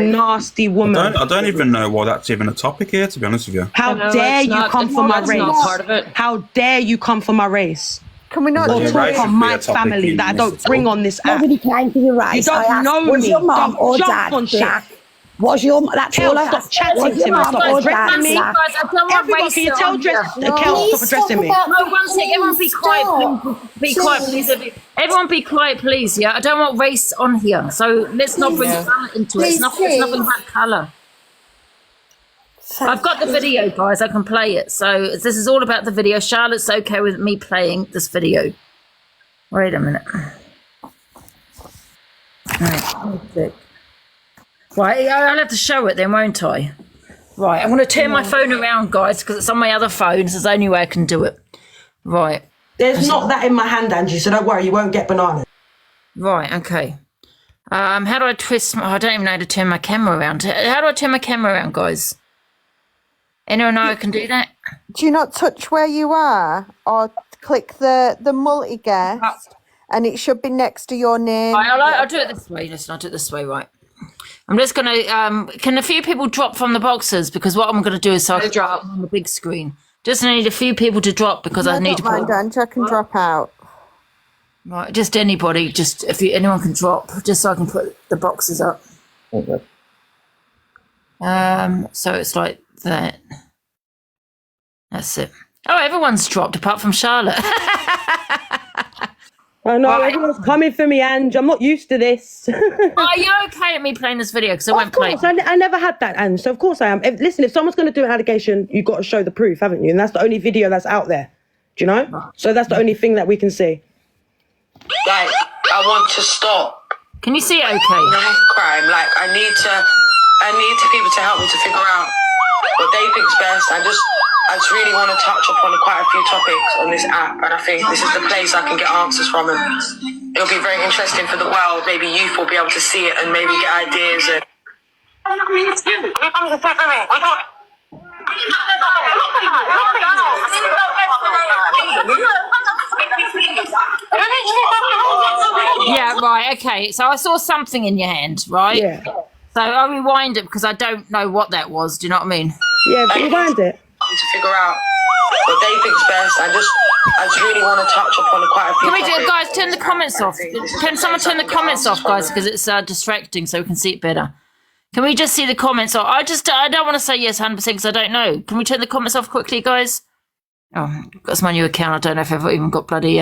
Nasty woman. I don't even know why that's even a topic here, to be honest with you. How dare you come for my race? How dare you come for my race? Can we not Or do talk it? on my family that I don't bring on this app? Nobody came for your race. You don't I asked, know was me. your mum Don't or jump dad on shit. black? Was your that's all I Kel, stop asked. chatting Was to your me. mum Stop or addressing dad me. black? Guys, I don't want Everyone, race can you on tell here. Kel, stop addressing me? No, one sec. Everyone be quiet, please. Be quiet, please. Everyone be quiet, please. Yeah, I don't want race on here. So let's not bring colour into it. It's nothing about colour. I've got the video, guys. I can play it. So this is all about the video. Charlotte's okay with me playing this video. Wait a minute. Right, I'll have to show it then, won't I? Right, I'm going to turn my phone around, guys, because it's on my other phone. So it's the only way I can do it. Right. There's not that in my hand, Angie, so don't worry, you won't get bananas. Right, okay. How do I twist I don't even know how to turn my camera around. How do I turn my camera around, guys? Anyone know I can do that? Do you not touch where you are, or click the multi-guest, and it should be next to your name? I'll do it this way. Listen, I'll do it this way, right? I'm just going to, can a few people drop from the boxes? Because what I'm going to do is so I can drop on the big screen. Just need a few people to drop because I need to put... Angie, I can drop out. Right, just anybody, just if anyone can drop, just so I can put the boxes up. Okay. So it's like that. That's it. Oh, everyone's dropped apart from Charlotte. I know, everyone's coming for me, Ange. I'm not used to this. Are you okay at me playing this video? Because I won't play. Of course, I never had that, Ange. So of course I am. Listen, if someone's going to do an allegation, you've got to show the proof, haven't you? And that's the only video that's out there. Do you know? So that's the only thing that we can see. Like, I want to stop. Can you see it okay? Crime. Like, I need people to help me to figure out what they think's best. I just really want to touch upon quite a few topics on this app, and I think this is the place I can get answers from, and it'll be very interesting for the world. Maybe youth will be able to see it and maybe get ideas. And yeah, right, okay. So I saw something in your hand, right? Yeah. So I rewind it because I don't know what that was. Do you know what I mean? Yeah, rewind it. To figure out what they think's best. I just really want to touch upon quite a few. Can we topics. guys turn the comments off? Can someone turn the comments off, guys, because it's distracting, so we can see it better. Can we just see the comments off? I don't want to say yes 100% because I don't know. Can we turn the comments off quickly, guys? Oh, that's my new account. I don't know if I've even got bloody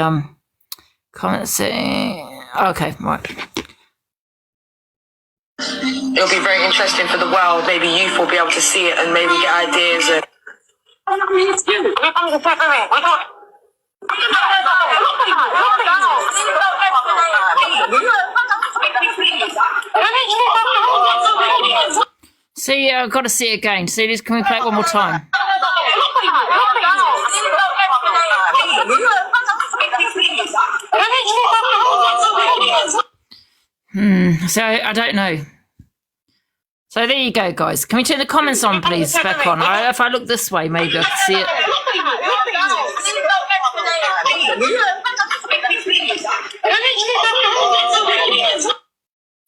comments. Okay, right. It'll be very interesting for the world. Maybe youth will be able to see it and maybe get ideas. And See, I've got to see it again. See this? Can we play it one more time? So I don't know. So there you go, guys. Can we turn the comments on, please? Back on. If I look this way, maybe I can see it.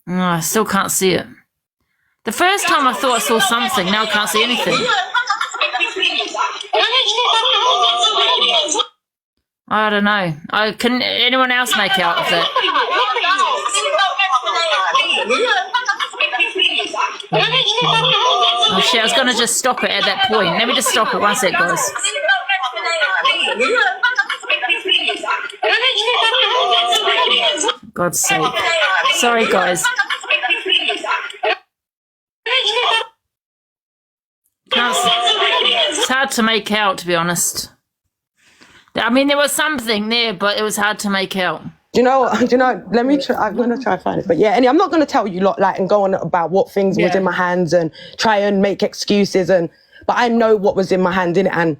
Oh, I still can't see it. The first time I thought I saw something. Now I can't see anything. I don't know. Can anyone else make out of that? Oh shit, I was gonna just stop it at that point. Let me just stop it. One sec, guys. God's sake. Sorry, guys. It's hard to make out, to be honest. I mean, there was something there, but it was hard to make out. Do you know? Let me try. I'm gonna try to find it. But yeah, I'm not gonna tell you lot and go on about what things was in my hands and try and make excuses but I know what was in my hand, innit? And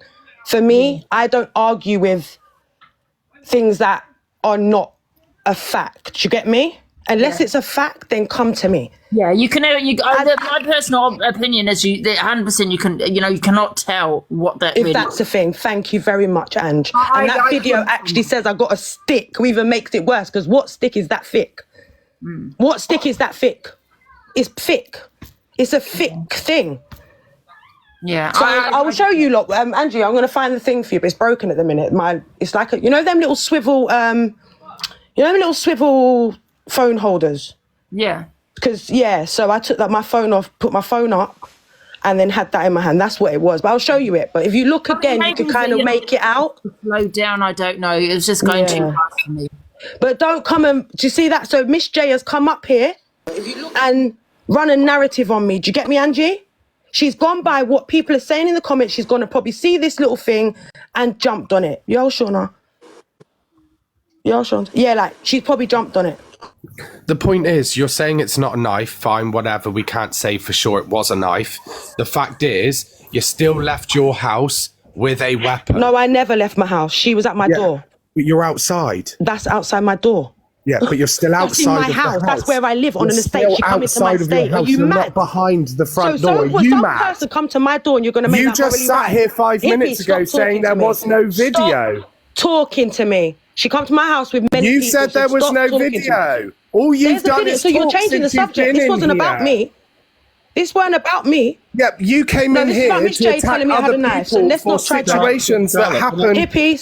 for me, I don't argue with things that are not a fact. You get me? Unless it's a fact, then come to me. Yeah, you can. My personal opinion is that 100% you can. You cannot tell what that. If that's a thing, thank you very much, Ange. And that video actually says I got a stick, who even makes it worse. Because what stick is that thick? What stick is that thick? It's thick. It's a thick thing. Yeah. So I will show you, lot. Angie, I'm going to find the thing for you, but it's broken at the minute. It's like them little swivel. Phone holders. Yeah. Because so I took my phone off, put my phone up, and then had that in my hand. That's what it was. But I'll show you it. But if you look again, you can kind of make it out. Slow down. I don't know. It was just going too fast for me. But don't come do you see that? So Miss J has come up here and run a narrative on me. Do you get me, Angie? She's gone by what people are saying in the comments. She's going to probably see this little thing and jumped on it. Yo, Shauna. Yeah, she's probably jumped on it. The point is, you're saying it's not a knife. Fine, whatever. We can't say for sure it was a knife. The fact is, you still left your house with a weapon. No, I never left my house. She was at my door. But you're outside. That's outside my door. Yeah, but you're still outside That's in my house. That's where I live, on an estate. She come into my estate. Are you you're mad? Not behind the front door. Are you mad? Person come to my door and you're going to make You just sat here 5 minutes ago saying there was no video. Stop talking to me. She come to my house with many people. You said there was no video. All you've done is so you're changing the subject. This wasn't about me. This weren't about me. Yep, you came in here to attack other people for situations that happened. Hippie,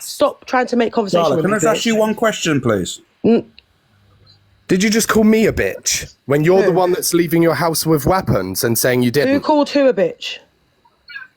stop trying to make conversation with me. Can I just ask you one question, please? Did you just call me a bitch when you're the one that's leaving your house with weapons and saying you didn't? Who called who a bitch?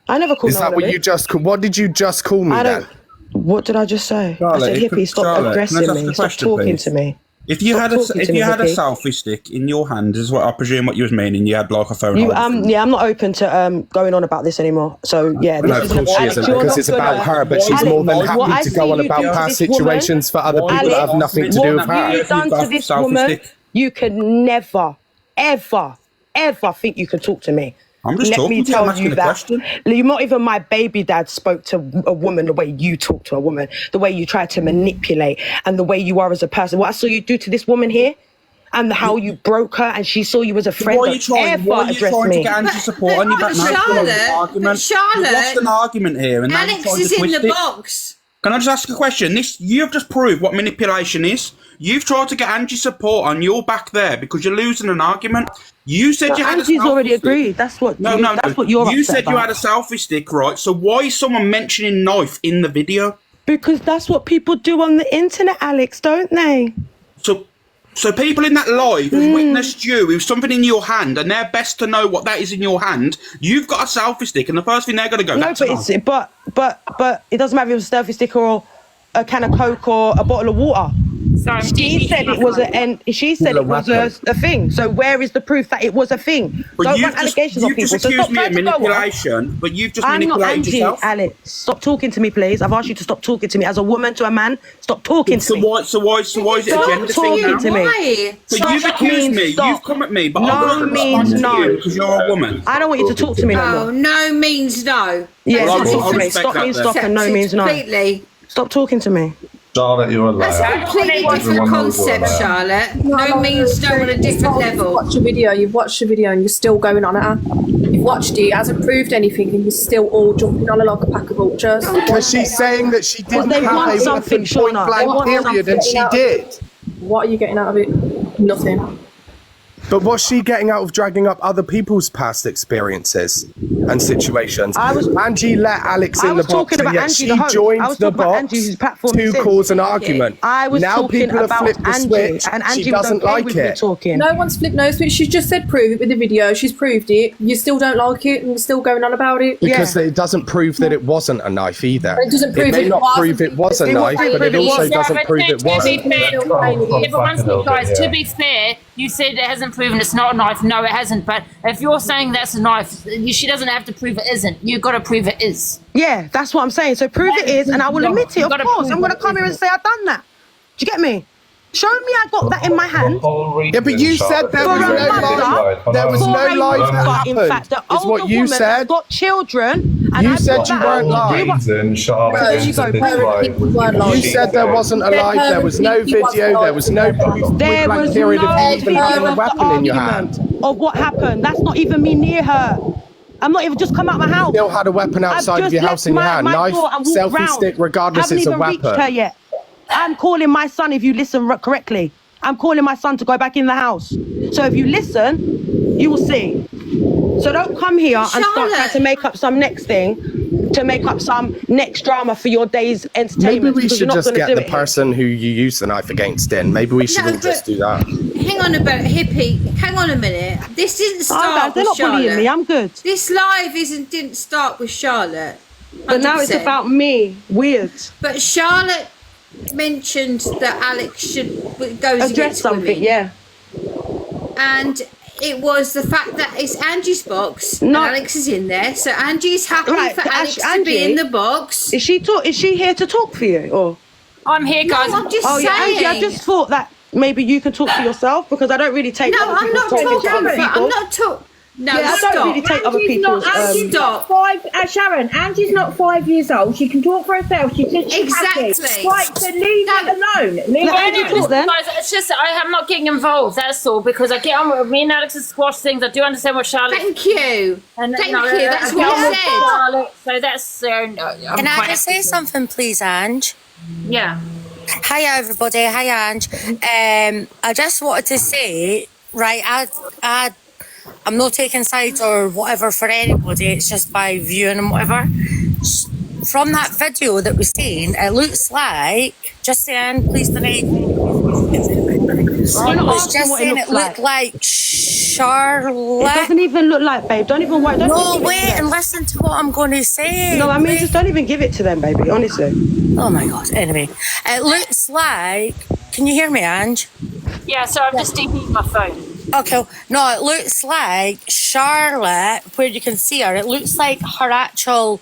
I never called. Is that what you just? What did you just call me then? What did I just say? Charlotte, I said, hippie, stop aggressing me. Stop talking to me. If you had a selfie stick in your hand, is what I presume what you was meaning. You had like a phone. Yeah, I'm not open to going on about this anymore. So yeah, no, of course she isn't, because it's about her. But she's more than happy to go on about past situations for other people that have nothing to do with her. What you've done to this woman, you can never, ever, ever think you can talk to me. I'm just talking to you. I'm asking a question. Not even my baby dad spoke to a woman the way you talk to a woman, the way you try to manipulate, and the way you are as a person. What I saw you do to this woman here, and how you broke her, and she saw you as a friend. Why are you trying to get Angie support on your back? Charlotte, you lost an argument here, and Alex is in the box. Can I just ask a question? You've just proved what manipulation is. You've tried to get Angie support on your back there because you're losing an argument. You said you had Angie's already agreed. That's what. That's what you're. You said you had a selfie stick, right? So why is someone mentioning knife in the video? Because that's what people do on the internet, Alex, don't they? So people in that live have witnessed you with something in your hand, and they're best to know what that is in your hand. You've got a selfie stick, and the first thing they're going to go. No, but it doesn't matter if it's a selfie stick or a can of Coke or a bottle of water. Sorry, she said it was a thing. So where is the proof that it was a thing? Don't run allegations on people. You've just accused me of manipulation, but you've just manipulated yourself. Alex, stop talking to me, please. I've asked you to stop talking to me as a woman to a man. Stop talking to me. So why is it a gender thing now? To me. So you've accused me. You've come at me, but no means no because you're a woman. I don't want you to talk to me no more. No means no. Yeah, stop means stop and no means no. Completely. Stop talking to me. Charlotte, you're a liar. That's a completely different concept, Charlotte. No means no on a different level. You've watched the video and you're still going on at her. You've watched it, it hasn't proved anything, and you're still all jumping on her like a pack of vultures. Because she's saying that she didn't have a weapon point blank period, and she did. What are you getting out of it? Nothing. But what's she getting out of dragging up other people's past experiences and situations? Angie let Alex in the box, and yet she joined the box to cause an argument. I was now talking people have about flipped the Angie, switch. and Angie She doesn't like it. No one's flipped no switch. She's just said prove it with the video. She's proved it. You still don't like it, and you're still going on about it. Because it doesn't prove that it wasn't a knife either. It doesn't prove may not prove it was a knife, but it also doesn't prove it wasn't. To be fair, you said it hasn't proven it's not a knife. No, it hasn't. But if you're saying that's a knife, she doesn't have to prove it isn't. You've got to prove it is. Yeah, that's what I'm saying. So prove it is, and I will admit it, of course. I'm going to come here and say I've done that. Do you get me? Show me I got that in my hand. Yeah, but you said there was no life. There was no life that happened. In fact, the older what you woman said. has got children. And You said you weren't lying. You said there wasn't a live. There was no video. There was no proof. There was period of you even no having a weapon in your hand. Of what happened. That's not even me near her. I'm not even just come out of my house. You still had a weapon outside of your house in your hand. Knife, selfie stick, regardless, it's a weapon. Haven't even reached her yet. I'm calling my son, if you listen correctly. I'm calling my son to go back in the house. So if you listen, you will see. So don't come here and start trying to make up some next thing, to make up some next drama for your day's entertainment. Maybe we should just get the person who you used the knife against in. Maybe we should all just do that. Hang on a minute, Hippie. Hang on a minute. This didn't start they're with not Charlotte. bullying me. I'm good. This live didn't start with Charlotte. 100%. But now it's about me. Weird. But Charlotte mentioned that Alex should goes address against something. women. Yeah. And it was the fact that it's Angie's box and Alex is in there, so Angie's happy for Alex to be in the box. Is she here to talk for you, or? I'm here, guys. No, I'm just saying. Yeah, Angie, I just thought that maybe you can talk for yourself, because I don't really take. No, I'm not talking. I'm not talking. No, yeah, I don't really take other people's. Angie's not Sharon, Angie's not 5 years old. She can talk for herself. She said she's happy. Right, so leave it alone. Leave it alone. Guys, it's just I'm not getting involved. That's all, because I get on with me and Alex squash things. I do understand what Charlotte. Thank you. Thank you. That's what I said. Charlotte, so that's Can I just say something, please, Ange? Yeah. Hiya, everybody. Hiya, Ange. I just wanted to say, right, I'm not taking sides or whatever for anybody. It's just by viewing and whatever. From that video that we've seen, it looks like, just saying, please don't it looked like Charlotte. It doesn't even look like, babe. Don't even worry. No, wait and listen to what I'm going to say. No, I mean, just don't even give it to them, baby, honestly. Oh my God. Anyway, it looks like, can you hear me, Ange? Yeah, so I'm just DPing my phone. Okay, no, it looks like Charlotte, where you can see her, it looks like her actual,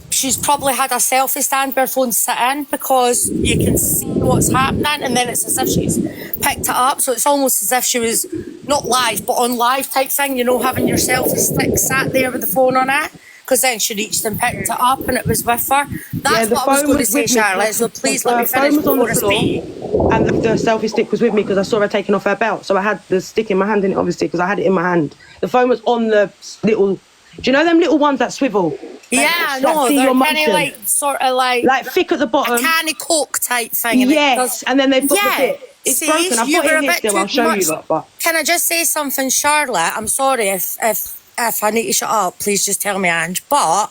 she's probably had a selfie stand where her phone's sitting, because you can see what's happening, and then it's as if she's picked it up, so it's almost as if she was not live, but on live type thing, you know, having your selfie stick sat there with the phone on it, because then she reached and picked it up and it was with her. That's what I was going to say, Charlotte, so please let me finish before I speak. And the selfie stick was with me because I saw her taking off her belt. So I had the stick in my hand, in it, obviously, because I had it in my hand. The phone was on the little, do you know them little ones that swivel? Yeah, I know. They're kind of like, sort of like thick at the bottom. A can of Coke type thing. And yes, and then they put the bit. It's broken. I've got it here still. I'll show you that. But can I just say something, Charlotte? I'm sorry if I need to shut up, please just tell me, Ange. But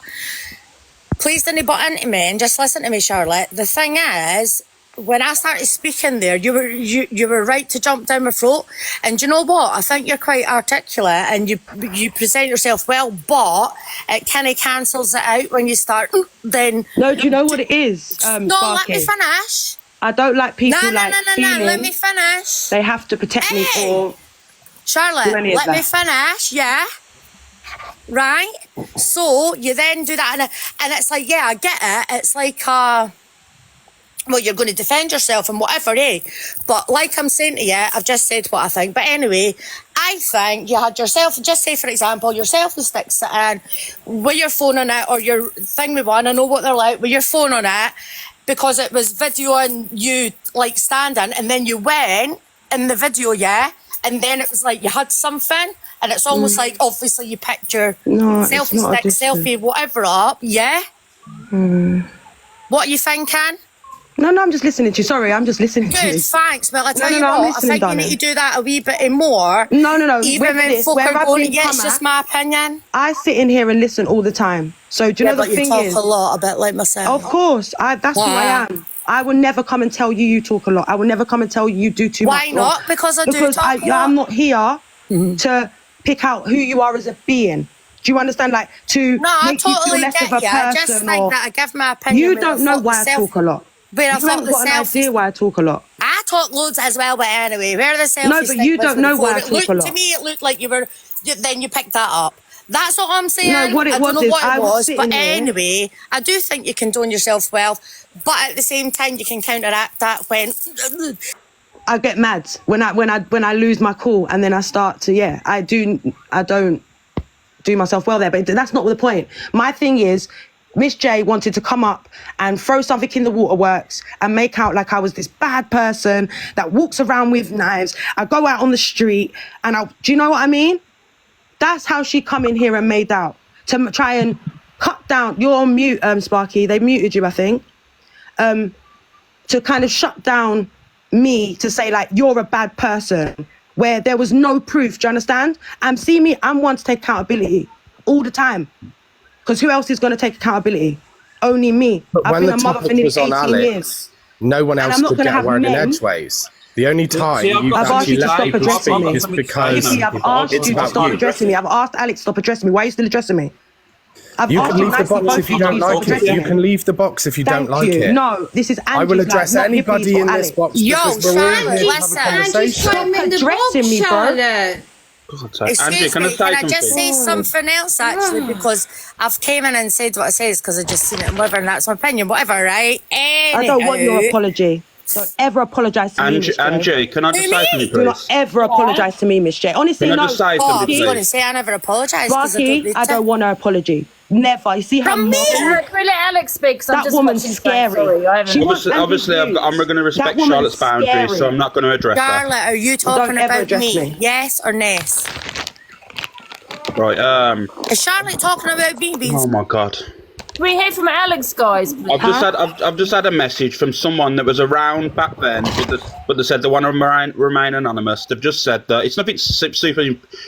please don't butt into me and just listen to me, Charlotte. The thing is, when I started speaking there, you were right to jump down my throat. And you know what? I think you're quite articulate and you present yourself well, but it kind of cancels it out when you start. Then no, do you know what it is? No, let me finish. I don't like people No, let me finish. They have to protect me for. Charlotte, let me finish. Yeah. Right? So you then do that, and it's like, yeah, I get it. It's like, well, you're going to defend yourself and whatever, eh? But like I'm saying to you, I've just said what I think. But anyway, I think you had yourself, just say, for example, your selfie stick sitting with your phone on it, or your thing with one, I know what they're like, with your phone on it, because it was videoing you like standing, and then you went in the video, yeah, and then it was like you had something, and it's almost like obviously you picked your selfie stick, selfie, whatever up, yeah. What are you thinking? No, I'm just listening to you. Sorry, I'm just listening to you. Good, thanks. Well, I tell you what, I think you need to do that a wee bit more. No. Even when folk are going, yeah, it's just my opinion. I sit in here and listen all the time. So do you know the thing you is? talk a lot, a bit like myself. Of course, that's who I am. I will never come and tell you talk a lot. I will never come and tell you do too much. Why not? Because I do talk a lot. I'm not here to pick out who you are as a being. Do you understand? Like, to make you feel less of a person. I just think that I give my opinion. You don't know why I talk a lot. But I haven't got an idea why I talk a lot. I talk loads as well, but anyway, where the selfie No, but you don't know why I talk a lot. To me, it looked like you were. Then you picked that up. That's what I'm saying. No, what it I don't was know is what I it was was, sitting but here. anyway, I do think you condone yourself well, but at the same time, you can counteract that when. I get mad when I lose my cool, and then I start to I don't do myself well there, but that's not the point. My thing is, Miss J wanted to come up and throw something in the waterworks and make out like I was this bad person that walks around with knives. I go out on the street and do you know what I mean? That's how she come in here and made out to try and cut down. You're on mute, Sparky. They muted you, I think. To kind of shut down me, to say like you're a bad person, where there was no proof. Do you understand? And see me, I'm one to take accountability all the time. Because who else is going to take accountability? Only me. But when the topic was on Alex, no one else could get a word in edgeways. The only time you I've asked you to stop addressing me. is because I've asked you to stop addressing me. I've asked Alex to stop addressing me. Why are you still addressing me? You can leave the box if you don't like it. You can leave the box if you don't like it. No, this is Angie's. I will address anybody in this box because we're all here to have a conversation. Addressing me, bro. Excuse me, can I just say something else actually, because I've came in and said what I said because I just seen it and whatever, and that's my opinion, whatever, right? I don't want your apology. Don't ever apologise to me, Miss J. Angie, can I just say something, please? Do not ever apologise to me, Miss J. Honestly, can I no. just say something, please? I was going to say I never apologise. Sparky, I don't want her apology. Never. You see how From me? Can we let Alex speak? That woman's scary. Obviously, I'm going to respect Charlotte's boundaries, so I'm not going to address that. Charlotte, are you talking about me? Yes or Ness? Right. Is Charlotte talking about me? Oh my God. Can we hear from Alex, guys? I've just had a message from someone that was around back then, but they said they want to remain anonymous. They've just said that it's nothing super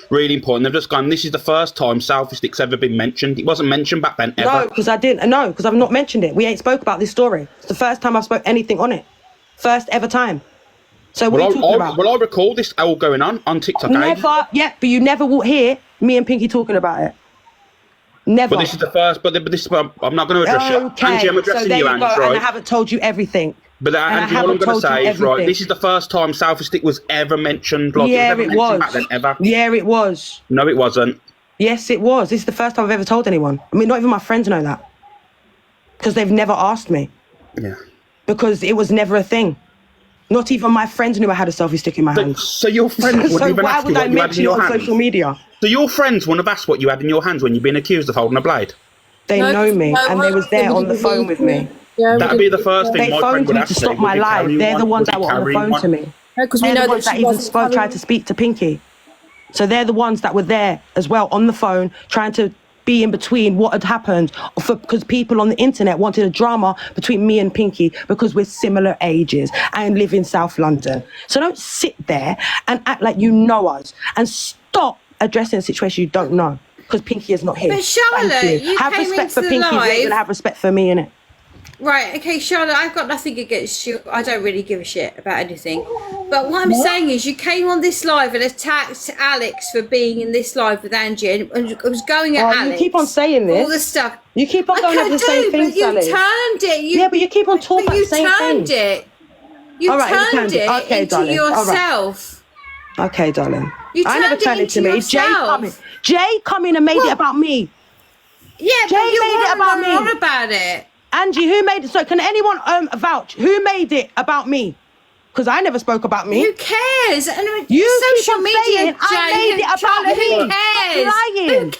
really important. They've just gone, this is the first time selfie stick's ever been mentioned. It wasn't mentioned back then ever. No, because I didn't. No, because I've not mentioned it. We ain't spoke about this story. It's the first time I've spoke anything on it. First ever time. So what are you talking about? Well, I recall this all going on TikTok. Never. Yeah, but you never will hear me and Pinky talking about it. Never. But this is the first. But this. I'm not going to address you. Angie, I'm addressing you, Angie. Right? And I haven't told you everything. But Angie, all I'm going to say is right. This is the first time selfie stick was ever mentioned. Like, yeah, it was. Back then, ever. Yeah, it was. No, it wasn't. Yes, it was. This is the first time I've ever told anyone. I mean, not even my friends know that, because they've never asked me. Yeah. Because it was never a thing. Not even my friends knew I had a selfie stick in my hand. So your friends wouldn't even ask you what you had in your hands? Social media? So your friends wouldn't have asked what you had in your hands when you've been accused of holding a blade? They know me, and they was there on the phone with me. That'd be the first thing my friend would ask me. They phoned me to stop my life. They're the ones that were on the phone to me. Because we know that she even tried to speak to Pinky. So they're the ones that were there as well on the phone, trying to be in between what had happened, because people on the internet wanted a drama between me and Pinky because we're similar ages and live in South London. So don't sit there and act like you know us, and stop addressing a situation you don't know, because Pinky is not here. But Charlotte, you have came respect for into the Pinky, live. you're gonna have respect for me, innit? Right, okay, Charlotte, I've got nothing against you. I don't really give a shit about anything. But what I'm saying is you came on this live and attacked Alex for being in this live with Angie and was going at Alex. You keep on saying this. All the stuff. You keep on going over the same thing, You Sally. turned it. Yeah, but you keep on talking about the same thing. You All right, turned it okay, into darling. yourself. All right. Okay, darling. You I never turned it to me. Jay come in and made it about me. Yeah, Jay but you made it about me. on about it. Angie, who made it? So can anyone vouch? Who made it about me? Because I never spoke about me. Who cares? And you social media, I made it about Charlotte, me. who cares? Lying. Who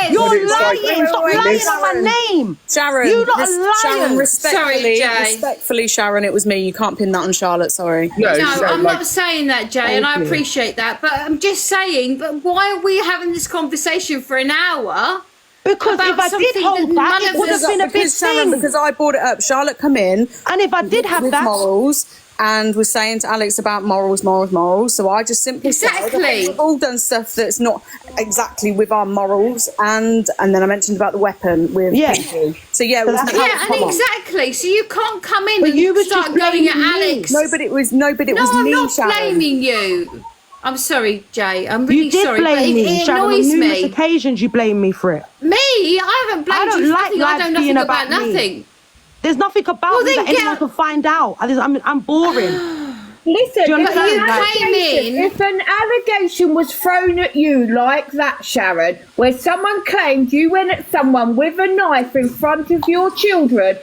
cares? You're it's like- lying. Stop wait, lying Liz. on my name. Sharon, You lot are lying. Sharon, Sorry, Jay. respectfully, Sharon, it was me. You can't pin that on Charlotte. Sorry. No, I'm not saying that, Jay, and I you. appreciate that, but I'm just saying, but why are we having this conversation for an hour? Because about if I did something hold that that, none it of would have us- been a big Because Sharon, thing. because I brought it up. Charlotte come in, And if I did have with that, morals, and was saying to Alex about morals. So I just simply said, Exactly. we've all done stuff that's not exactly with our morals, and then I mentioned about the weapon with Pinky. So yeah, it was exactly. So you can't come in But and you were start just going at blaming me. Alex. No, but it was me, I'm not Sharon. blaming you. I'm sorry, Jay. I'm really You did sorry. blame but me, it Sharon. On annoys numerous me. occasions, you blame me for it. Me? I haven't blamed I don't you for like nothing. I life know being nothing about about me. nothing. There's nothing about me then that anyone can find out. I'm boring. Listen, Do you if, understand? if an allegation was thrown at you like that, Sharon, where someone claimed you went at someone with a knife in front of your children,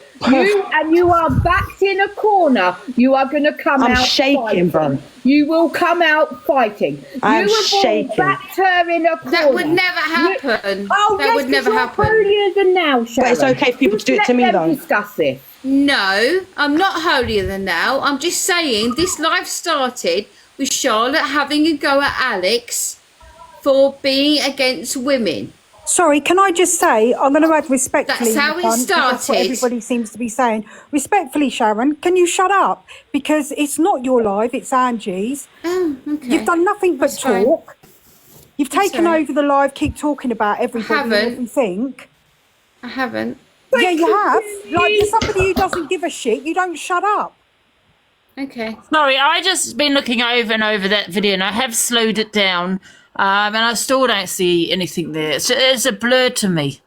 you are backed in a corner, you are going to come I'm out shaking, fighting. bro. You will come out fighting. I'm you have all shaking. backed her in a corner. That would never happen. Oh, That yes, would never you're happen. holier than now, Sharon. But it's okay for people to do it to me, Let them though. discuss this. No, I'm not holier than thou. I'm just saying this life started with Charlotte having a go at Alex for being against women. Sorry, can I just say, I'm going to add respectfully. That's how it Yvonne, 'cause That's what started. everybody seems to be saying. Respectfully, Sharon, can you shut up? Because it's not your live, it's Angie's. Oh, okay. You've done nothing but That's fine. talk. You've That's taken all right. over the live, keep talking about everybody and haven't. everything. I haven't. Yeah, you have. Like, for somebody who doesn't give a shit, you don't shut up. Okay. Sorry, I just been looking over and over that video, and I have slowed it down, and I still don't see anything there. It's a blur to me.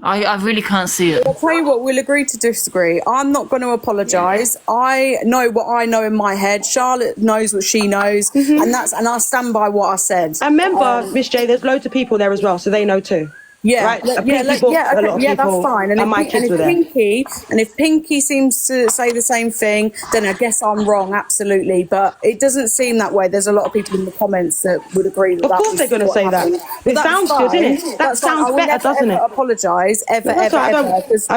I really can't see it. I'll tell you what, we'll agree to disagree. I'm not going to apologise. I know what I know in my head. Charlotte knows what she knows, and I stand by what I said. And remember, Miss J, there's loads of people there as well, so they know too. Yeah, right? that's fine. And my kids were there. If Pinky seems to say the same thing, then I guess I'm wrong, absolutely. But it doesn't seem that way. There's a lot of people in the comments that would agree with that. Of course they're going to say that. It sounds good, doesn't it? That sounds better, doesn't it? I apologise, ever. I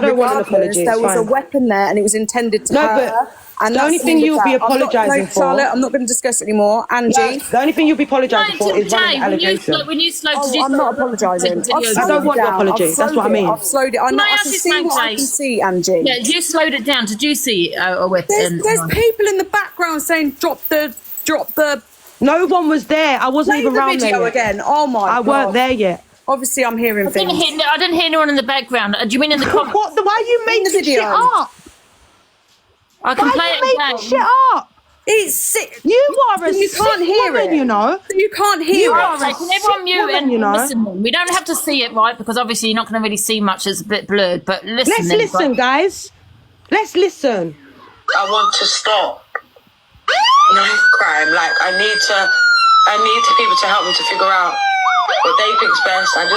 don't want an apology. There was a fine. weapon there, and it was intended to hurt her. And the only thing you'll be apologising for, Charlotte, I'm not going to discuss it anymore. Angie, the only thing you'll be apologising for is running an allegation. When you slowed, I'm not apologising. I don't want your apology. That's what I mean. I've slowed it. I can see what I can see, Angie. Yeah, you slowed it down. Did you see a weapon? There's people in the background saying drop the. No one was there. I wasn't Play even the around video there. again. Oh my I God. weren't there yet. Obviously, I'm hearing things. I didn't hear anyone in the background. Do you mean in the comments? What? Why are you making shit up? I can Why play are it you again. making shit up? It's sick. You are a You can't sick hear woman, it. you know. You can't hear You it. are a Can everyone sick mute woman, and you know. listen then? We don't have to see it, right? Because obviously you're not going to really see much. It's a bit blurred. But listen. Let's listen, guys. Let's listen. I want to stop knife crime. Like I need people to help me to figure out what they think's best. I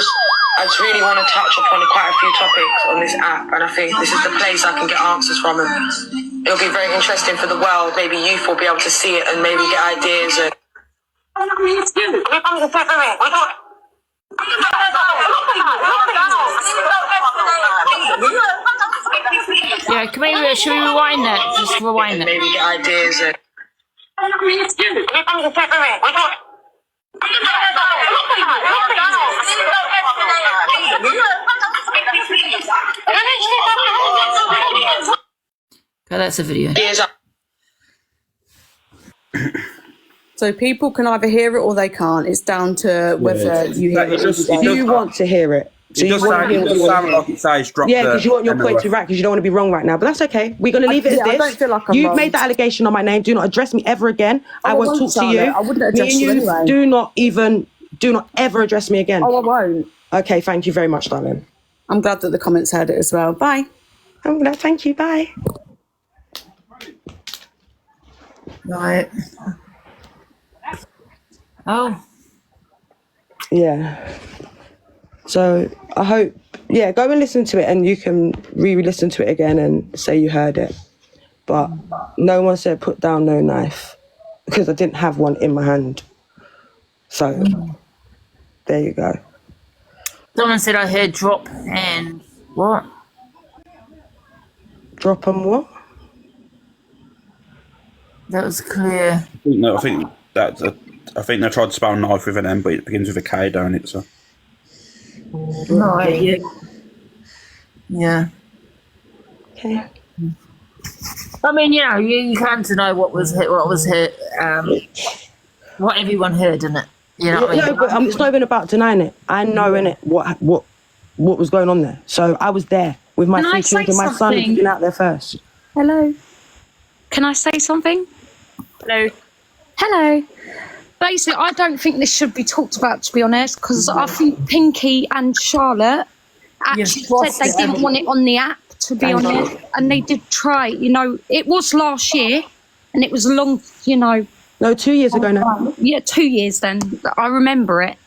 just really want to touch upon quite a few topics on this app, and I think this is the place I can get answers from, and it'll be very interesting for the world. Maybe youth will be able to see it and maybe get ideas. Yeah, should we rewind that? Just rewind it. Maybe get ideas. Okay, that's a video. So people can either hear it or they can't. It's down to whether you hear it. You want to hear it. So It does sound like it says drop Yeah, the because you want your end of point the to be right, because you don't want to be wrong right now. But that's okay. We're going to leave it as I this. don't feel like I'm You've wrong. made that allegation on my name. Do not address me ever again. I won't talk to you. I wouldn't address Me and you anyway. do not ever address me again. Oh, I won't. Okay, thank you very much, darling. I'm glad that the comments heard it as well. Bye. I'm glad. Thank you. Bye. Right. Oh. Yeah. So I hope, go and listen to it, and you can re-listen to it again and say you heard it. But no one said put down no knife, because I didn't have one in my hand. So there you go. Someone said I heard drop and what? Drop and what? That was clear. No, I think they tried to spell knife with an M, but it begins with a K, don't it? So. Right. Yeah. Okay. I mean, you know, you can't deny what was hit, what everyone heard, isn't it? You know what I mean? No, but it's not even about denying it. I know in it what was going on there. So I was there with my Can I 3 say children. My son had been out there first. Hello. Can I say something? Hello. Hello. Basically, I don't think this should be talked about, to be honest, because I think Pinky and Charlotte actually said they didn't want it on the app, to be honest, and they did try. You know, it was last year, and it was a long, you know. No, 2 years ago now. Yeah, 2 years then. I remember it.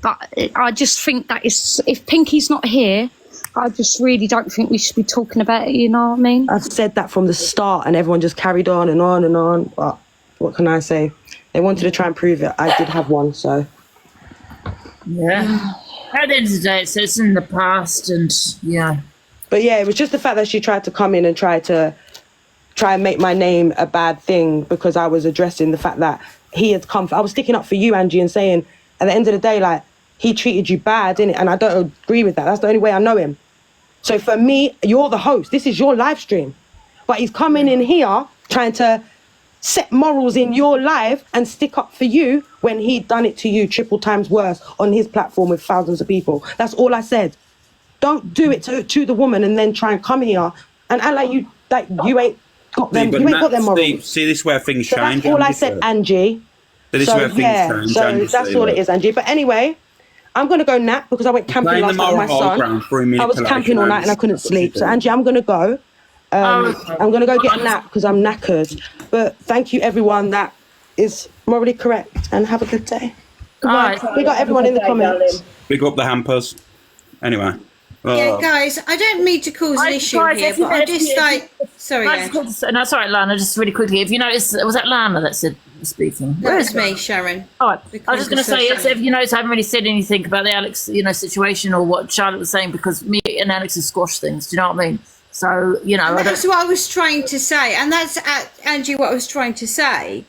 But I just think that if Pinky's not here, I just really don't think we should be talking about it, you know what I mean? I've said that from the start, and everyone just carried on and on and on. But what can I say? They wanted to try and prove it. I did have one, so. Yeah. At the end of the day, it's in the past, and yeah. But yeah, it was just the fact that she tried to come in and try and make my name a bad thing because I was addressing the fact that he had come. I was sticking up for you, Angie, and saying at the end of the day, like, he treated you bad, innit? And I don't agree with that. That's the only way I know him. So for me, you're the host. This is your live stream. But he's coming in here trying to set morals in your life and stick up for you when he'd done it to you triple times worse on his platform with thousands of people. That's all I said. Don't do it to the woman and then try and come here and act like you ain't got them. You ain't got them morals. See, this is where things So change. that's all I said, Angie. This is where things change. So Angie, that's all it is, Angie. But anyway, I'm going to go nap because I went camping last night with my son. I was camping all night and I couldn't sleep. So Angie, I'm going to go. I'm going to go get a nap because I'm knackered. But thank you, everyone that is morally correct, and have a good day. Right. We got everyone in the comments. Big up the hampers. Anyway. Yeah, guys, I don't mean to cause an issue here, but I just like... Sorry, No, sorry, Lana, just really quickly. If you notice, was that Lana that said speaking? Where is me, Sharon? All right. I was just going to say, if you notice, I haven't really said anything about the Alex, situation or what Charlotte was saying because me and Alex have squashed things. Do you know what I mean? So, That's what I was trying to say. And that's, Angie, what I was trying to say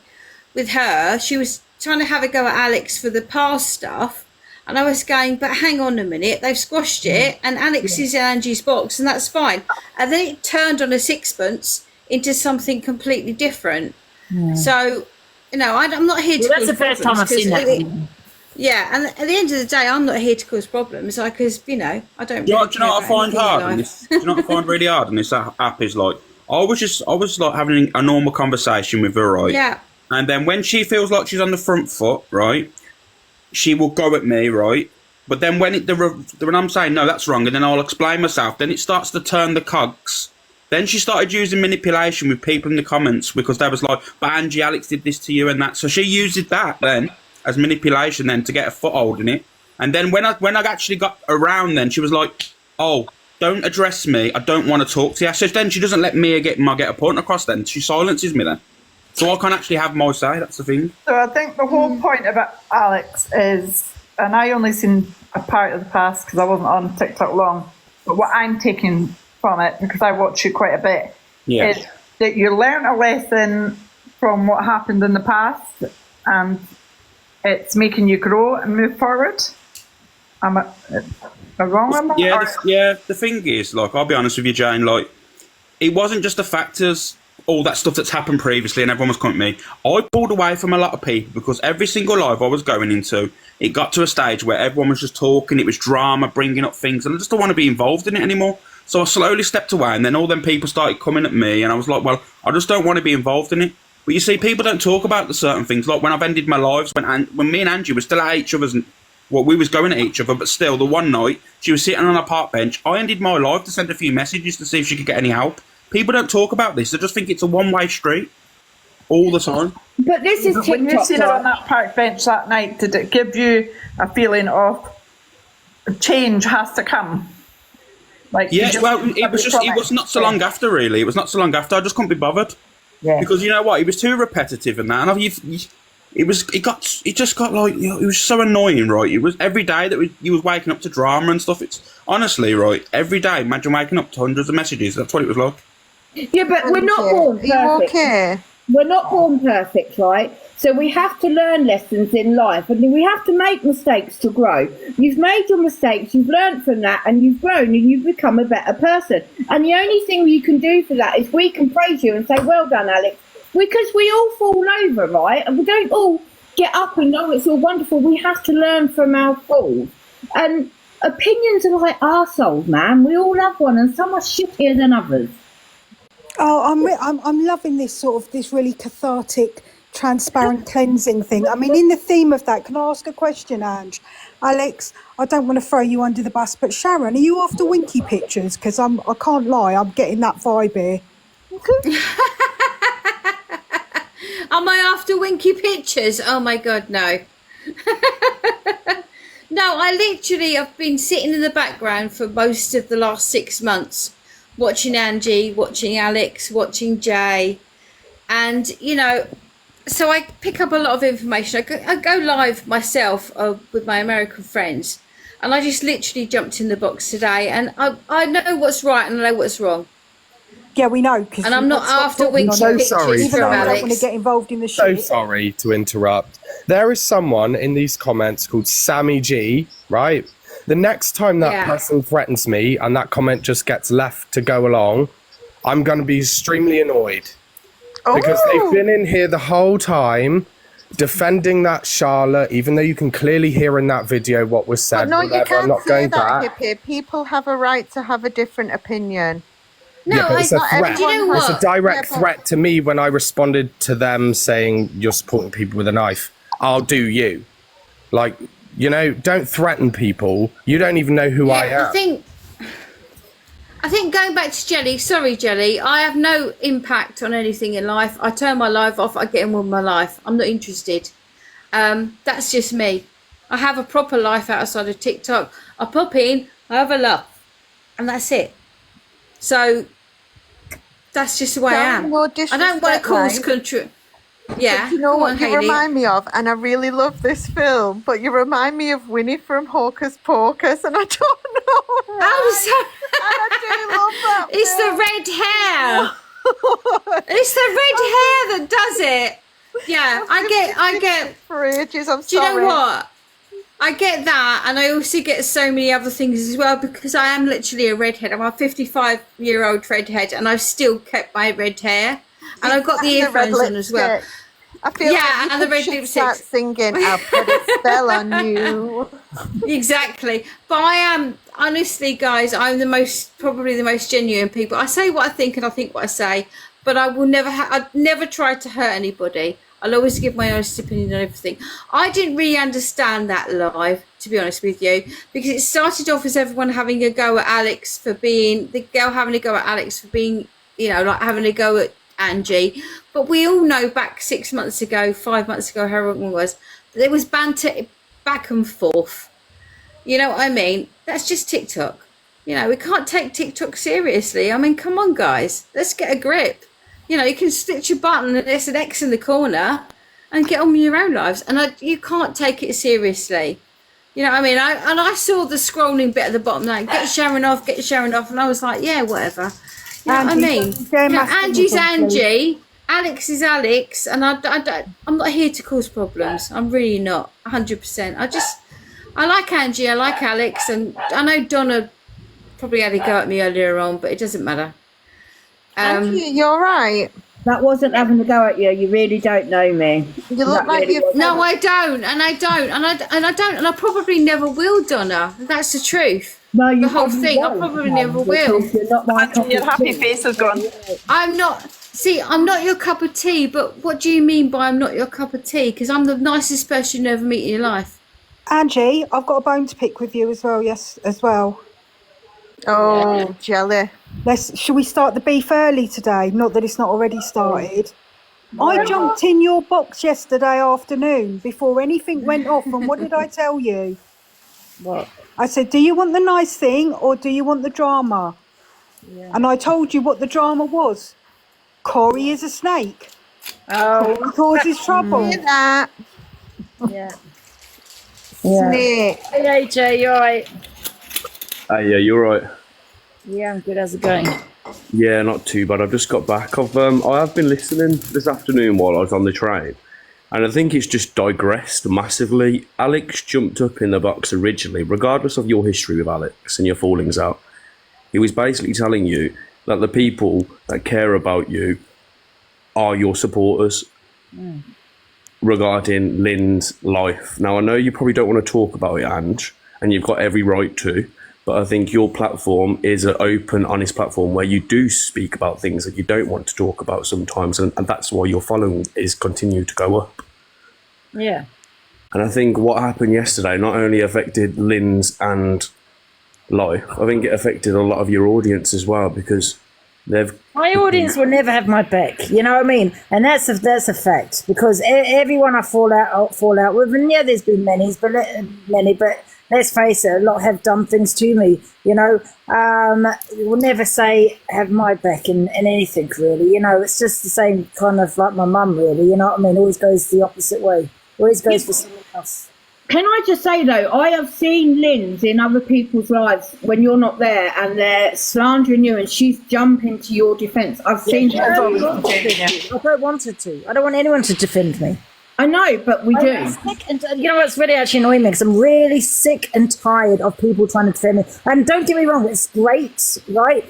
with her. She was trying to have a go at Alex for the past stuff. And I was going, but hang on a minute, they've squashed it, and Alex is in Angie's box, and that's fine. And then it turned on a sixpence into something completely different. Yeah. So, I'm not here to cause that's the first time I've seen that. Yeah, and at the end of the day, I'm not here to cause problems, because, I don't Do you know what I find hard on this? Do you know what I find really hard on this app is like, I was like having a normal conversation with her, right? Yeah. And then when she feels like she's on the front foot, right? She will go at me, right? But then when I'm saying, no, that's wrong, and then I'll explain myself, then it starts to turn the cogs. Then she started using manipulation with people in the comments because they was like, but Angie, Alex did this to you and that. So she used that then as manipulation then to get a foothold in it. And then when I actually got around then, she was like, oh, don't address me. I don't want to talk to you. So then she doesn't let me get a point across then. She silences me then. So I can't actually have my say, that's the thing. So I think the whole point about Alex is, and I only seen a part of the past because I wasn't on TikTok long, but what I'm taking from it, because I watch you quite a bit, is that you learn a lesson from what happened in the past and it's making you grow and move forward. Am I wrong on that? The thing is, like, I'll be honest with you, Jane, like, it wasn't just the factors, all that stuff that's happened previously and everyone was coming at me. I pulled away from a lot of people because every single live I was going into, it got to a stage where everyone was just talking, it was drama, bringing up things, and I just don't want to be involved in it anymore. So I slowly stepped away, and then all them people started coming at me, and I was like, well, I just don't want to be involved in it. But you see, people don't talk about the certain things, like when I've ended my lives, when me and Angie were still at each other's, we was going at each other, but still, the one night, she was sitting on a park bench, I ended my life to send a few messages to see if she could get any help. People don't talk about this. They just think it's a one-way street all the time. But this is TikTok. When you seen her on that park bench that night, did it give you a feeling of change has to come? Like, it was not so long after, really. It was not so long after. I just couldn't be bothered. Yeah. Because you know what? It was too repetitive and that. And it just got like, you know, it was so annoying, right? It was every day that you was waking up to drama and stuff. It's honestly, right, every day. Imagine waking up to hundreds of messages. That's what it was like. Yeah, but we're not born perfect. Okay? We're not born perfect, right? So we have to learn lessons in life, and we have to make mistakes to grow. You've made your mistakes, you've learned from that, and you've grown, and you've become a better person. And the only thing you can do for that is we can praise you and say, well done, Alex. Because we all fall over, right? And we don't all get up and know it's all wonderful. We have to learn from our falls. And opinions are like arseholes, man. We all have one, and some are shittier than others. Oh, I'm loving this sort of this really cathartic, transparent cleansing thing. I mean, in the theme of that, can I ask a question, Ange? Alex, I don't want to throw you under the bus, but Sharon, are you after winky pictures? Because I can't lie, I'm getting that vibe here. Am I after winky pictures? Oh my God, no. No, I've been sitting in the background for most of the last 6 months, watching Angie, watching Alex, watching Jay. And, you know, so I pick up a lot of information. I go live myself with my American friends. And I just literally jumped in the box today. And I know what's right and I know what's wrong. Yeah, we know. And I'm not after winky pictures Even though I Alex. don't want to get involved in the So shit. sorry to interrupt. There is someone in these comments called Sammy G, right? The next time that person threatens me and that comment just gets left to go along, I'm going to be extremely annoyed. Because they've been in here the whole time defending that Charlotte, even though you can clearly hear in that video what was said. But no, you I'm can't not say going that, back. Hippie. People have a right to have a different opinion. No, but it's a threat. you know It's a what? direct threat to me when I responded to them saying you're supporting people with a knife. I'll do you. Like, you know, don't threaten people. You don't even know who I am. I think going back to Jelly, sorry Jelly, I have no impact on anything in life. I turn my life off, I get on with my life. I'm not interested. That's just me. I have a proper life outside of TikTok. I pop in, I have a laugh, and that's it. So that's just the way I am. I don't want to cause country. Yeah. But you know what you Hayley. remind me of? And I really love this film, but you remind me of Winnie from Hocus Pocus, and I don't know why. I do love that It's the red hair. It's the red hair that does it. Yeah, I get for ages. I'm Do you sorry. know what? I get that, and I also get so many other things as well, because I am literally a redhead. I'm a 55-year-old redhead, and I've still kept my red hair, and I've got the earphones on as well. I feel like and the red should lipstick. start singing "I'll put a spell on you." Exactly. But I am, honestly, guys, I'm probably the most genuine people. I say what I think and I think what I say, but I will never, I'd never try to hurt anybody. I'll always give my honest opinion on everything. I didn't really understand that live, to be honest with you, because it started off as everyone having a go at Alex for being, the girl having a go at Alex for being, you know, like having a go at Angie. But we all know back 6 months ago, 5 months ago, however long it was, there was banter back and forth. You know what I mean? That's just TikTok. You know, we can't take TikTok seriously. I mean, come on, guys. Let's get a grip. You know, you can stitch your button and there's an X in the corner and get on with your own lives. And you can't take it seriously. You know what I mean? I saw the scrolling bit at the bottom, like, get Sharon off. And I was like, yeah, whatever. You know what I mean? You know, Angie's Angie, Alex is Alex, and I'm not here to cause problems. I'm really not, 100%. I like Angie, I like Alex, and I know Donna probably had a go at me earlier on, but it doesn't matter. Angie, you're right. That wasn't having a go at you. You really don't know me. You look like you've... No, I don't, and I probably never will, Donna. That's the truth. No, you the whole thing. I probably never will. Your happy face is gone. I'm not. See, I'm not your cup of tea. But what do you mean by I'm not your cup of tea? Because I'm the nicest person you ever meet in your life. Angie, I've got a bone to pick with you as well. Yes, as well. Oh, jelly. Should we start the beef early today? Not that it's not already started. I jumped in your box yesterday afternoon before anything went off, and what did I tell you? What? I said, do you want the nice thing or do you want the drama? Yeah. And I told you what the drama was. Cory is a snake. Oh, causes trouble. Hear that? Yeah. Snake. Hey AJ, you alright? Yeah, you're right. Yeah, I'm good. How's it going? Yeah, not too bad. I've just got back. I have been listening this afternoon while I was on the train, and I think it's just digressed massively. Alex jumped up in the box originally, regardless of your history with Alex and your fallings out. He was basically telling you that the people that care about you are your supporters regarding Lynn's life. Now, I know you probably don't want to talk about it, Ange, and you've got every right to, but I think your platform is an open, honest platform where you do speak about things that you don't want to talk about sometimes, and that's why your following is continue to go up. Yeah. And I think what happened yesterday not only affected Lynn's and life, I think it affected a lot of your audience as well, because my audience will never have my back, you know what I mean? And that's a fact, because everyone I fall out with, and yeah, there's been many, but let's face it, a lot have done things to me, you know. Will never say have my back in anything, really, you know. It's just the same kind of like my mum, really, you know what I mean? Always goes the opposite way, always goes for someone else. Can I just say though, I have seen Lynn's in other people's lives when you're not there, and they're slandering you, and she's jumping to your defence. I've seen her. I don't want her to. I don't want anyone to defend me. I know, but we do. And you know what's really actually annoying me? Because I'm really sick and tired of people trying to defend me. And don't get me wrong, it's great, right?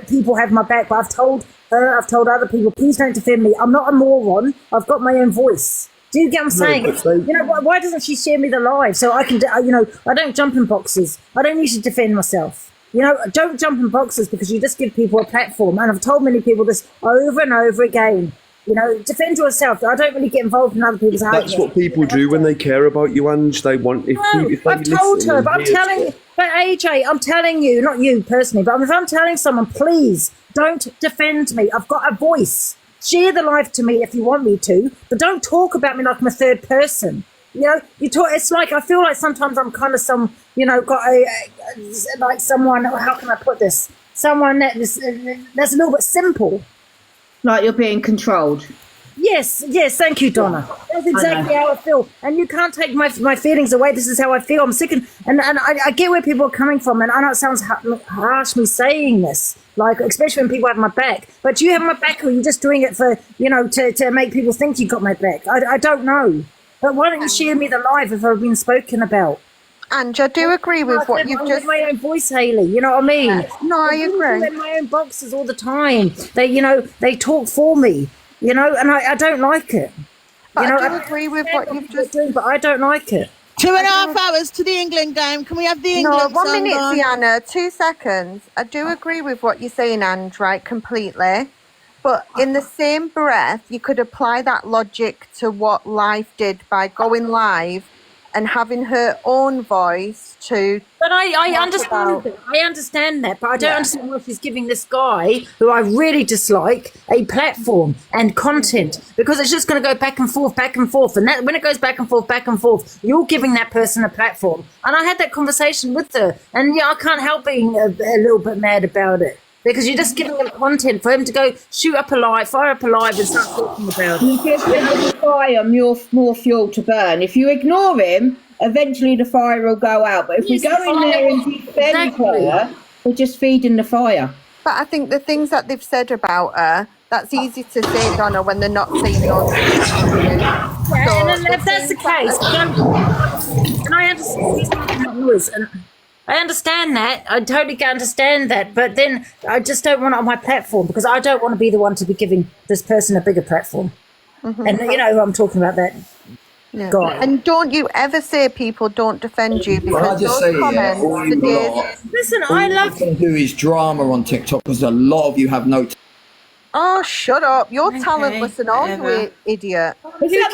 People have my back, but I've told her, I've told other people, please don't defend me. I'm not a moron. I've got my own voice. Do you get what I'm saying? You know, why doesn't she share me the live so I can, you know, I don't jump in boxes. I don't need to defend myself. You know, don't jump in boxes because you just give people a platform. And I've told many people this over and over again. You know, defend yourself. I don't really get involved in other people's That's what people do when they care about you, Ange. They want, if I've told her, but I'm telling you, but AJ, I'm telling you, not you personally, but if I'm telling someone, please don't defend me. I've got a voice. Share the life to me if you want me to, but don't talk about me like I'm a third person. You know, you talk. It's like I feel like sometimes I'm kind of you know, got like someone. How can I put this? Someone that's a little bit simple. Like you're being controlled. Yes, thank you, Donna. That's exactly how I feel. And you can't take my feelings away. This is how I feel. I'm sick and I get where people are coming from. And I know it sounds harsh me saying this, like, especially when people have my back. But do you have my back, or are you just doing it for, you know, to make people think you got my back? I don't know. But why don't you share me the live if I've been spoken about? Ange, I do agree with what you've just... my own voice, Hayley, you know what I mean? No, I agree. In my own boxes all the time. They, you know, they talk for me, you know, and I don't like it. But you know, I do agree with what you've just... doing, but I don't like it. 2.5 hours to the England game. Can we have the England No, 1 minute, song on? Sienna, 2 seconds. I do agree with what you're saying, Ange, right, completely. But in the same breath, you could apply that logic to what Life did by going live and having her own voice to... But I understand that. I understand that, but I don't understand why she's giving this guy, who I really dislike, a platform and content, because it's just going to go back and forth, and that, when it goes back and forth, you're giving that person a platform. And I had that conversation with her, and yeah, I can't help being a little bit mad about it. Because you're just giving him content for him to go shoot up a live, fire up a live, and start talking about it. You give the fire more fuel to burn. If you ignore him, eventually the fire will go out. But if we go in there and defend her, we're just feeding the fire. But I think the things that they've said about her, that's easy to say, Donna, when they're not saying yours. Yeah, and if that's the case, and I understand. I understand that. I totally understand that. But then I just don't want it on my platform, because I don't want to be the one to be giving this person a bigger platform. Mm-hmm. And you know who I'm talking about, that guy. And don't you ever say people don't defend you, because those comments... Listen, I love... What you can do is drama on TikTok, because a lot of you have no... Oh, shut up. You're talentless and all, you idiot. Guys, you're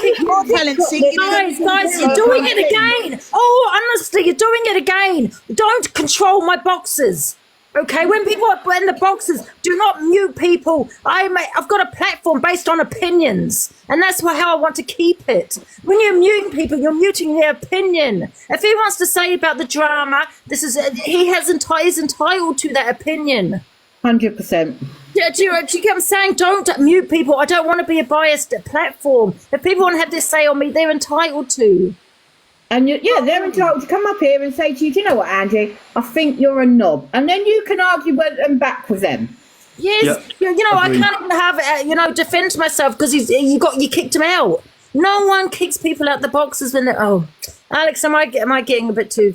doing it again. Oh, honestly, you're doing it again. Don't control my boxes. Okay, when people are in the boxes, do not mute people. I've got a platform based on opinions, and that's how I want to keep it. When you're muting people, you're muting their opinion. If he wants to say about the drama, he's entitled to that opinion. 100%. you get what I'm saying? Don't mute people. I don't want to be a biased platform. If people want to have their say on me, they're entitled to. And they're entitled to come up here and say to you, do you know what, Angie? I think you're a knob. And then you can argue them back with them. Yes, you know, I can't even have, defend myself because you kicked him out. No one kicks people out the boxes when they're, Alex, am I getting a bit too...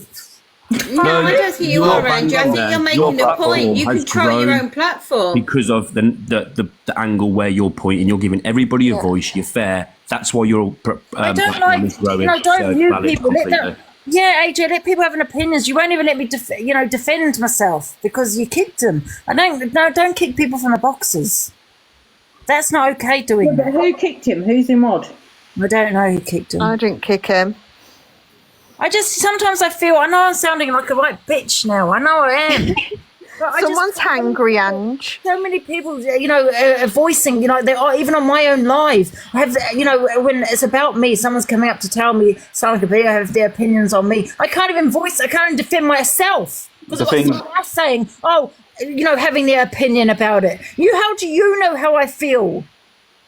No, I don't think you are, Angie. I think you're making a point. You control your own platform. Because of the angle where you're pointing, you're giving everybody a voice, you're fair. That's why you're I don't like, don't mute people. AJ, let people have an opinions. You won't even let me defend myself because you kicked them. Don't kick people from the boxes. That's not okay doing that. Who kicked him? Who's in mod? I don't know who kicked him. I didn't kick him. Sometimes I feel, I know I'm sounding like a right bitch now. I know I am. Someone's hangry, Ange. So many people, voicing, they are even on my own live. I have, when it's about me, someone's coming up to tell me something I have their opinions on me. I can't even defend myself. Because I've got someone else saying, having their opinion about it. How do you know how I feel?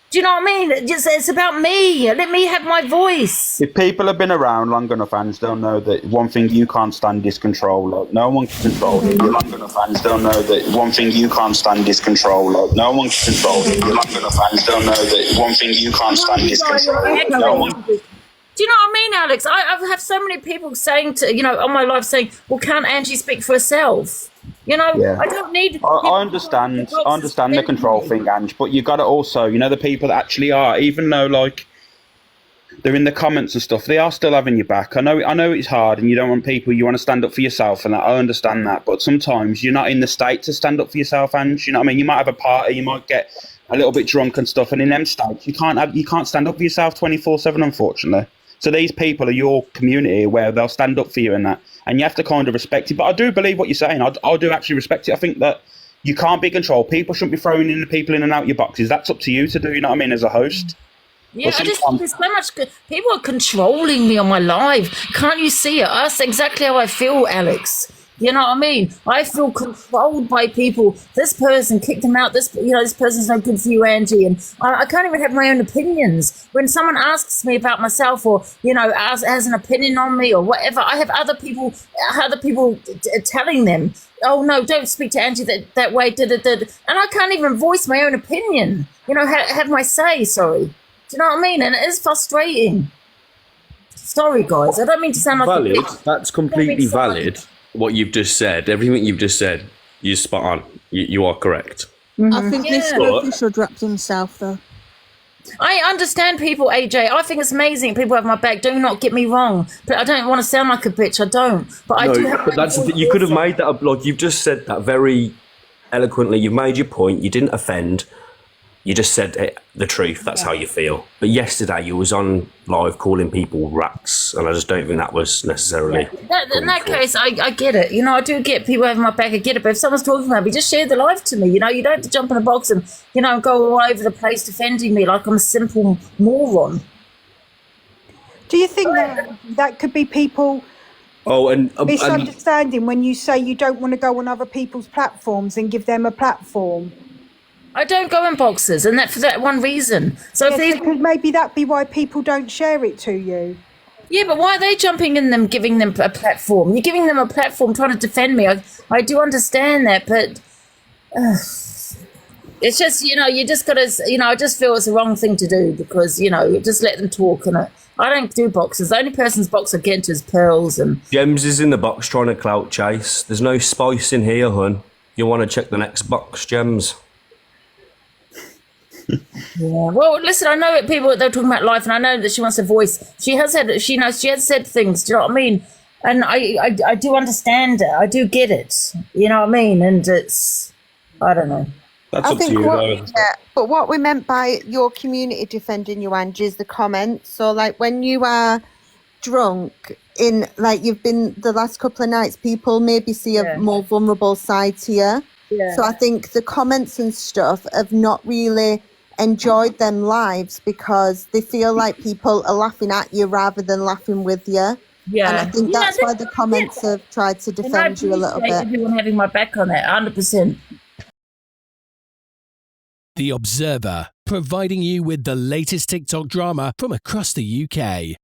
Do you know what I mean? It's about me. Let me have my voice. If people have been around long enough, fans don't know that one thing you can't stand is control. Like, no one can control you. Long enough, fans don't know that one thing you can't stand is control. Like, no one can control you. Long enough, fans don't know that one thing you can't stand is control. No one. Do you know what I mean, Alex? I've had so many people saying on my live saying, well, can't Angie speak for herself? I don't need... I understand the control thing, Ange, but you got to also, the people that actually are, even though, like, they're in the comments and stuff, they are still having your back. I know it's hard and you don't want people, you want to stand up for yourself, and I understand that, but sometimes you're not in the state to stand up for yourself, Ange. You know what I mean? You might have a party, you might get a little bit drunk and stuff, and in them states, you can't stand up for yourself 24/7, unfortunately. So these people are your community where they'll stand up for you and that. And you have to kind of respect it. But I do believe what you're saying. I do actually respect it. I think that you can't be controlled. People shouldn't be throwing in the people in and out your boxes. That's up to you to do, you know what I mean, as a host. Yeah, I just think there's so much... People are controlling me on my live. Can't you see it? That's exactly how I feel, Alex. You know what I mean? I feel controlled by people. This person kicked him out. This person's no good for you, Angie. And I can't even have my own opinions. When someone asks me about myself or, has an opinion on me or whatever, I have other people telling them, oh, no, don't speak to Angie that way. And I can't even voice my own opinion. Have my say, sorry. Do you know what I mean? And it is frustrating. Sorry, guys. I don't mean to sound like valid. a bitch. That's completely valid. What you've just said, everything you've just said, you're spot on. You are correct. I think Mr. Official dropped himself, though. I understand people, AJ. I think it's amazing people have my back. Do not get me wrong. But I don't want to sound like a bitch. I don't. But I do have... But that's the thing. You could have made that up. Like, you've just said that very eloquently. You've made your point. You didn't offend. You just said the truth. That's how you feel. But yesterday you was on live calling people rats, and I just don't think that was necessarily... In that case, I get it. I do get people having my back. I get it. But if someone's talking about me, just share the live to me. You don't have to jump in a box and, go all over the place defending me like I'm a simple moron. Do you think that could be people... misunderstanding when you say you don't want to go on other people's platforms and give them a platform? I don't go in boxes, and for that one reason. So could maybe that be why people don't share it to you? Yeah, but why are they jumping in them, giving them a platform? You're giving them a platform, trying to defend me. I do understand that, but it's just you just got to I just feel it's the wrong thing to do because you just let them talk, and I don't do boxes. The only person's box I get into is Pearls and Gems is in the box trying to clout chase. There's no spice in here, hun. You want to check the next box, Gems. Yeah, well, listen, I know people, they're talking about life, and I know that she wants a voice. She has said things, do you know what I mean? And I do understand it. I do get it. You know what I mean? And it's, I don't know. That's up to you. But what we meant by your community defending you, Angie, is the comments. So, like, when you are drunk, you've been the last couple of nights, people maybe see a more vulnerable side to you. Yeah. So I think the comments and stuff have not really enjoyed them lives because they feel like people are laughing at you rather than laughing with you. Yeah. And I think that's why the comments have tried to defend you a little bit. Everyone having my back on it, 100%. The Observer, providing you with the latest TikTok drama from across the UK.